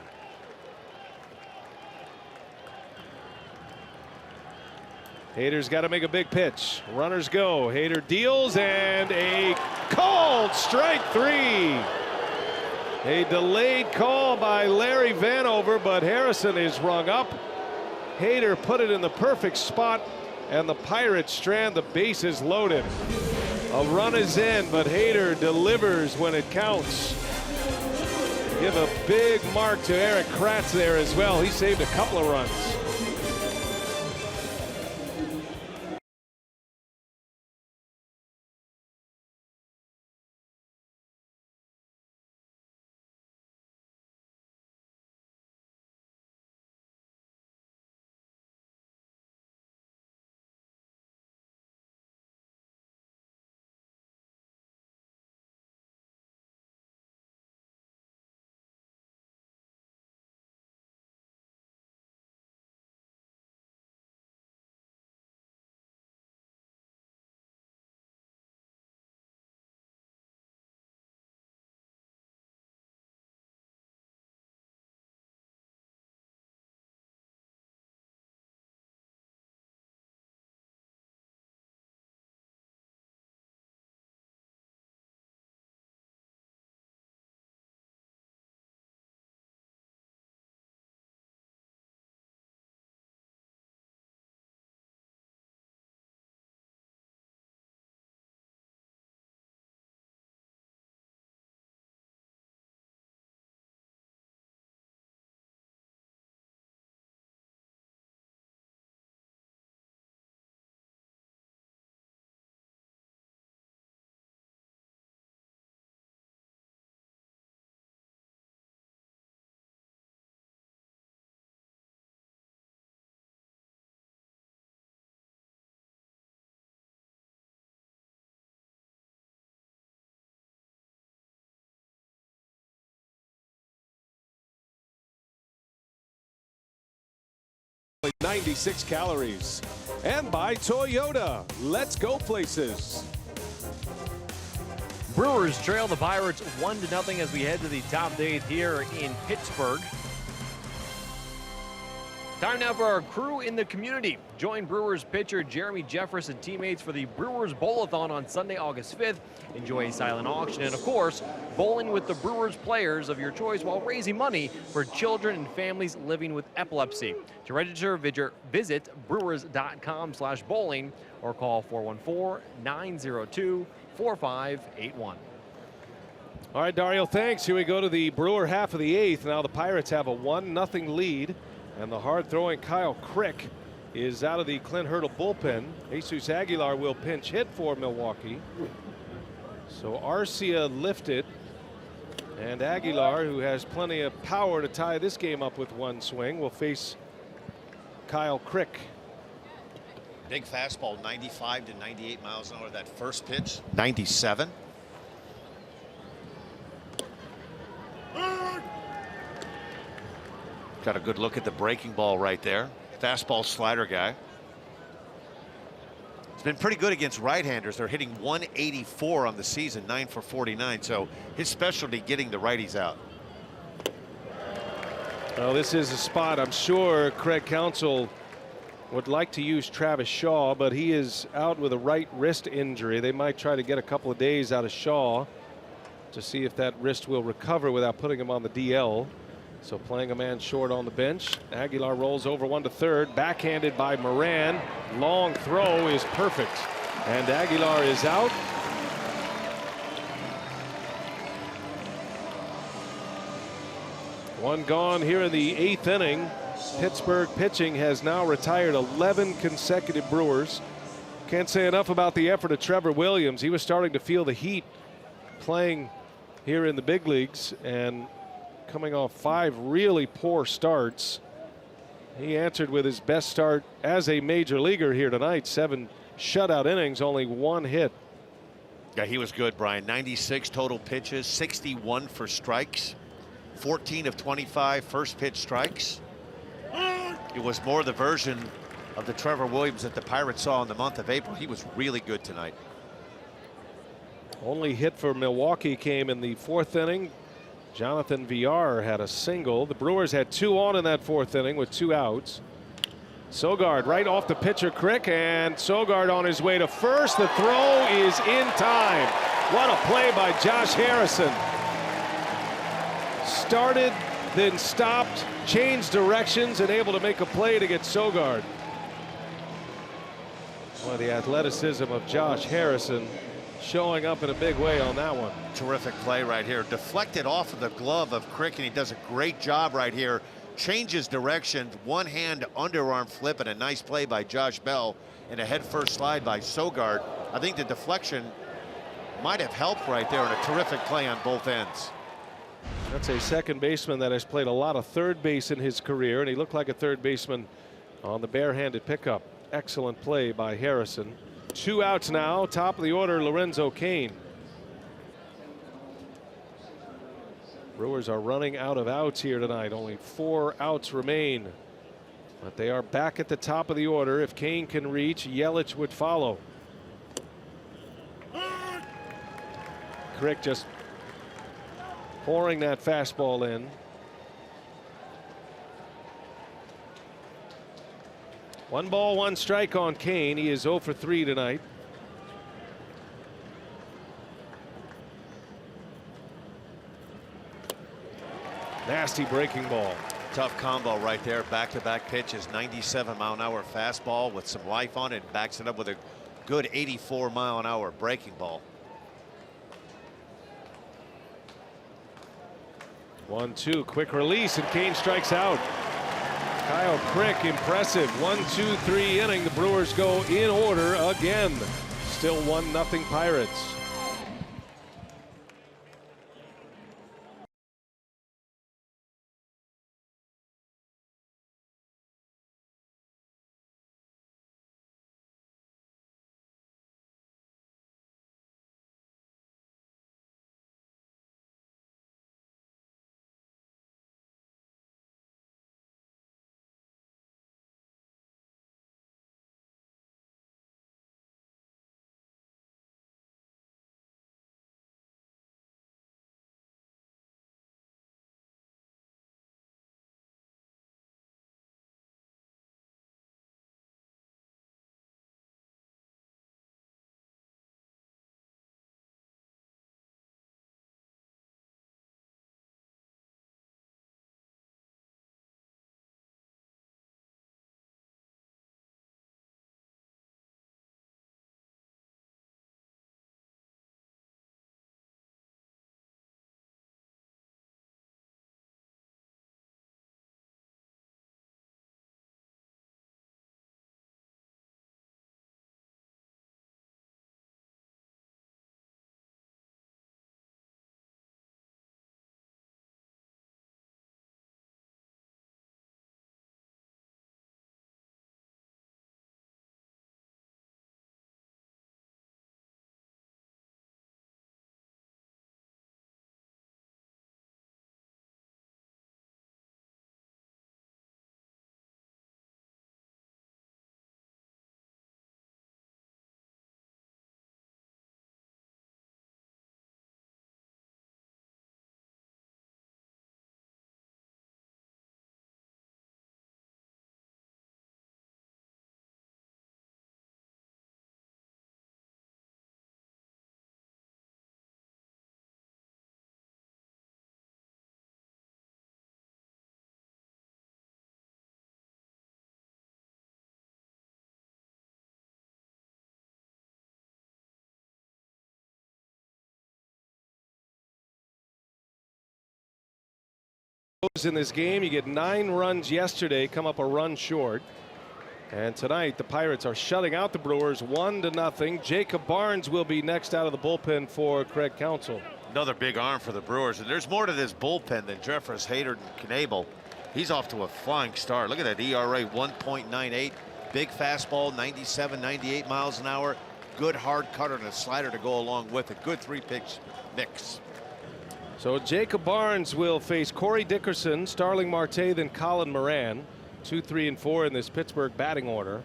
Hader's got to make a big pitch. Runners go. Hader deals, and a called strike 3. A delayed call by Larry Vanover, but Harrison is rung up. Hader put it in the perfect spot, and the Pirates strand the bases loaded. A run is in, but Hader delivers when it counts. Give a big mark to Erik Kratz there as well. He saved a couple of runs. 96 calories. And by Toyota. Let's go places. Brewers trail the Pirates 1-0 as we head to the top of the 8th here in Pittsburgh. Time now for our crew in the community. Join Brewers pitcher Jeremy Jeffress and teammates for the Brewers Bowl-a-thon on Sunday, August 5th. Enjoy a silent auction and, of course, bowling with the Brewers players of your choice while raising money for children and families living with epilepsy. To register, visit brewers.com/bowling or call 414-902-4581. All right, Dario, thanks. Here we go to the Brewer half of the 8th. Now the Pirates have a 1-0 lead. And the hard-throwing Kyle Crick is out of the Clint Hurdle bullpen. Jesus Aguilar will pinch hit for Milwaukee. So Arcia lifted. And Aguilar, who has plenty of power to tie this game up with one swing, will face Kyle Crick. Big fastball, 95 to 98 miles an hour. That first pitch, 97. Got a good look at the breaking ball right there. Fastball slider guy. It's been pretty good against right-handers. They're hitting 184 on the season, 9 for 49. So his specialty getting the righties out. Well, this is a spot I'm sure Craig Counsell would like to use Travis Shaw, but he is out with a right wrist injury. They might try to get a couple of days out of Shaw to see if that wrist will recover without putting him on the DL. So playing a man short on the bench. Aguilar rolls over 1 to third, backhanded by Moran. Long throw is perfect, and Aguilar is out. One gone here in the 8th inning. Pittsburgh pitching has now retired 11 consecutive Brewers. Can't say enough about the effort of Trevor Williams. He was starting to feel the heat playing here in the big leagues, and coming off 5 really poor starts. He answered with his best start as a major leaguer here tonight. 7 shutout innings, only 1 hit. Yeah, he was good, Brian. 96 total pitches, 61 for strikes, 14 of 25 first pitch strikes. It was more the version of the Trevor Williams that the Pirates saw in the month of April. He was really good tonight. Only hit for Milwaukee came in the 4th inning. Jonathan Villar had a single. The Brewers had 2 on in that 4th inning with 2 outs. Sogard right off the pitcher Crick, and Sogard on his way to first. The throw is in time. What a play by Josh Harrison. Started, then stopped, changed directions, and able to make a play to get Sogard. Well, the athleticism of Josh Harrison showing up in a big way on that one. Terrific play right here. Deflected off of the glove of Crick, and he does a great job right here. Changes direction, one hand underarm flip, and a nice play by Josh Bell, and a head first slide by Sogard. I think the deflection might have helped right there, and a terrific play on both ends. That's a second baseman that has played a lot of third base in his career, and he looked like a third baseman on the barehanded pickup. Excellent play by Harrison. 2 outs now. Top of the order, Lorenzo Cain. Brewers are running out of outs here tonight. Only 4 outs remain. But they are back at the top of the order. If Cain can reach, Yelich would follow. Crick just pouring that fastball in. 1 ball, 1 strike on Cain. He is 0 for 3 tonight. Nasty breaking ball. Tough combo right there. Back-to-back pitches. 97-mile-an-hour fastball with some life on it. Backs it up with a good 84-mile-an-hour breaking ball. 1-2, quick release, and Cain strikes out. Kyle Crick, impressive. 1-2-3 inning. The Brewers go in order again. Still 1-0 Pirates. In this game, you get 9 runs yesterday, come up a run short. And tonight, the Pirates are shutting out the Brewers 1-0. Jacob Barnes will be next out of the bullpen for Craig Counsell. Another big arm for the Brewers, and there's more to this bullpen than Jeffress, Hader, and Knable. He's off to a flying start. Look at that ERA, 1.98. Big fastball, 97, 98 miles an hour. Good hard cutter and a slider to go along with it. Good 3-pitch mix. So Jacob Barnes will face Corey Dickerson, Starling Marte, then Colin Moran. 2, 3, and 4 in this Pittsburgh batting order.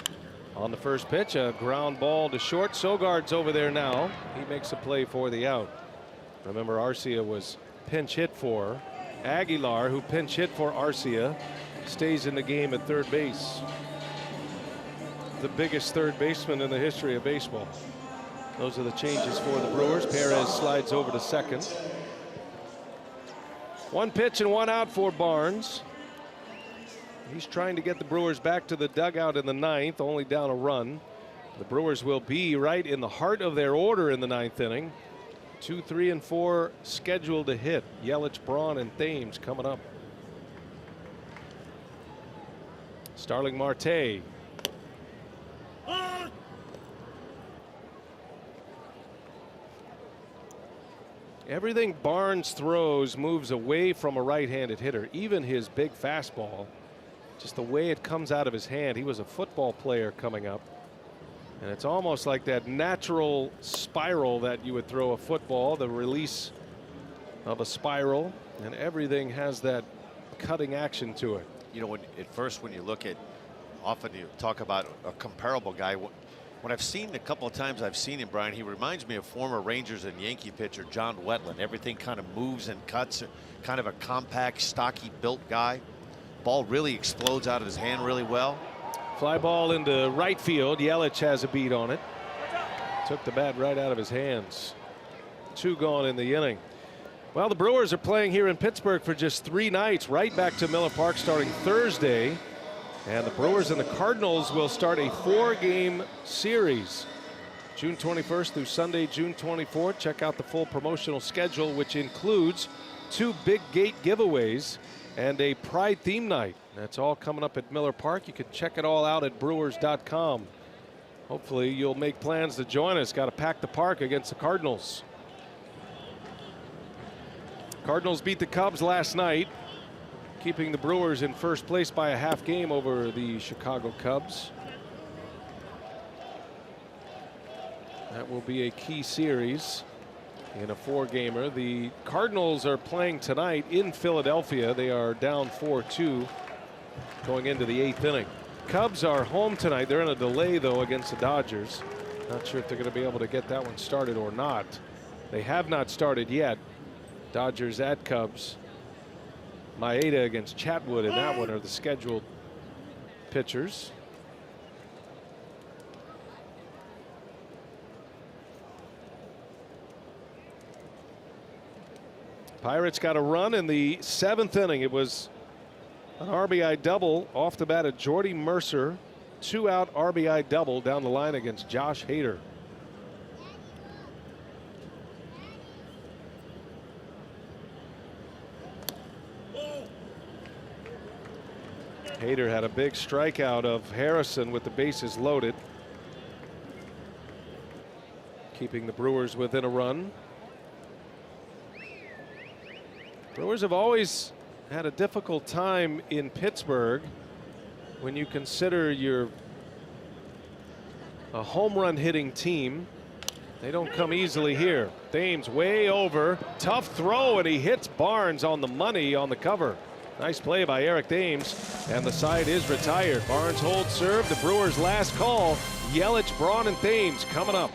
On the first pitch, a ground ball to short. Sogard's over there now. He makes a play for the out. Remember, Arcia was pinch hit for. Aguilar, who pinch hit for Arcia, stays in the game at third base. The biggest third baseman in the history of baseball. Those are the changes for the Brewers. Perez slides over to second. 1 pitch and 1 out for Barnes. He's trying to get the Brewers back to the dugout in the 9th, only down a run. The Brewers will be right in the heart of their order in the 9th inning. 2, 3, and 4 scheduled to hit. Yelich, Braun, and Thames coming up. Starling Marte. Everything Barnes throws moves away from a right-handed hitter, even his big fastball. Just the way it comes out of his hand. He was a football player coming up. And it's almost like that natural spiral that you would throw a football, the release of a spiral, and everything has that cutting action to it. You know, at first when you look at, often you talk about a comparable guy. When I've seen a couple of times I've seen him, Brian, he reminds me of former Rangers and Yankee pitcher John Wetland. Everything kind of moves and cuts, kind of a compact, stocky built guy. Ball really explodes out of his hand really well. Fly ball into right field. Yelich has a beat on it. Took the bat right out of his hands. 2 gone in the inning. Well, the Brewers are playing here in Pittsburgh for just 3 nights, right back to Miller Park starting Thursday. And the Brewers and the Cardinals will start a 4-game series. June 21st through Sunday, June 24th. Check out the full promotional schedule, which includes 2 big gate giveaways and a Pride theme night. That's all coming up at Miller Park. You can check it all out at Brewers.com. Hopefully you'll make plans to join us. Got to pack the park against the Cardinals. Cardinals beat the Cubs last night, keeping the Brewers in first place by a half game over the Chicago Cubs. That will be a key series in a 4-gamer. The Cardinals are playing tonight in Philadelphia. They are down 4-2 going into the 8th inning. Cubs are home tonight. They're in a delay, though, against the Dodgers. Not sure if they're going to be able to get that one started or not. They have not started yet. Dodgers at Cubs. Maeda against Chatwood in that one are the scheduled pitchers. Pirates got a run in the 7th inning. It was an RBI double off the bat of Jordy Mercer. 2-out RBI double down the line against Josh Hader. Hader had a big strikeout of Harrison with the bases loaded, keeping the Brewers within a run. Brewers have always had a difficult time in Pittsburgh when you consider you're a home run hitting team. They don't come easily here. Thames way over, tough throw, and he hits Barnes on the money on the cover. Nice play by Eric Thames, and the side is retired. Barnes holds serve. The Brewers' last call. Yelich, Braun, and Thames coming up.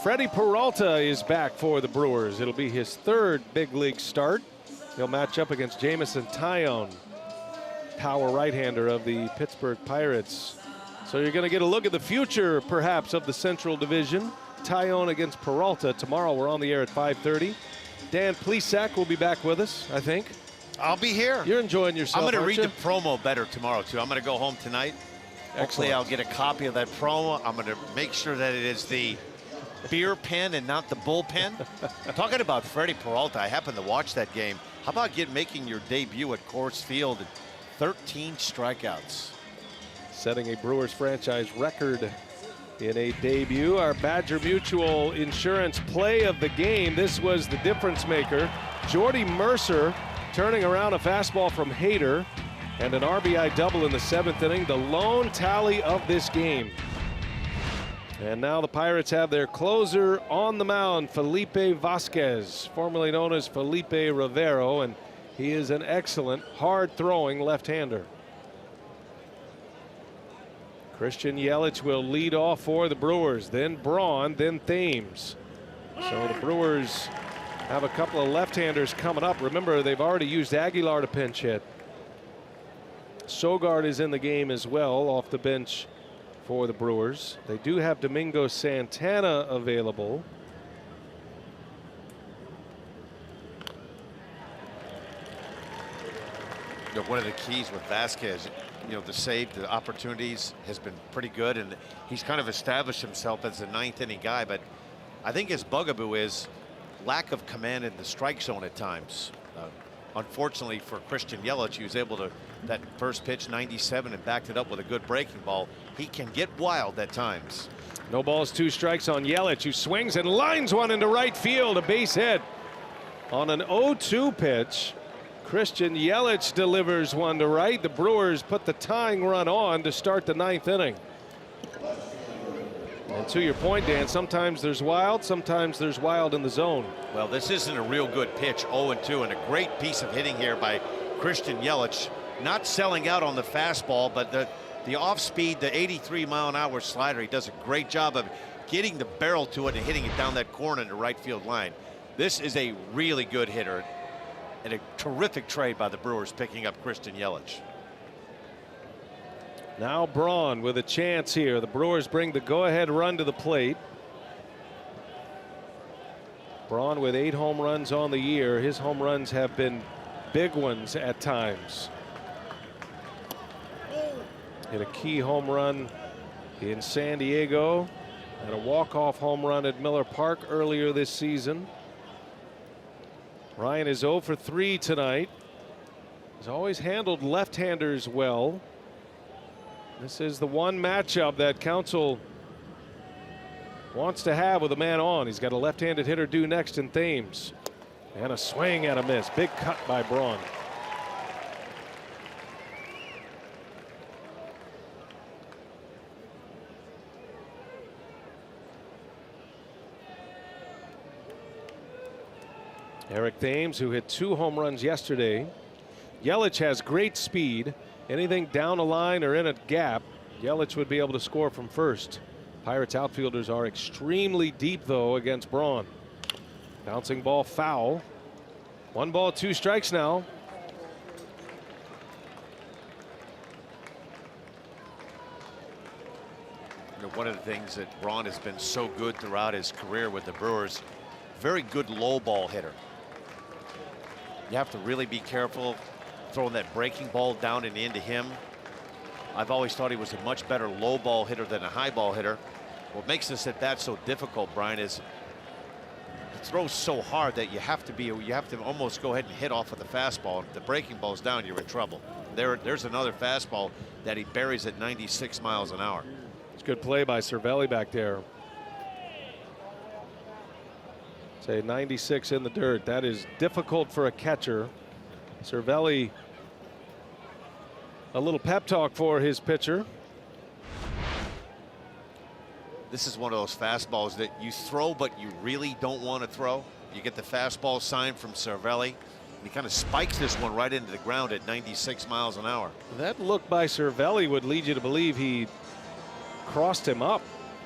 Freddie Peralta is back for the Brewers. It'll be his third big league start. He'll match up against Jamison Tyone, power right-hander of the Pittsburgh Pirates. So you're going to get a look at the future, perhaps, of the Central Division. Tyone against Peralta. Tomorrow we're on the air at 5:30. Dan Plesac will be back with us, I think. I'll be here. You're enjoying yourself, I'm going to read you? the promo better tomorrow, too. I'm going to go home tonight. Hopefully I'll get a copy of that promo. I'm going to make sure that it is the beer pen and not the bullpen. Talking about Freddie Peralta, I happened to watch that game. How about making your debut at Coors Field? 13 strikeouts. Setting a Brewers franchise record in a debut. Our Badger Mutual Insurance play of the game. This was the difference maker. Jordy Mercer turning around a fastball from Hader and an RBI double in the 7th inning. The lone tally of this game. And now the Pirates have their closer on the mound, Felipe Vasquez, formerly known as Felipe Rivero, and he is an excellent, hard-throwing left-hander. Christian Yelich will lead off for the Brewers, then Braun, then Thames. So the Brewers have a couple of left-handers coming up. Remember, they've already used Aguilar to pinch hit. Sogard is in the game as well, off the bench for the Brewers. They do have Domingo Santana available. One of the keys with Vasquez, the save, the opportunities has been pretty good, and he's kind of established himself as a 9th inning guy. But I think his bugaboo is lack of command in the strike zone at times. Unfortunately for Christian Yelich, he was able to, that first pitch 97 and backed it up with a good breaking ball. He can get wild at times. No balls, 2 strikes on Yelich, who swings and lines one into right field, a base hit. On an 0-2 pitch, Christian Yelich delivers one to right. The Brewers put the tying run on to start the 9th inning. And to your point, Dan, sometimes there's wild in the zone. Well, this isn't a real good pitch, 0-2, and a great piece of hitting here by Christian Yelich. Not selling out on the fastball, but the off speed, the 83-mile-an-hour slider, he does a great job of getting the barrel to it and hitting it down that corner in the right field line. This is a really good hitter, and a terrific trade by the Brewers picking up Christian Yelich. Now Braun with a chance here. The Brewers bring the go-ahead run to the plate. Braun with 8 home runs on the year. His home runs have been big ones at times. Hit a key home run in San Diego and a walk-off home run at Miller Park earlier this season. Ryan is 0 for 3 tonight. He's always handled left-handers well. This is the one matchup that Counsell wants to have with a man on. He's got a left-handed hitter due next in Thames. And a swing and a miss. Big cut by Braun. Eric Thames, who hit 2 home runs yesterday. Yelich has great speed. Anything down a line or in a gap, Yelich would be able to score from first. Pirates outfielders are extremely deep, though, against Braun. Bouncing ball foul. 1 ball, 2 strikes now. One of the things that Braun has been so good throughout his career with the Brewers, very good low ball hitter. You have to really be careful throwing that breaking ball down and into him. I've always thought he was a much better low ball hitter than a high ball hitter. What makes this at bat so difficult, Brian, is he throws so hard that you have to almost go ahead and hit off of the fastball. If the breaking ball's down, you're in trouble. There's another fastball that he buries at 96 miles an hour. It's good play by Cervelli back there. Say 96 in the dirt. That is difficult for a catcher. Cervelli, a little pep talk for his pitcher. This is one of those fastballs that you throw, but you really don't want to throw. You get the fastball sign from Cervelli. He kind of spikes this one right into the ground at 96 miles an hour. That look by Cervelli would lead you to believe he crossed him up.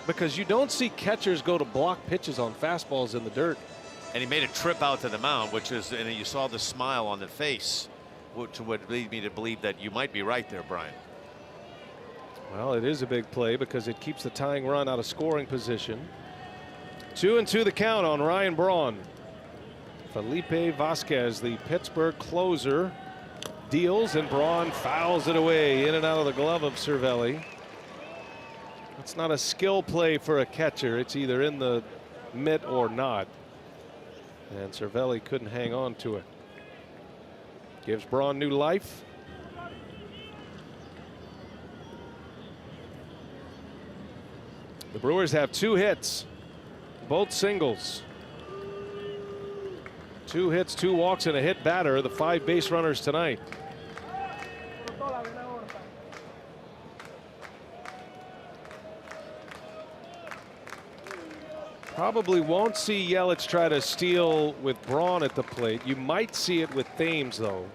because you don't see catchers go to block pitches on fastballs in the dirt. And he made a trip out to the mound, which is, and you saw the smile on the face, which would lead me to believe that you might be right there, Brian. Well, it is a big play because it keeps the tying run out of scoring position. 2-2 the count on Ryan Braun. Felipe Vasquez, the Pittsburgh closer, deals, and Braun fouls it away in and out of the glove of Cervelli. It's not a skill play for a catcher. It's either in the mitt or not. And Cervelli couldn't hang on to it. Gives Braun new life. The Brewers have 2 hits, both singles. 2 hits, 2 walks, and a hit batter, the 5 base runners tonight. Probably won't see Yelich try to steal with Braun at the plate. You might see it with Thames, though.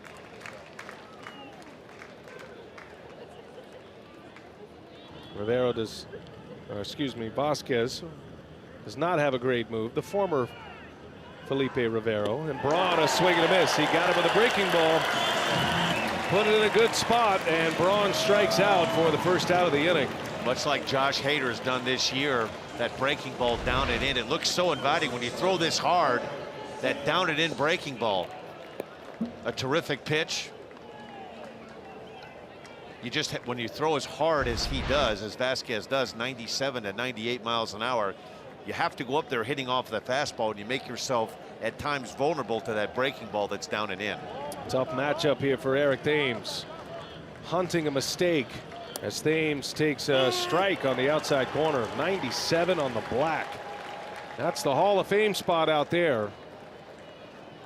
Vasquez does not have a great move. The former Felipe Rivero, and Braun a swing and a miss. He got him with a breaking ball, put it in a good spot, and Braun strikes out for the first out of the inning. Much like Josh Hader's done this year, that breaking ball down and in. It looks so inviting when you throw this hard. That down and in breaking ball. A terrific pitch. You just, when you throw as hard as he does, as Vasquez does, 97 to 98 miles an hour, you have to go up there hitting off the fastball, and you make yourself at times vulnerable to that breaking ball that's down and in. Tough matchup here for Eric Thames. Hunting a mistake as Thames takes a strike on the outside corner. 97 on the black. That's the Hall of Fame spot out there.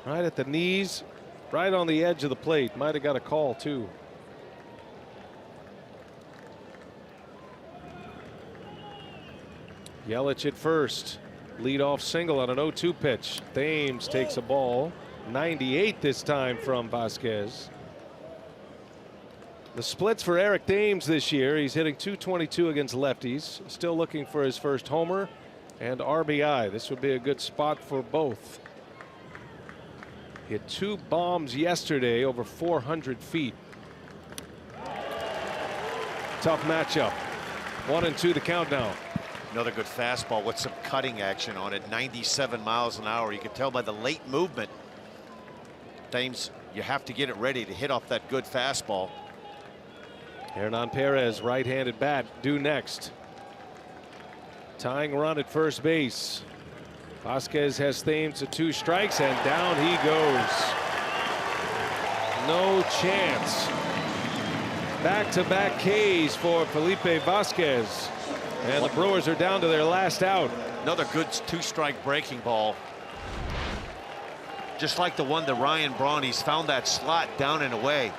Right at the knees, right on the edge of the plate. Might have got a call too. Yelich at first. Leadoff single on an 0-2 pitch. Thames takes a ball. 98 this time from Vasquez. The splits for Eric Thames this year. He's hitting .222 against lefties. Still looking for his first homer and RBI. This would be a good spot for both. Hit 2 bombs yesterday over 400 feet. Tough matchup. 1-2 the count now. Another good fastball with some cutting action on it. 97 miles an hour. You can tell by the late movement. Thames, you have to get it ready to hit off that good fastball. Hernan Perez, right-handed bat, due next. Tying run at first base. Vasquez has Thames to 2 strikes, and down he goes. No chance. Back-to-back Ks for Felipe Vasquez. And the Brewers are down to their last out. Another good 2-strike breaking ball. Just like the one to Ryan Braun, he's found that slot down and away.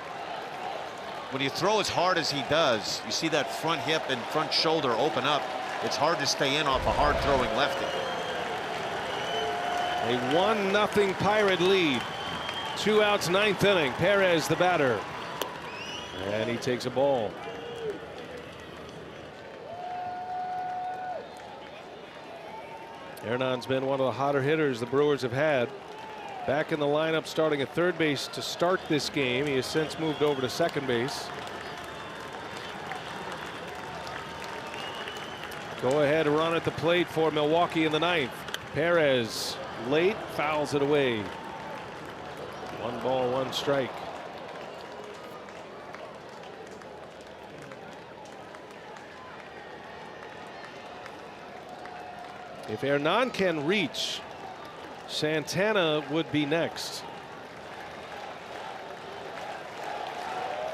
When you throw as hard as he does, you see that front hip and front shoulder open up. It's hard to stay in off a hard throwing lefty. A 1-0 Pirate lead. 2 outs, 9th inning. Perez the batter. And he takes a ball. Hernan's been one of the hotter hitters the Brewers have had. Back in the lineup starting at third base to start this game. He has since moved over to second base. Go ahead run at the plate for Milwaukee in the 9th. Perez late, fouls it away. 1 ball, 1 strike. If Hernan can reach, Santana would be next.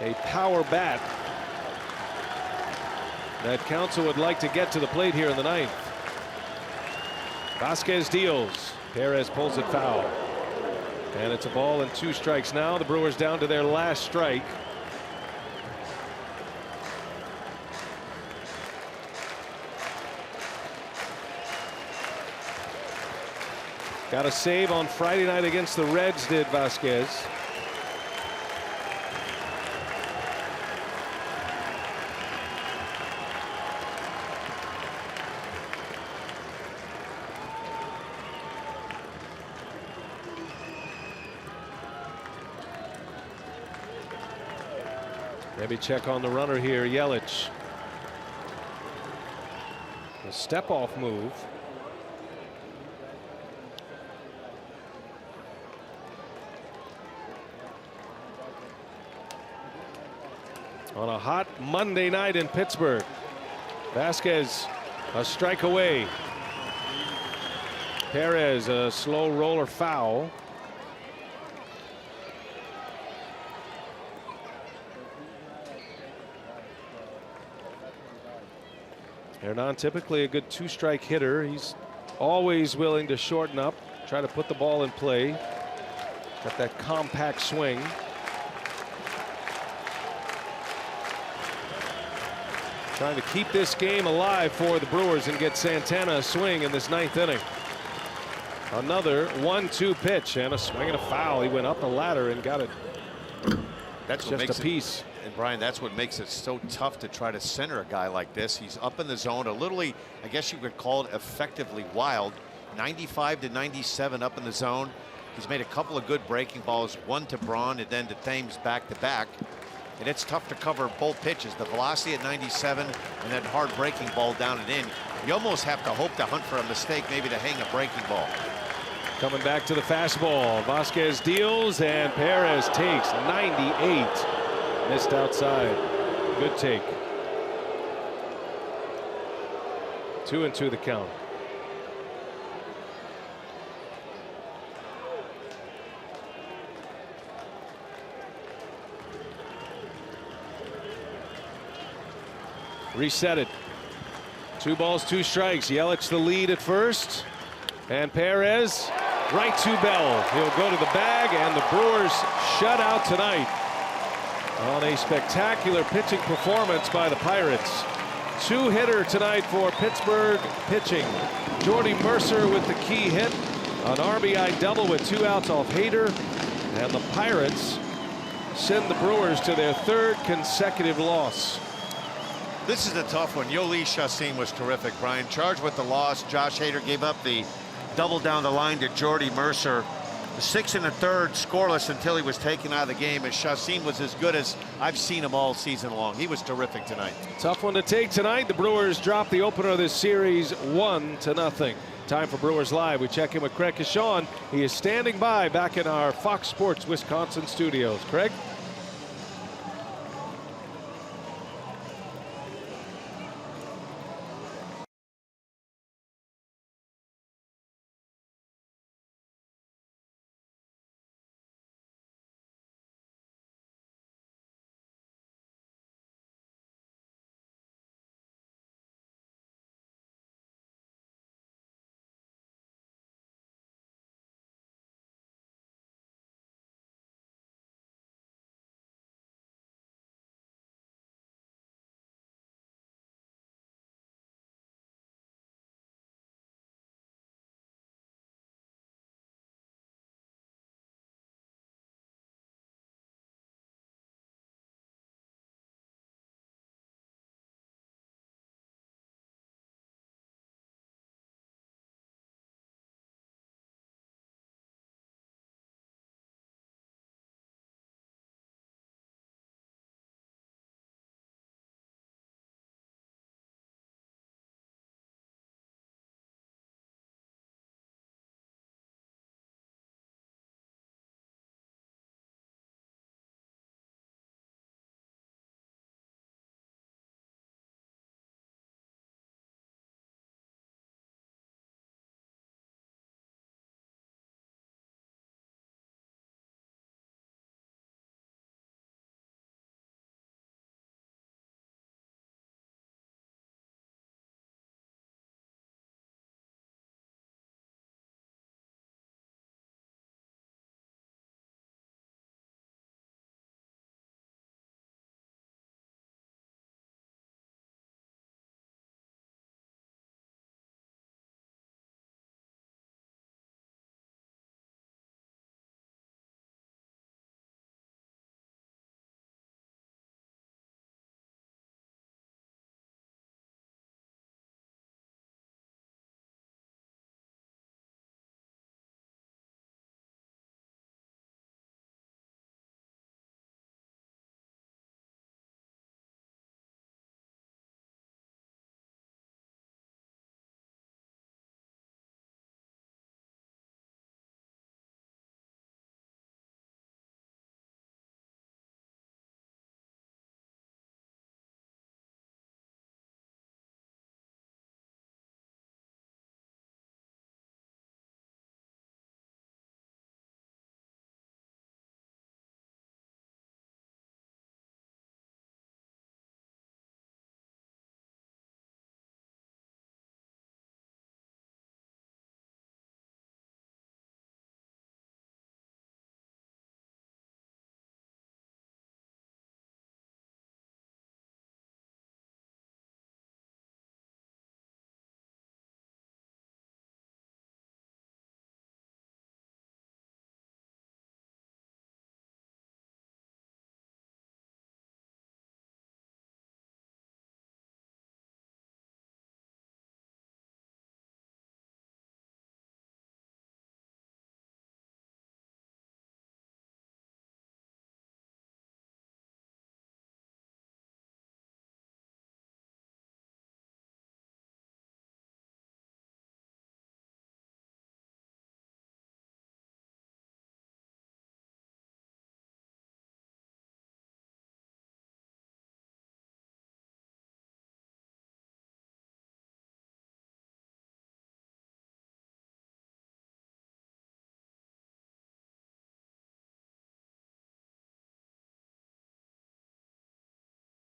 A power bat that Counsell would like to get to the plate here in the 9th. Vasquez deals. Perez pulls it foul. And it's a ball and 2 strikes now. The Brewers down to their last strike. Got a save on Friday night against the Reds, did Vasquez. Maybe check on the runner here, Yelich. A step-off move. On a hot Monday night in Pittsburgh. Vasquez a strike away. Perez a slow roller foul. Hernan typically a good two-strike hitter. He's always willing to shorten up, try to put the ball in play. Got that compact swing. Trying to keep this game alive for the Brewers and get Santana a swing in this 9th inning. Another 1-2 pitch and a swing and a foul. He went up the ladder and got it. That's what just makes a piece. And Brian, that's what makes it so tough to try to center a guy like this. He's up in the zone, a literally, I guess you could call it effectively wild. 95 to 97 up in the zone. He's made a couple of good breaking balls, one to Braun and then to Thames back to back. And it's tough to cover both pitches. The velocity at 97 and that hard breaking ball down and in. You almost have to hope to hunt for a mistake, maybe to hang a breaking ball. Coming back to the fastball. Vasquez deals and Perez takes 98. Missed outside. Good take. 2-2 the count. Reset it. 2 balls, 2 strikes. Yelich the lead at first. And Perez right to Bell. He'll go to the bag, and the Brewers shut out tonight on a spectacular pitching performance by the Pirates. 2-hitter tonight for Pittsburgh pitching. Jordy Mercer with the key hit. An RBI double with 2 outs off Hader. And the Pirates send the Brewers to their 3rd consecutive loss. This is a tough one. Yoli Chassin was terrific, Brian. Charged with the loss. Josh Hader gave up the double down the line to Jordy Mercer. The 6 1/3 scoreless until he was taken out of the game, and Chassin was as good as I've seen him all season long. He was terrific tonight. Tough one to take tonight. The Brewers drop the opener of this series 1-0. Time for Brewers Live. We check in with Craig Kashawn. He is standing by back in our Fox Sports Wisconsin studios. Craig?